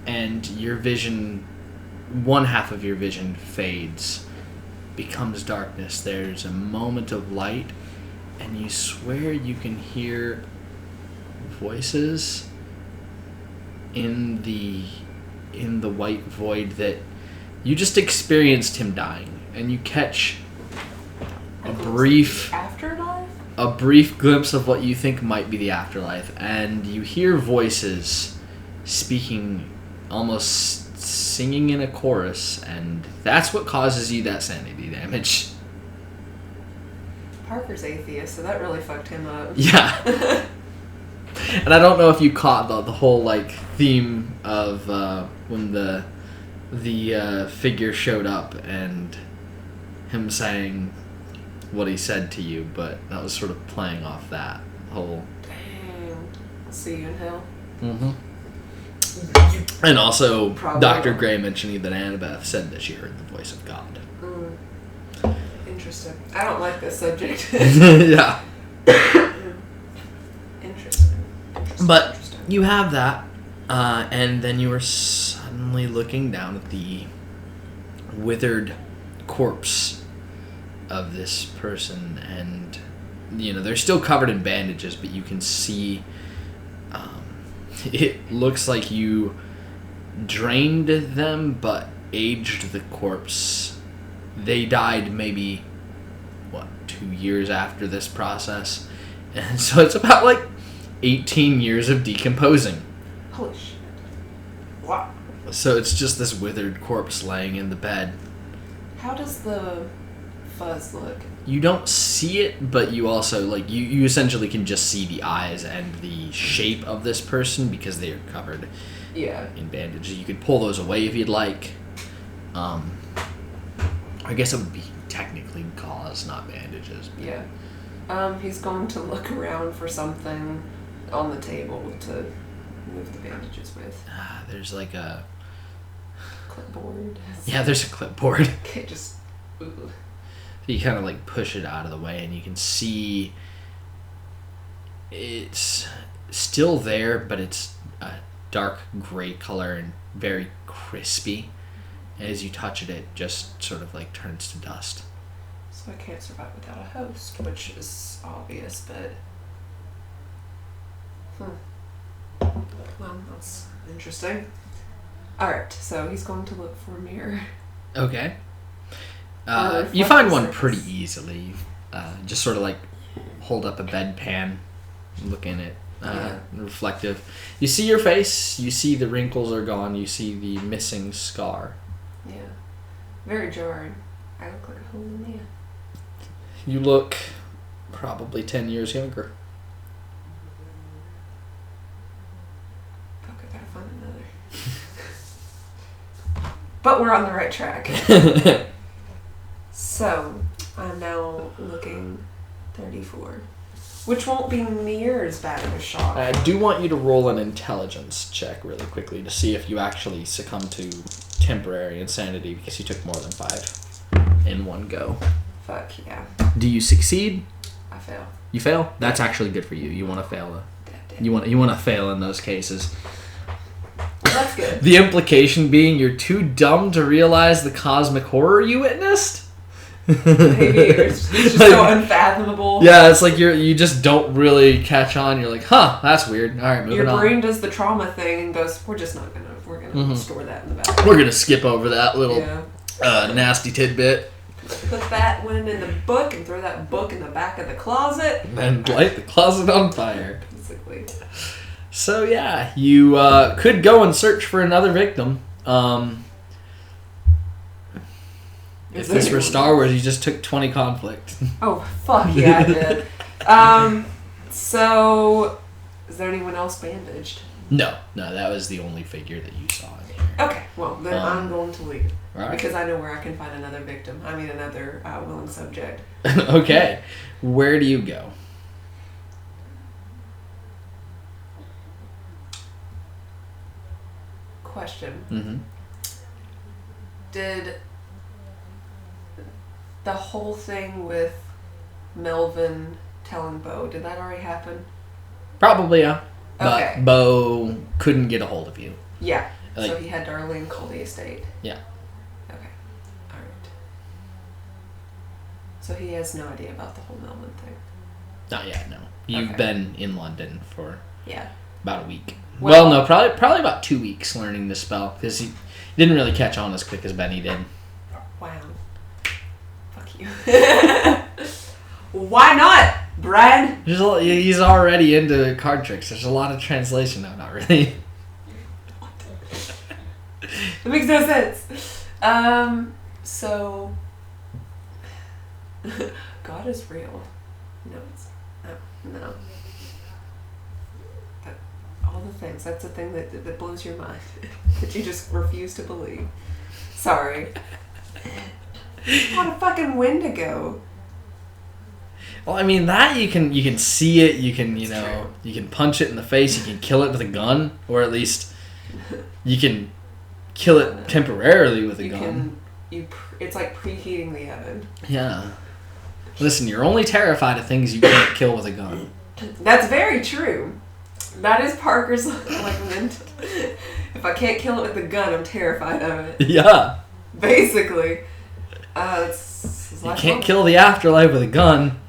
[SPEAKER 2] And your vision, one half of your vision fades, becomes darkness. There's a moment of light, and you swear you can hear voices in the white void that you just experienced him dying, and you catch a brief glimpse of what you think might be the afterlife, and you hear voices speaking, almost singing in a chorus, and that's what causes you that sanity damage.
[SPEAKER 3] Parker's atheist, so that really fucked him up.
[SPEAKER 2] Yeah. And I don't know if you caught the whole like theme of when the figure showed up and him saying what he said to you, but that was sort of playing off that whole.
[SPEAKER 3] Dang. I'll see you in hell.
[SPEAKER 2] Mm-hmm. And also,
[SPEAKER 3] Probably.
[SPEAKER 2] Dr. Gray mentioning that Annabeth said that she heard the voice of God.
[SPEAKER 3] Interesting. I don't like this subject.
[SPEAKER 2] Yeah.
[SPEAKER 3] Interesting.
[SPEAKER 2] But you have that, and then you were suddenly looking down at the withered corpse of this person, and they're still covered in bandages, but you can see it looks like you drained them but aged the corpse. They died maybe 2 years after this process, and so it's about like 18 years of decomposing.
[SPEAKER 3] Holy shit. Wow.
[SPEAKER 2] So it's just this withered corpse laying in the bed.
[SPEAKER 3] How does the fuzz look?
[SPEAKER 2] You don't see it, but you also, like, you essentially can just see the eyes and the shape of this person because they are covered in bandages. You could pull those away if you'd like. I guess it would be technically gauze, not bandages.
[SPEAKER 3] Yeah. He's going to look around for something on the table to move the bandages with.
[SPEAKER 2] There's like a...
[SPEAKER 3] Clipboard.
[SPEAKER 2] Yeah, there's a clipboard.
[SPEAKER 3] Okay, just... Ooh.
[SPEAKER 2] So you kind of like push it out of the way and you can see it's still there, but it's a dark gray color and very crispy. And as you touch it, it just sort of like turns to dust.
[SPEAKER 3] So I can't survive without a host, which is obvious, but... Well, that's interesting. Alright, so he's going to look for a mirror.
[SPEAKER 2] Okay. You find one pretty easily. Just sort of like hold up a bedpan, look in it, reflective. You see your face, you see the wrinkles are gone, you see the missing scar.
[SPEAKER 3] Yeah. Very jarring. I look like a hole in there.
[SPEAKER 2] You look probably 10 years younger.
[SPEAKER 3] Fuck, I gotta find another. But we're on the right track. So, I'm now looking 34. Which won't be near as bad of a shock.
[SPEAKER 2] I do want you to roll an intelligence check really quickly to see if you actually succumb to temporary insanity because you took more than 5 in one go.
[SPEAKER 3] Fuck, yeah.
[SPEAKER 2] Do you succeed?
[SPEAKER 3] I fail.
[SPEAKER 2] You fail? That's actually good for you. You want to fail. You want to fail in those cases.
[SPEAKER 3] That's good.
[SPEAKER 2] The implication being you're too dumb to realize the cosmic horror you witnessed?
[SPEAKER 3] Maybe it's just so unfathomable.
[SPEAKER 2] Yeah, it's like you just don't really catch on. You're like, huh, that's weird. All right, moving on.
[SPEAKER 3] Your brain does the trauma thing and goes, we're gonna store that in the back.
[SPEAKER 2] We're gonna skip over that little nasty tidbit.
[SPEAKER 3] Put that one in the book and throw that book in the back of the closet.
[SPEAKER 2] And light the closet on fire.
[SPEAKER 3] Basically.
[SPEAKER 2] So yeah, you could go and search for another victim. If this were Star Wars, you just took 20 conflict.
[SPEAKER 3] Oh, fuck yeah, I did. So, is there anyone else bandaged?
[SPEAKER 2] No, that was the only figure that you saw in here.
[SPEAKER 3] Okay, well, then I'm going to leave.
[SPEAKER 2] Right.
[SPEAKER 3] Because I know where I can find another victim. I mean, another willing subject.
[SPEAKER 2] Okay, where do you go?
[SPEAKER 3] Question.
[SPEAKER 2] Mm-hmm.
[SPEAKER 3] Did the whole thing with Melvin telling Bo, did that already happen?
[SPEAKER 2] Probably, yeah. But
[SPEAKER 3] Okay.
[SPEAKER 2] Bo couldn't get a hold of you.
[SPEAKER 3] Yeah.
[SPEAKER 2] Like-
[SPEAKER 3] So he had Darlene call the estate.
[SPEAKER 2] Yeah.
[SPEAKER 3] Okay. Alright. So he has no idea about the whole Melvin thing.
[SPEAKER 2] Not yet, no. You've
[SPEAKER 3] Okay.
[SPEAKER 2] been in London for
[SPEAKER 3] Yeah.
[SPEAKER 2] about a week.
[SPEAKER 3] Well-
[SPEAKER 2] Well, no, probably about 2 weeks learning this spell because he didn't really catch on as quick as Benny did.
[SPEAKER 3] Wow. Fuck you. Why not, Brad?
[SPEAKER 2] He's already into card tricks. There's a lot of translation. No, not really.
[SPEAKER 3] It makes no sense. So God is real. No, it's no. But all the things. That's the thing that blows your mind. That you just refuse to believe. Sorry. Not a fucking Wendigo.
[SPEAKER 2] Well, I mean that you can see it. You can
[SPEAKER 3] It's true.
[SPEAKER 2] you can punch it in the face. You can kill it with a gun, or at least you can kill it temporarily with a gun.
[SPEAKER 3] It's like preheating the oven.
[SPEAKER 2] Yeah. Listen, you're only terrified of things you can't kill with a gun.
[SPEAKER 3] That's very true. That is Parker's mental. If I can't kill it with a gun, I'm terrified of it.
[SPEAKER 2] Yeah.
[SPEAKER 3] Basically.
[SPEAKER 2] You can't kill the afterlife with a gun.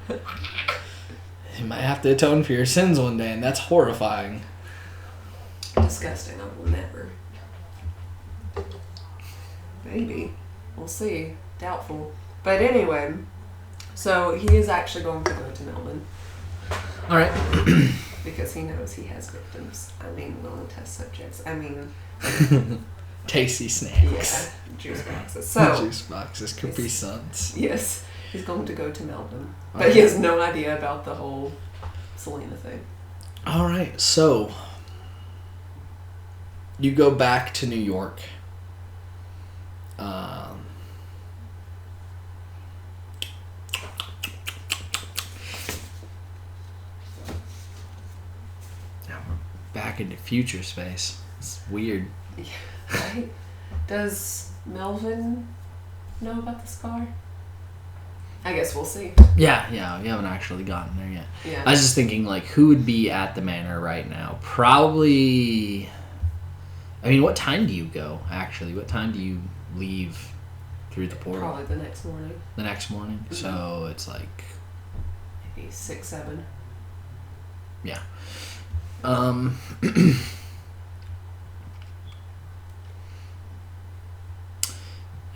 [SPEAKER 2] You might have to atone for your sins one day, and that's horrifying.
[SPEAKER 3] Disgusting. I will never. Maybe. We'll see. Doubtful. But anyway, so he is actually going to go to Melbourne.
[SPEAKER 2] Alright.
[SPEAKER 3] Because he knows he has victims. I mean, willing test subjects. I mean...
[SPEAKER 2] Tasty snacks.
[SPEAKER 3] Yeah. Juice boxes. So...
[SPEAKER 2] Juice boxes, Capri Suns.
[SPEAKER 3] Yes. He's going to go to Melbourne. But
[SPEAKER 2] Okay.
[SPEAKER 3] he has no idea about the whole Selena thing.
[SPEAKER 2] Alright, so... You go back to New York. Now we're back into future space. It's weird.
[SPEAKER 3] Yeah, right? Does Melvin know about the scar? I guess we'll see.
[SPEAKER 2] Yeah, we haven't actually gotten there yet.
[SPEAKER 3] Yeah.
[SPEAKER 2] I was just thinking, like, who would be at the manor right now? Probably... I mean, what time do you go, actually? What time do you leave through the portal?
[SPEAKER 3] Probably the next morning.
[SPEAKER 2] The next morning?
[SPEAKER 3] Mm-hmm.
[SPEAKER 2] So it's like...
[SPEAKER 3] Maybe 6, 7.
[SPEAKER 2] Yeah.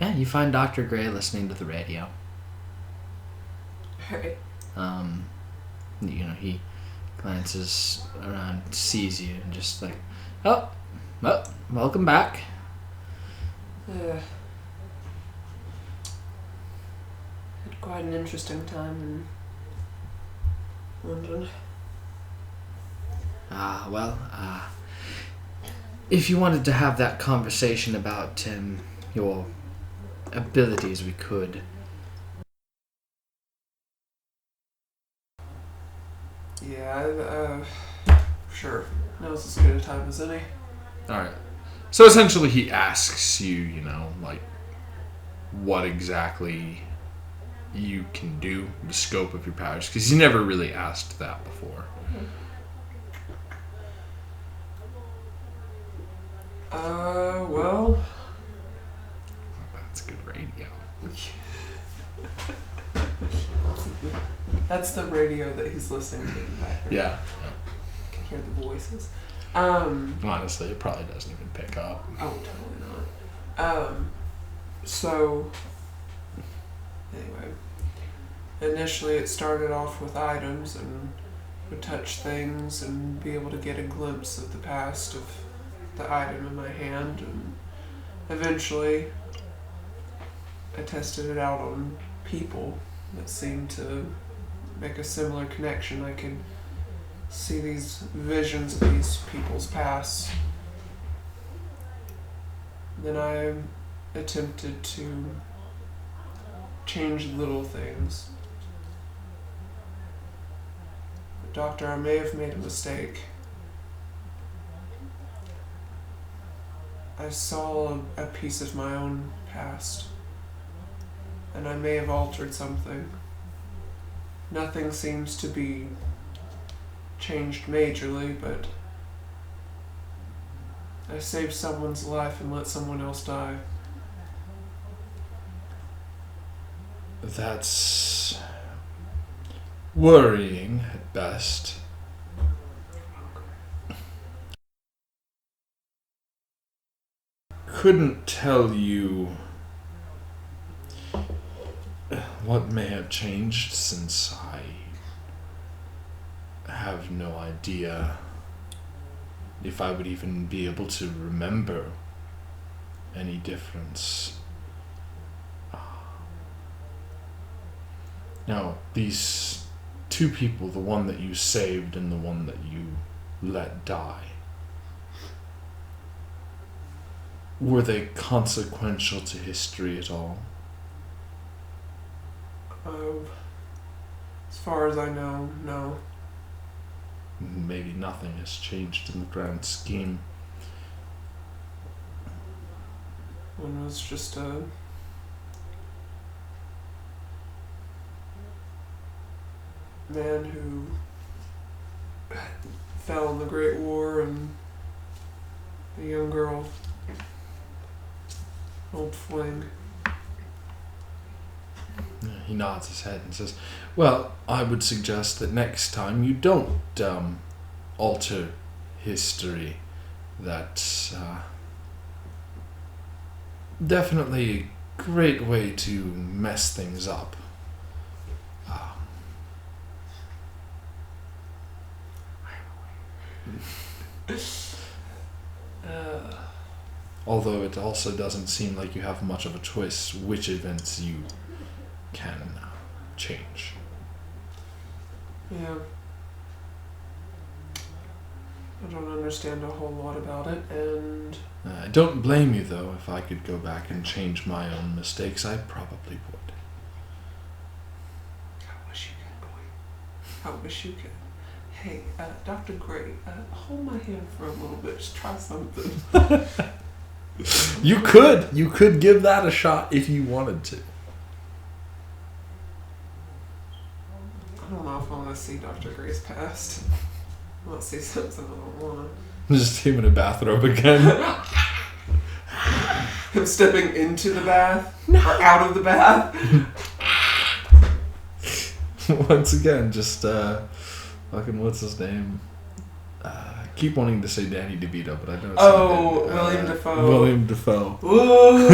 [SPEAKER 2] Yeah, you find Dr. Gray listening to the radio.
[SPEAKER 3] Right.
[SPEAKER 2] He glances around, sees you, and just like, oh, welcome back.
[SPEAKER 3] Had quite an interesting time in London.
[SPEAKER 2] If you wanted to have that conversation about your abilities, we could.
[SPEAKER 3] Yeah, sure. Now's as good a time as any.
[SPEAKER 4] Alright. So essentially he asks you, like, what exactly you can do, the scope of your powers, because he never really asked that before.
[SPEAKER 3] Well...
[SPEAKER 4] That's good radio.
[SPEAKER 3] That's the radio that he's listening to in the background.
[SPEAKER 4] Yeah.
[SPEAKER 3] You can hear the voices.
[SPEAKER 4] Honestly, it probably doesn't even pick up.
[SPEAKER 3] Oh, totally not. So, anyway. Initially it started off with items and would touch things and be able to get a glimpse of the past of the item in my hand, and eventually I tested it out on people that seemed to make a similar connection. I could see these visions of these people's past. Then I attempted to change little things. But Doctor, I may have made a mistake. I saw a piece of my own past, and I may have altered something. Nothing seems to be changed majorly, but I saved someone's life and let someone else die.
[SPEAKER 4] That's worrying at best. Couldn't tell you what may have changed, since I have no idea if I would even be able to remember any difference. Now, these two people, the one that you saved and the one that you let die, were they consequential to history at all?
[SPEAKER 5] As far as I know, no.
[SPEAKER 4] Maybe nothing has changed in the grand scheme.
[SPEAKER 5] One was just a man who fell in the Great War, and a young girl, old fling.
[SPEAKER 4] He nods his head and says, well, I would suggest that next time you don't alter history. That's definitely a great way to mess things up. Although it also doesn't seem like you have much of a choice which events you can change.
[SPEAKER 5] Yeah. I don't understand a whole lot about it, and
[SPEAKER 4] I don't blame you, though. If I could go back and change my own mistakes, I probably would.
[SPEAKER 5] I wish you could, boy. I wish you could. Hey, Dr. Gray, hold my hand for a little bit. Just try something.
[SPEAKER 4] You could give that a shot if you wanted to.
[SPEAKER 5] I don't know if I want to see Dr. Gray's past. I want to see something I don't want
[SPEAKER 4] Just him in a bathrobe again.
[SPEAKER 5] Him stepping into the bath? No. Or out of the bath?
[SPEAKER 4] Once again, just fucking what's his name? I keep wanting to say Danny DeVito, but I know it's
[SPEAKER 5] William Dafoe.
[SPEAKER 4] William Dafoe.
[SPEAKER 5] Ooh.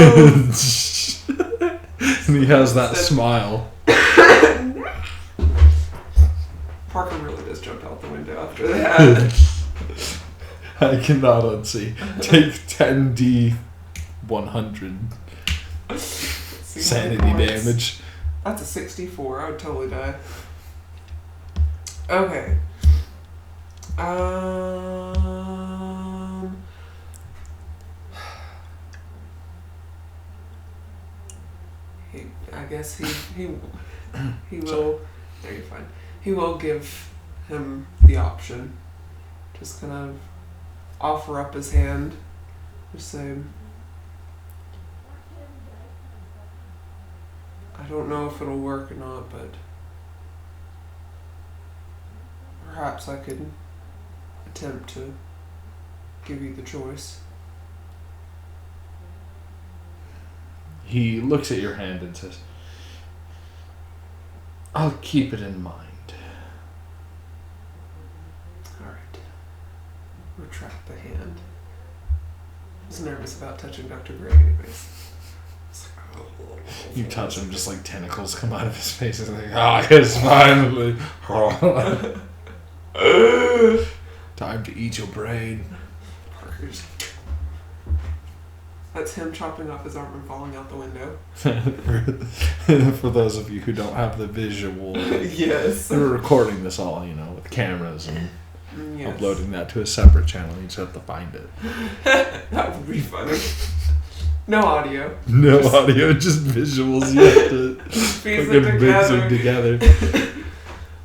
[SPEAKER 4] And he has that smile.
[SPEAKER 5] Parker really just jumped out the window after that.
[SPEAKER 4] I cannot unsee. Take 10d 100 sanity damage.
[SPEAKER 5] That's a 64. I would totally die. Okay. I guess he will. No, you're fine. He will give him the option. Just kind of offer up his hand. Just say, I don't know if it'll work or not, but perhaps I could attempt to give you the choice.
[SPEAKER 4] He looks at your hand and says, I'll keep it in mind.
[SPEAKER 5] Alright. Retract the hand. I was nervous about touching Dr. Gray anyways.
[SPEAKER 4] You touch him, just like tentacles come out of his face. It's like, yes, finally. Time to eat your brain.
[SPEAKER 5] Parker's. That's him chopping off his arm and falling out the window.
[SPEAKER 4] For those of you who don't have the visual,
[SPEAKER 5] yes.
[SPEAKER 4] We're recording this all, with cameras and
[SPEAKER 5] yes.
[SPEAKER 4] uploading that to a separate channel. You just have to find it.
[SPEAKER 5] That would be funny. No audio.
[SPEAKER 4] No audio, just visuals. You have to
[SPEAKER 5] piece
[SPEAKER 4] fucking mix them together.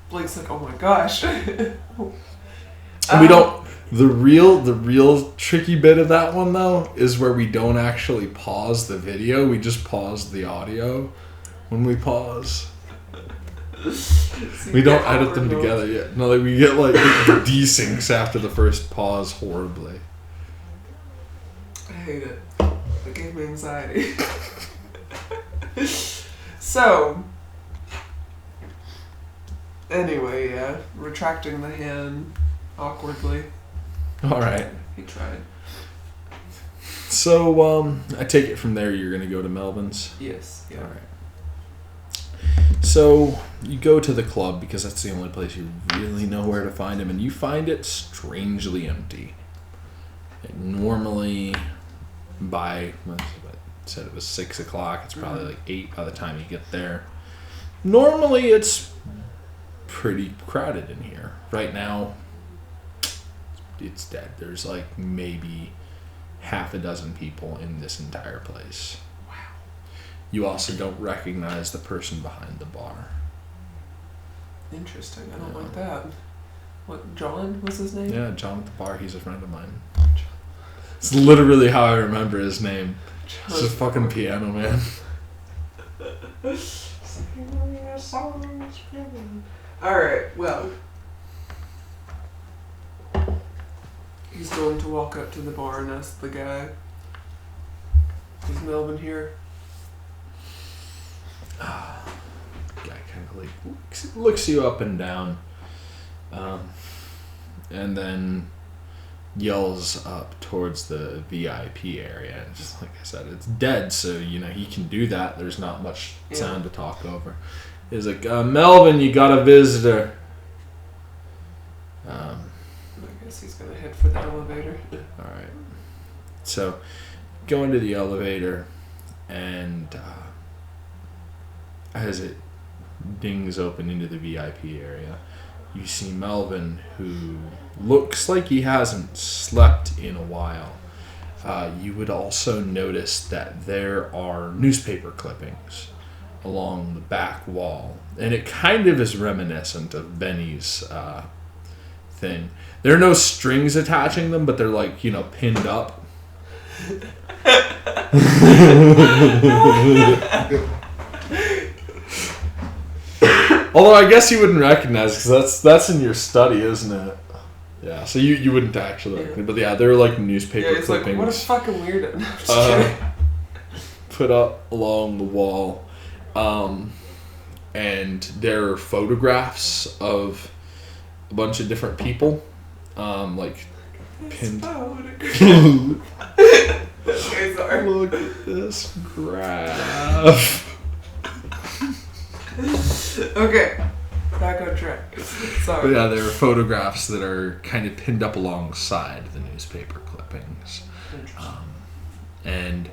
[SPEAKER 5] Blake's like, oh my gosh.
[SPEAKER 4] And we don't. The real tricky bit of that one though is where we don't actually pause the video. We just pause the audio when we pause.
[SPEAKER 5] So
[SPEAKER 4] we don't edit them together yet. No, we get like desyncs after the first pause horribly.
[SPEAKER 5] I hate it. It gave me anxiety. So, anyway, yeah, retracting the hand awkwardly.
[SPEAKER 4] All right.
[SPEAKER 5] He tried.
[SPEAKER 4] So, I take it from there you're going to go to Melvin's?
[SPEAKER 5] Yes. Yeah.
[SPEAKER 4] All right. So, you go to the club because that's the only place you really know where to find him, and you find it strangely empty. Normally, I said it was 6 o'clock. It's probably like 8 by the time you get there. Normally, it's pretty crowded in here. Right now, it's dead. There's like maybe half a dozen people in this entire place. Wow. You also don't recognize the person behind the bar.
[SPEAKER 5] Interesting. I don't like that. What, John was his name?
[SPEAKER 4] Yeah, John at the bar. He's a friend of mine. It's literally how I remember his name. It's a fucking piano man.
[SPEAKER 5] Alright, well. He's going to walk up to the bar and ask the guy, is Melvin here?
[SPEAKER 4] Guy kind of like looks you up and down. And then yells up towards the VIP area. And just like I said, it's dead, so he can do that. There's not much sound to talk over. He's like, Melvin, you got a visitor.
[SPEAKER 5] I guess he's gonna head for the elevator.
[SPEAKER 4] Alright. So, go into the elevator, and as it dings open into the VIP area, you see Melvin, who looks like he hasn't slept in a while. You would also notice that there are newspaper clippings along the back wall, and it kind of is reminiscent of Benny's thing. There are no strings attaching them, but they're like, pinned up. Although I guess you wouldn't recognize, because that's in your study, isn't it? Yeah, so you wouldn't actually recognize, but yeah, they're like newspaper clippings.
[SPEAKER 5] Like, what a fucking weirdo. No, I'm just kidding.
[SPEAKER 4] Put up along the wall, and there are photographs of a bunch of different people, like pinned.
[SPEAKER 5] Okay, sorry.
[SPEAKER 4] Look at this graph.
[SPEAKER 5] Okay, back on track. Sorry.
[SPEAKER 4] But yeah, there are photographs that are kind of pinned up alongside the newspaper clippings. And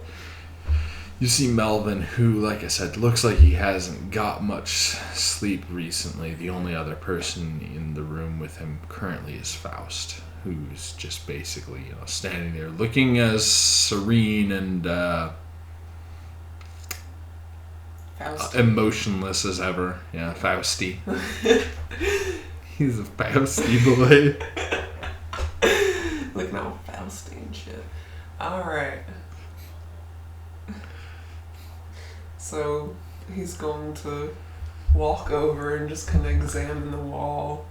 [SPEAKER 4] you see Melvin, who, like I said, looks like he hasn't got much sleep recently. The only other person in the room with him currently is Faust, who's just basically, standing there looking as serene and emotionless as ever. Yeah, Fausty. He's a Fausty boy.
[SPEAKER 5] Like, no, Fausty and shit. Alright. So, he's going to walk over and just kind of examine the wall,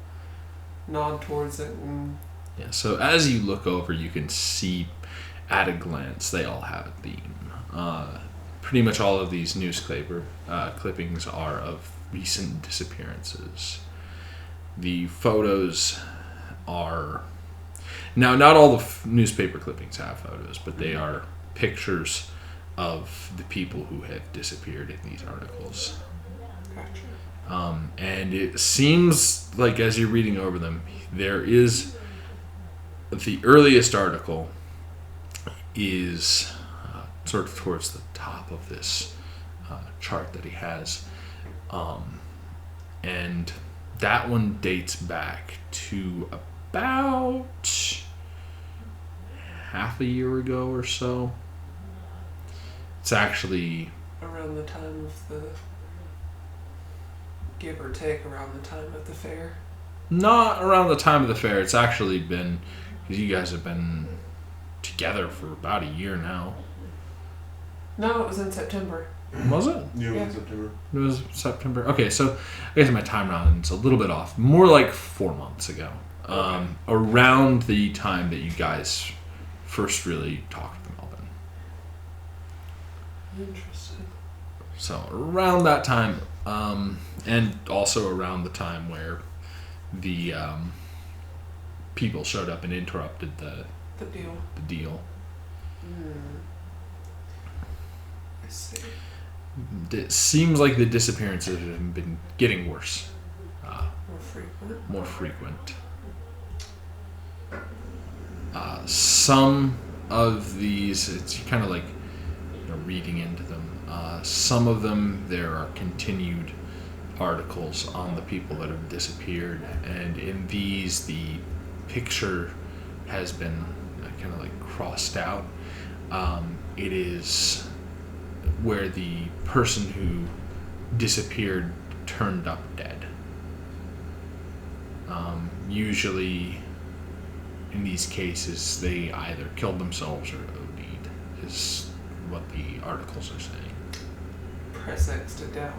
[SPEAKER 5] nod towards it, and...
[SPEAKER 4] Yeah, so as you look over, you can see at a glance they all have a theme. Pretty much all of these newspaper clippings are of recent disappearances. The photos are... Now, not all the newspaper clippings have photos, but they are pictures of the people who have disappeared in these articles.
[SPEAKER 5] Gotcha.
[SPEAKER 4] And it seems like as you're reading over them, there is... The earliest article is sort of towards the top of this chart that he has. And that one dates back to about half a year ago or so. It's actually...
[SPEAKER 5] Around the time of the... Give or take around the time of the fair.
[SPEAKER 4] Not around the time of the fair. It's actually been... Because you guys have been together for about a year now.
[SPEAKER 5] No, it was in September.
[SPEAKER 4] Was it?
[SPEAKER 6] Yeah, it was
[SPEAKER 5] Yeah.
[SPEAKER 6] in September.
[SPEAKER 4] It was September. Okay, so I guess my timeline is a little bit off. More like 4 months ago.
[SPEAKER 5] Okay.
[SPEAKER 4] Around the time that you guys first really talked to Melvin.
[SPEAKER 5] Interesting.
[SPEAKER 4] So around that time, and also around the time where the people showed up and interrupted the deal.
[SPEAKER 5] I see.
[SPEAKER 4] It seems like the disappearances have been getting worse.
[SPEAKER 5] More frequent.
[SPEAKER 4] Some of these, it's kind of like reading into them. Some of them, there are continued articles on the people that have disappeared, and in these the picture has been kind of like crossed out. It is where the person who disappeared turned up dead. Usually in these cases they either killed themselves or OD'd, is what the articles are saying.
[SPEAKER 5] Press X to doubt.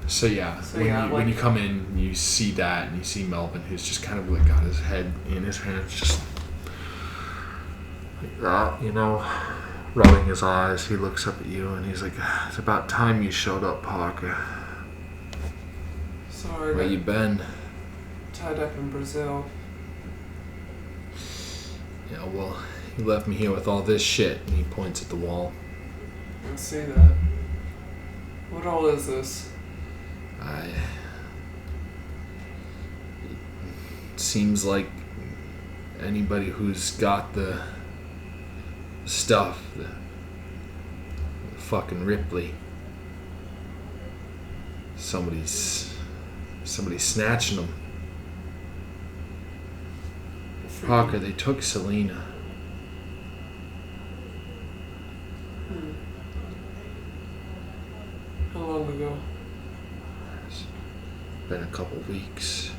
[SPEAKER 4] So yeah,
[SPEAKER 5] So
[SPEAKER 4] when you come in, you see that, and you see Melvin, who's just kind of like got his head in his hands, just like that, you know, rubbing his eyes. He looks up at you, and he's like, "It's about time you showed up, Parker.
[SPEAKER 5] Sorry.
[SPEAKER 4] Where you been?"
[SPEAKER 5] Tied up in Brazil.
[SPEAKER 4] Yeah, well, you left me here with all this shit, and he points at the wall.
[SPEAKER 5] I see that. What all is this?
[SPEAKER 4] It seems like anybody who's got the stuff, the fucking Ripley, somebody's snatching them. Parker, they took Selena.
[SPEAKER 5] How long ago?
[SPEAKER 4] It's been a couple weeks.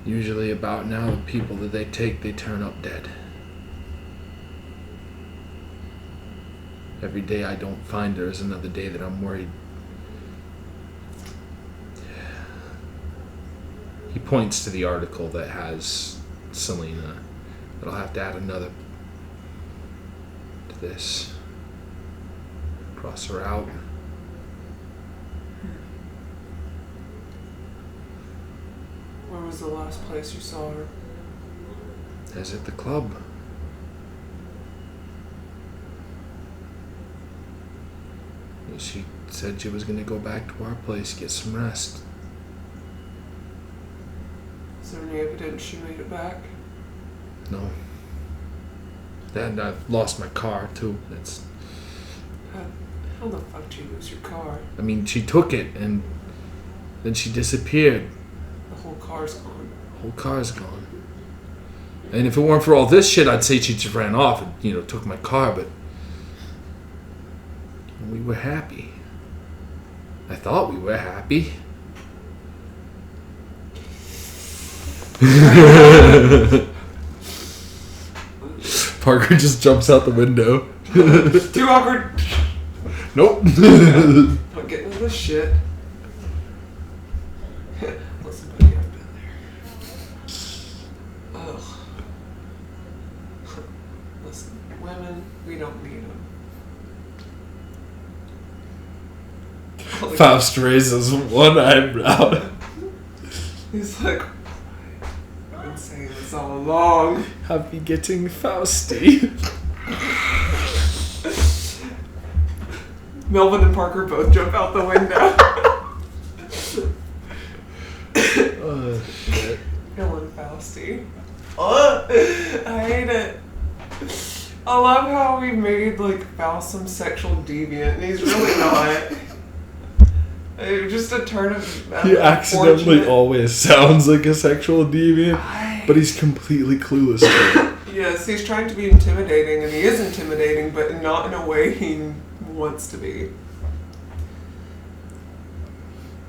[SPEAKER 4] Usually about now, the people that they take, they turn up dead. Every day I don't find her is another day that I'm worried. He points to the article that has Selena, but I'll have to add another to this. Cross her out.
[SPEAKER 5] Where was the last place you saw her?
[SPEAKER 4] As at the club. She said she was going to go back to our place, get some rest.
[SPEAKER 5] Is there any evidence she made it back?
[SPEAKER 4] No. And I've lost my car, too.
[SPEAKER 5] How the fuck did you lose your car?
[SPEAKER 4] I mean, she took it, and then she disappeared.
[SPEAKER 5] The whole car's gone.
[SPEAKER 4] The whole car's gone. And if it weren't for all this shit, I'd say she just ran off and, took my car, but we were happy. I thought we were happy. Parker just jumps out the window.
[SPEAKER 5] Too awkward.
[SPEAKER 4] Nope.
[SPEAKER 5] Not getting into this shit. Listen, buddy, I've been there. Ugh. Listen, women, we don't need them.
[SPEAKER 4] Faust raises one eyebrow.
[SPEAKER 5] He's like, I've been saying this all along.
[SPEAKER 4] Happy getting Fausty.
[SPEAKER 5] Melvin and Parker both jump out the window.
[SPEAKER 4] Oh, shit.
[SPEAKER 5] Villain Fausty. I hate it. I love how we made Faust some sexual deviant, and he's really not. Just a turn of
[SPEAKER 4] He accidentally always sounds like a sexual deviant, but he's completely clueless to it.
[SPEAKER 5] Yes, he's trying to be intimidating, and he is intimidating, but not in a way he wants to be.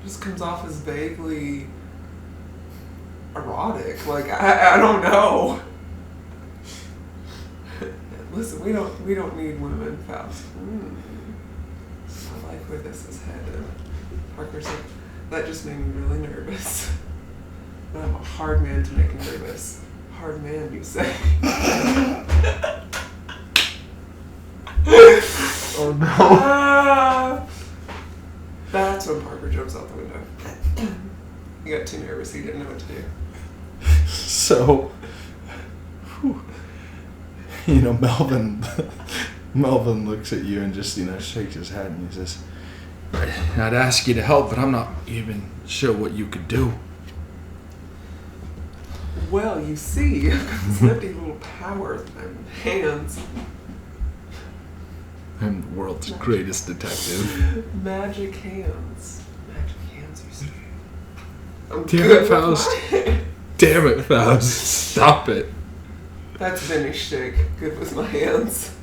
[SPEAKER 5] Just comes off as vaguely erotic. I don't know. Listen, we don't need women, Faust. I like where this is headed. Parker's like, that just made me really nervous. But I'm a hard man to make nervous. Hard man, you say.
[SPEAKER 4] Oh no.
[SPEAKER 5] That's when Parker jumps out the window. He got too nervous, he didn't know what to do.
[SPEAKER 4] So, Melvin looks at you and just, shakes his head and he says, I'd ask you to help, but I'm not even sure what you could do.
[SPEAKER 5] Well, you see, I've got this nifty little power hands.
[SPEAKER 4] I'm the world's greatest detective.
[SPEAKER 5] Magic hands. Magic hands, you see. I'm
[SPEAKER 4] Damn
[SPEAKER 5] good
[SPEAKER 4] it, Faust.
[SPEAKER 5] with my
[SPEAKER 4] Damn it, Faust. Stop it.
[SPEAKER 5] That's Benny's shtick. Good with my hands.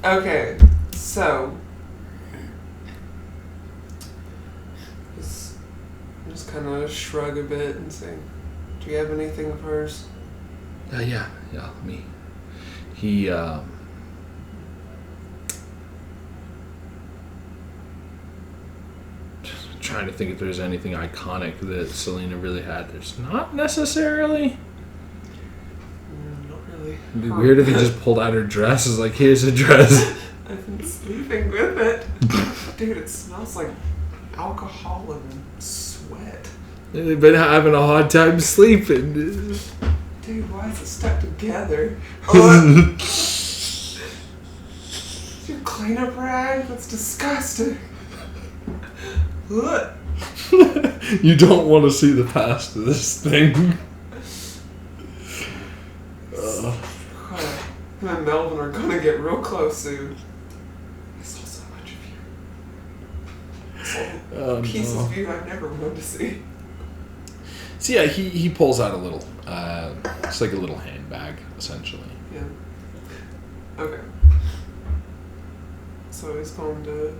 [SPEAKER 5] Okay, so just kind of shrug a bit and say, "Do you have anything of hers?"
[SPEAKER 4] Yeah. Me. He. Just trying to think if there's anything iconic that Selena really had. There's not necessarily.
[SPEAKER 5] Not really.
[SPEAKER 4] It'd be weird if he just pulled out her dress. Is like, here's a dress.
[SPEAKER 5] I've been sleeping with it. Dude, it smells like alcohol and sweat.
[SPEAKER 4] They've been having a hard time sleeping.
[SPEAKER 5] Dude, why is it stuck together? Your cleanup rag? That's disgusting. Ugh.
[SPEAKER 4] You don't want to see the past of this thing.
[SPEAKER 5] Him and Melvin are gonna get real close soon. I saw so much of you. I saw pieces of you I've never wanted to see.
[SPEAKER 4] So yeah, he pulls out a little, it's like a little handbag, essentially.
[SPEAKER 5] Yeah. Okay. So he's going to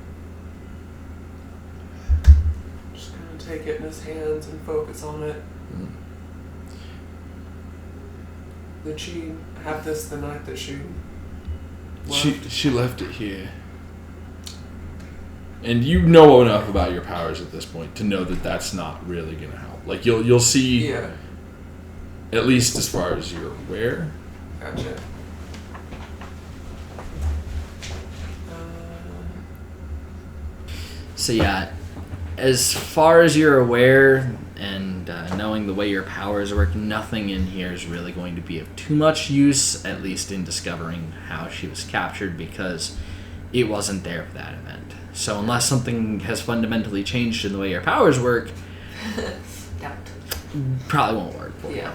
[SPEAKER 5] just kind of take it in his hands and focus on it.
[SPEAKER 4] Mm.
[SPEAKER 5] Did she have this the night that she left?
[SPEAKER 4] She left it here. And you know enough about your powers at this point to know that that's not really going to help. Like, you'll see,
[SPEAKER 5] Yeah.
[SPEAKER 4] at least as far as you're aware.
[SPEAKER 5] Gotcha.
[SPEAKER 2] So yeah, as far as you're aware and knowing the way your powers work, nothing in here is really going to be of too much use, at least in discovering how she was captured, because it wasn't there for that event. So unless something has fundamentally changed in the way your powers work,
[SPEAKER 3] Doubt.
[SPEAKER 2] probably won't work for you.
[SPEAKER 3] Yeah.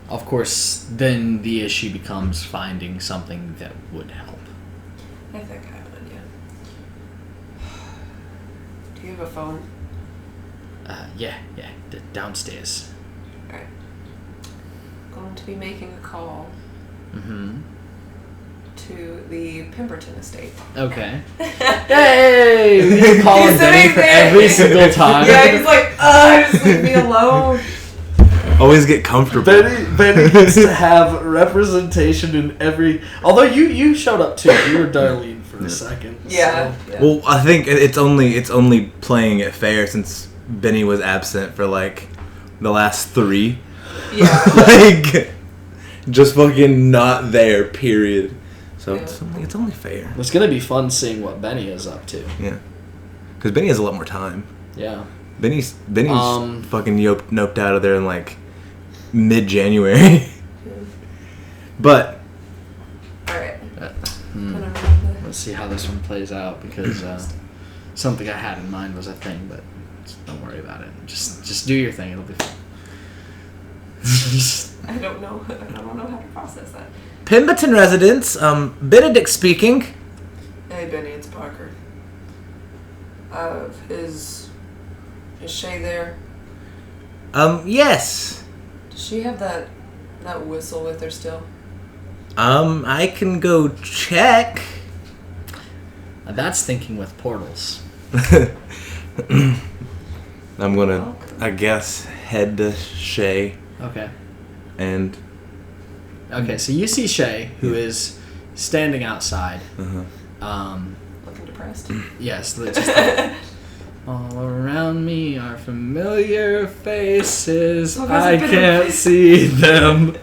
[SPEAKER 2] Of course, then the issue becomes finding something that would help.
[SPEAKER 3] I think I have an idea. Do you have a phone?
[SPEAKER 2] Yeah, downstairs.
[SPEAKER 3] Alright. Going to be making a call
[SPEAKER 2] Mm-hmm.
[SPEAKER 3] to the Pemberton estate.
[SPEAKER 2] Okay. Hey! We just call
[SPEAKER 3] He's
[SPEAKER 2] him Benny
[SPEAKER 3] sitting
[SPEAKER 2] for
[SPEAKER 3] there.
[SPEAKER 2] every single time.
[SPEAKER 3] Yeah, he's like, just leave me alone.
[SPEAKER 1] Always get comfortable.
[SPEAKER 2] Benny needs to have representation in every... Although you showed up too. You were Darlene for a second.
[SPEAKER 3] Yeah.
[SPEAKER 2] So.
[SPEAKER 3] Yeah.
[SPEAKER 1] Well, I think it's only playing it fair since Benny was absent for like the last 3.
[SPEAKER 3] Yeah.
[SPEAKER 1] Like, just fucking not there. Period. So
[SPEAKER 3] Yeah.
[SPEAKER 1] it's only fair.
[SPEAKER 2] It's going to be fun seeing what Benny is up to.
[SPEAKER 1] Yeah. Because Benny has a lot more time.
[SPEAKER 2] Yeah.
[SPEAKER 1] Benny's
[SPEAKER 2] Um,
[SPEAKER 1] fucking noped out of there in like mid-January. But
[SPEAKER 3] Alright.
[SPEAKER 2] Hmm. Let's see how this one plays out, because something I had in mind was a thing, but just don't worry about it. Just do your thing. It'll be fun.
[SPEAKER 3] I don't know how to process that.
[SPEAKER 1] Pemberton residence, Benedict speaking.
[SPEAKER 3] Hey Benny, it's Parker. Is Shay there?
[SPEAKER 1] Yes.
[SPEAKER 3] Does she have that whistle with her still?
[SPEAKER 1] I can go check.
[SPEAKER 2] That's thinking with portals.
[SPEAKER 1] I'm gonna, I guess, head to Shay
[SPEAKER 2] Okay.
[SPEAKER 1] and.
[SPEAKER 2] Okay, so you see Shay, who is standing outside.
[SPEAKER 3] Looking depressed.
[SPEAKER 2] Yes, just all around me are familiar faces. I can't see them.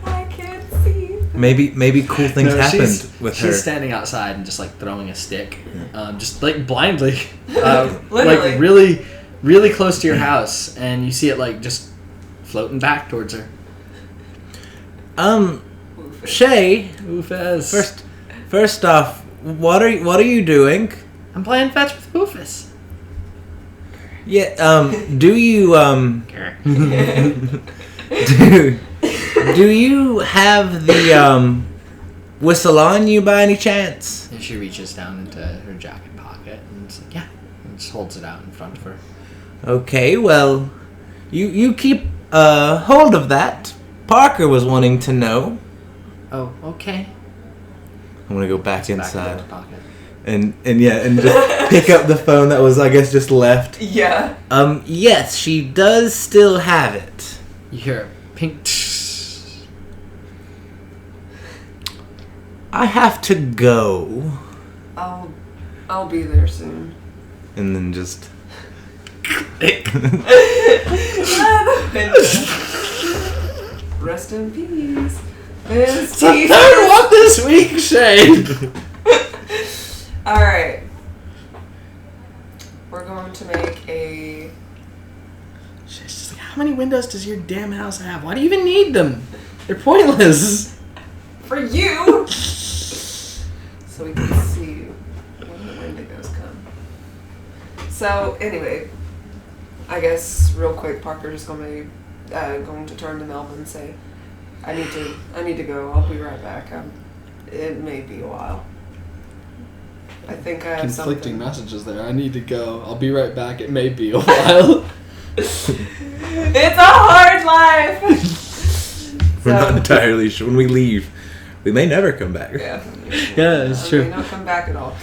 [SPEAKER 3] I can't see.
[SPEAKER 1] Maybe cool things
[SPEAKER 2] No,
[SPEAKER 1] happened with her.
[SPEAKER 2] She's standing outside and just like throwing a stick, just like blindly,
[SPEAKER 3] Literally.
[SPEAKER 2] like really, really close to your house, and you see it like just floating back towards her.
[SPEAKER 1] Shay.
[SPEAKER 2] Oofus.
[SPEAKER 1] First off, what are you doing?
[SPEAKER 2] I'm playing fetch with Oofus.
[SPEAKER 1] Yeah. Do you do you have the whistle on you by any chance?
[SPEAKER 2] And she reaches down into her jacket pocket and it's like, yeah, and just holds it out in front of her.
[SPEAKER 1] Okay. Well, you keep hold of that. Parker was wanting to know.
[SPEAKER 2] Oh, okay.
[SPEAKER 1] I'm gonna go back
[SPEAKER 2] Back into
[SPEAKER 1] inside.
[SPEAKER 2] her pocket.
[SPEAKER 1] And just pick up the phone that was, I guess, just left.
[SPEAKER 3] Yeah.
[SPEAKER 1] Yes, she does still have it.
[SPEAKER 2] You hear a pink.
[SPEAKER 1] I have to go.
[SPEAKER 3] I'll be there soon.
[SPEAKER 1] And then just
[SPEAKER 3] Rest in peace. Miss
[SPEAKER 2] The
[SPEAKER 3] T.
[SPEAKER 2] third one this week, Shane.
[SPEAKER 3] Alright. We're going to make a...
[SPEAKER 2] She's just like, how many windows does your damn house have? Why do you even need them? They're pointless.
[SPEAKER 3] For you! So we can see when the Wendigos come. So, anyway. I guess, real quick, Parker's going to turn to Melvin and say, I need to go. I'll be right back. It may be a while. I think I have
[SPEAKER 2] Conflicting
[SPEAKER 3] something.
[SPEAKER 2] messages there. I need to go. I'll be right back. It may be a while.
[SPEAKER 3] It's a hard life!
[SPEAKER 1] we're not entirely sure. When we leave, we may never come back.
[SPEAKER 3] Yeah.
[SPEAKER 2] Yeah, it's true.
[SPEAKER 3] I may not come back at all.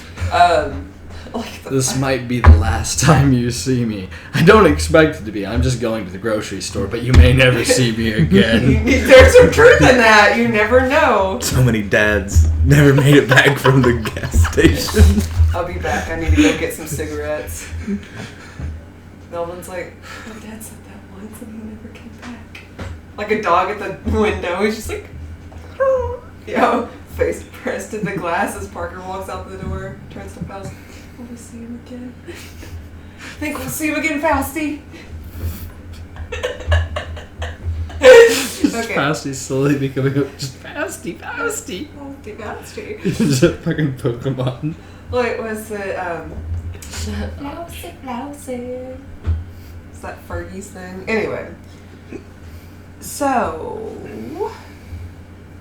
[SPEAKER 2] This might be the last time you see me. I don't expect it to be. I'm just going to the grocery store, but you may never see me again.
[SPEAKER 3] There's some truth in that. You never know.
[SPEAKER 1] So many dads never made it back from the gas station.
[SPEAKER 3] I'll be back. I need to go get some cigarettes. Melvin's like, my dad said that once and he never came back. Like a dog at the window. He's just like, face pressed to the glass as Parker walks out the door, turns to Faust. Will we see him again? Think we'll see him again, Fausty? Okay.
[SPEAKER 2] Fasty's slowly becoming just Fasty.
[SPEAKER 3] Fausty.
[SPEAKER 2] Just a fucking Pokemon.
[SPEAKER 3] Wait, was it, Flousy. It's that Fergie's thing. Anyway. So,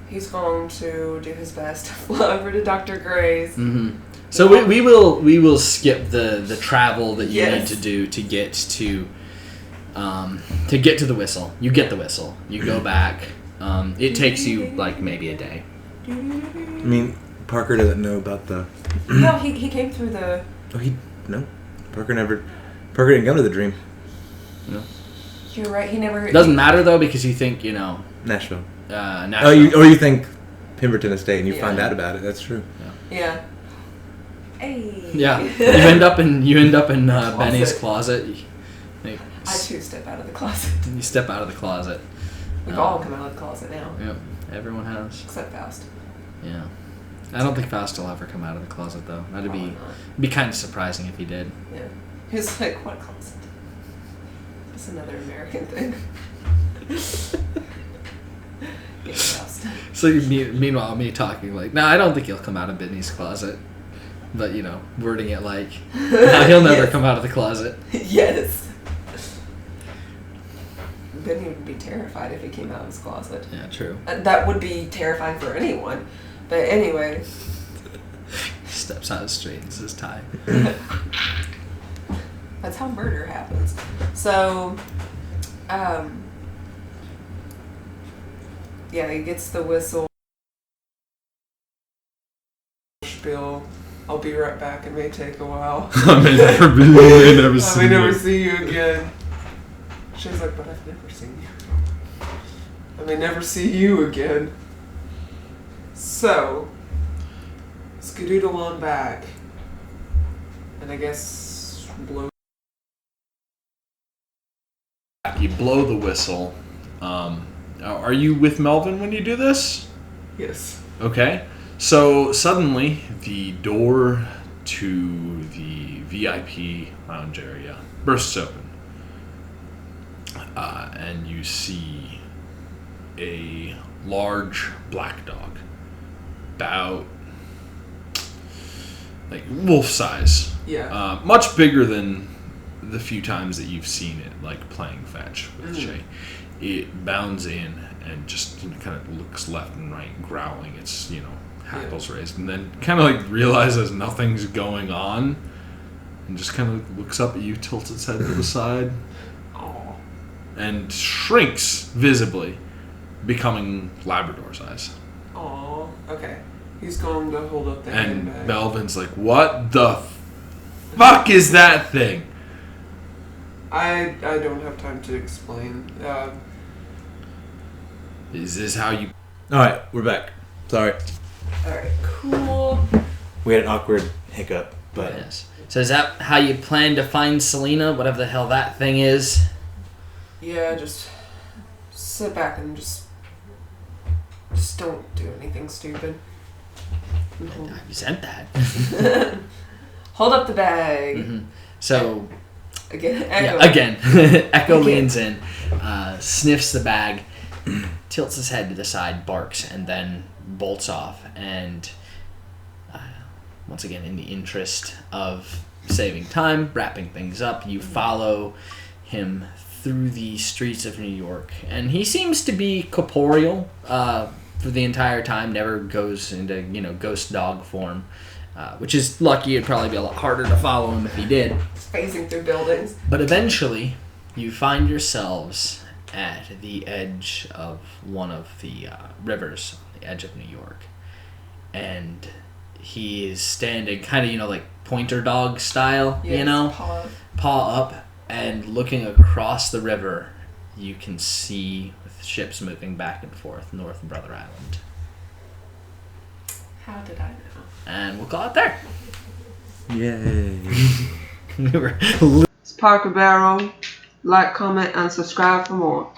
[SPEAKER 3] he's going to do his best to fly over to Dr. Gray's.
[SPEAKER 2] Mm-hmm. So we will skip the travel that you need to do to get to the whistle. You get the whistle. You go back. It takes you like maybe a day.
[SPEAKER 1] I mean, Parker doesn't know about the...
[SPEAKER 3] No, he came through the...
[SPEAKER 1] Oh, no. Parker didn't come to the dream.
[SPEAKER 2] No.
[SPEAKER 3] You're right, he never...
[SPEAKER 2] It doesn't matter though because you think,
[SPEAKER 1] Nashville.
[SPEAKER 2] Nashville.
[SPEAKER 1] You think Pemberton Estate and you find out about it. That's true.
[SPEAKER 3] Yeah. Hey.
[SPEAKER 2] Yeah. You end up in Benny's closet.
[SPEAKER 3] I too step out of the closet.
[SPEAKER 2] You step out of the closet.
[SPEAKER 3] We've all come out of the closet now.
[SPEAKER 2] Yep. Everyone has.
[SPEAKER 3] Except Faust.
[SPEAKER 2] Yeah. I don't think Faust will ever come out of the closet though. That'd
[SPEAKER 3] Probably not.
[SPEAKER 2] be kind of surprising if he did.
[SPEAKER 3] Yeah. He was like, what closet? It's another American thing. Yeah, Faust.
[SPEAKER 2] So meanwhile, me talking like, I don't think he'll come out of Benny's closet. But, wording it like, no, he'll never come out of the closet.
[SPEAKER 3] Yes. Benny would be terrified if he came out of his closet.
[SPEAKER 2] Yeah, true.
[SPEAKER 3] That would be terrifying for anyone. But anyway.
[SPEAKER 2] Steps out, straightens his tie.
[SPEAKER 3] That's how murder happens. So, he gets the whistle. Spiel. I'll be right back. It may take a while.
[SPEAKER 4] I may never
[SPEAKER 3] see you again. She's like, but I've never seen you. I may never see you again. So, skedoodle on back. And I guess blow.
[SPEAKER 4] You blow the whistle. Are you with Melvin when you do this?
[SPEAKER 5] Yes.
[SPEAKER 4] Okay. So suddenly, the door to the VIP lounge area bursts open. And you see a large black dog. About like wolf size.
[SPEAKER 5] Yeah.
[SPEAKER 4] Much bigger than the few times that you've seen it, like playing fetch with Shay, it bounds in and just kind of looks left and right, growling. It's, hackles raised, and then kind of like realizes nothing's going on, and just kind of looks up at you, tilts its head to the side, and shrinks visibly, becoming Labrador size.
[SPEAKER 5] Aw, okay. He's going to hold up the
[SPEAKER 4] And
[SPEAKER 5] handbag.
[SPEAKER 4] Belvin's like, "What the fuck is that thing?"
[SPEAKER 5] I don't have time to explain.
[SPEAKER 4] Is this how you...
[SPEAKER 1] All right, we're back. Sorry,
[SPEAKER 3] Alright, cool.
[SPEAKER 1] we had an awkward hiccup, but
[SPEAKER 2] Yes. So is that how you plan to find Selena, whatever the hell that thing is?
[SPEAKER 3] Yeah, just sit back and just don't do anything stupid.
[SPEAKER 2] I resent that.
[SPEAKER 3] Hold up the bag.
[SPEAKER 2] Mhm. So,
[SPEAKER 3] Again,
[SPEAKER 2] yeah,
[SPEAKER 3] echo.
[SPEAKER 2] again, Echo leans in, sniffs the bag, tilts his head to the side, barks, and then bolts off. And once again, in the interest of saving time, wrapping things up, you follow him through the streets of New York. And he seems to be corporeal for the entire time, never goes into, ghost dog form. Which is lucky. It'd probably be a lot harder to follow him if he did.
[SPEAKER 3] Phasing through buildings.
[SPEAKER 2] But eventually, you find yourselves at the edge of one of the rivers, on the edge of New York. And he is standing kind of, like pointer dog style,
[SPEAKER 3] Yes,
[SPEAKER 2] paw up, and looking across the river, you can see with ships moving back and forth north of Brother Island.
[SPEAKER 3] How did I know?
[SPEAKER 2] And we'll call it there.
[SPEAKER 1] yay.
[SPEAKER 2] We were
[SPEAKER 5] It's Parker Barrow. Like, comment, and subscribe for more.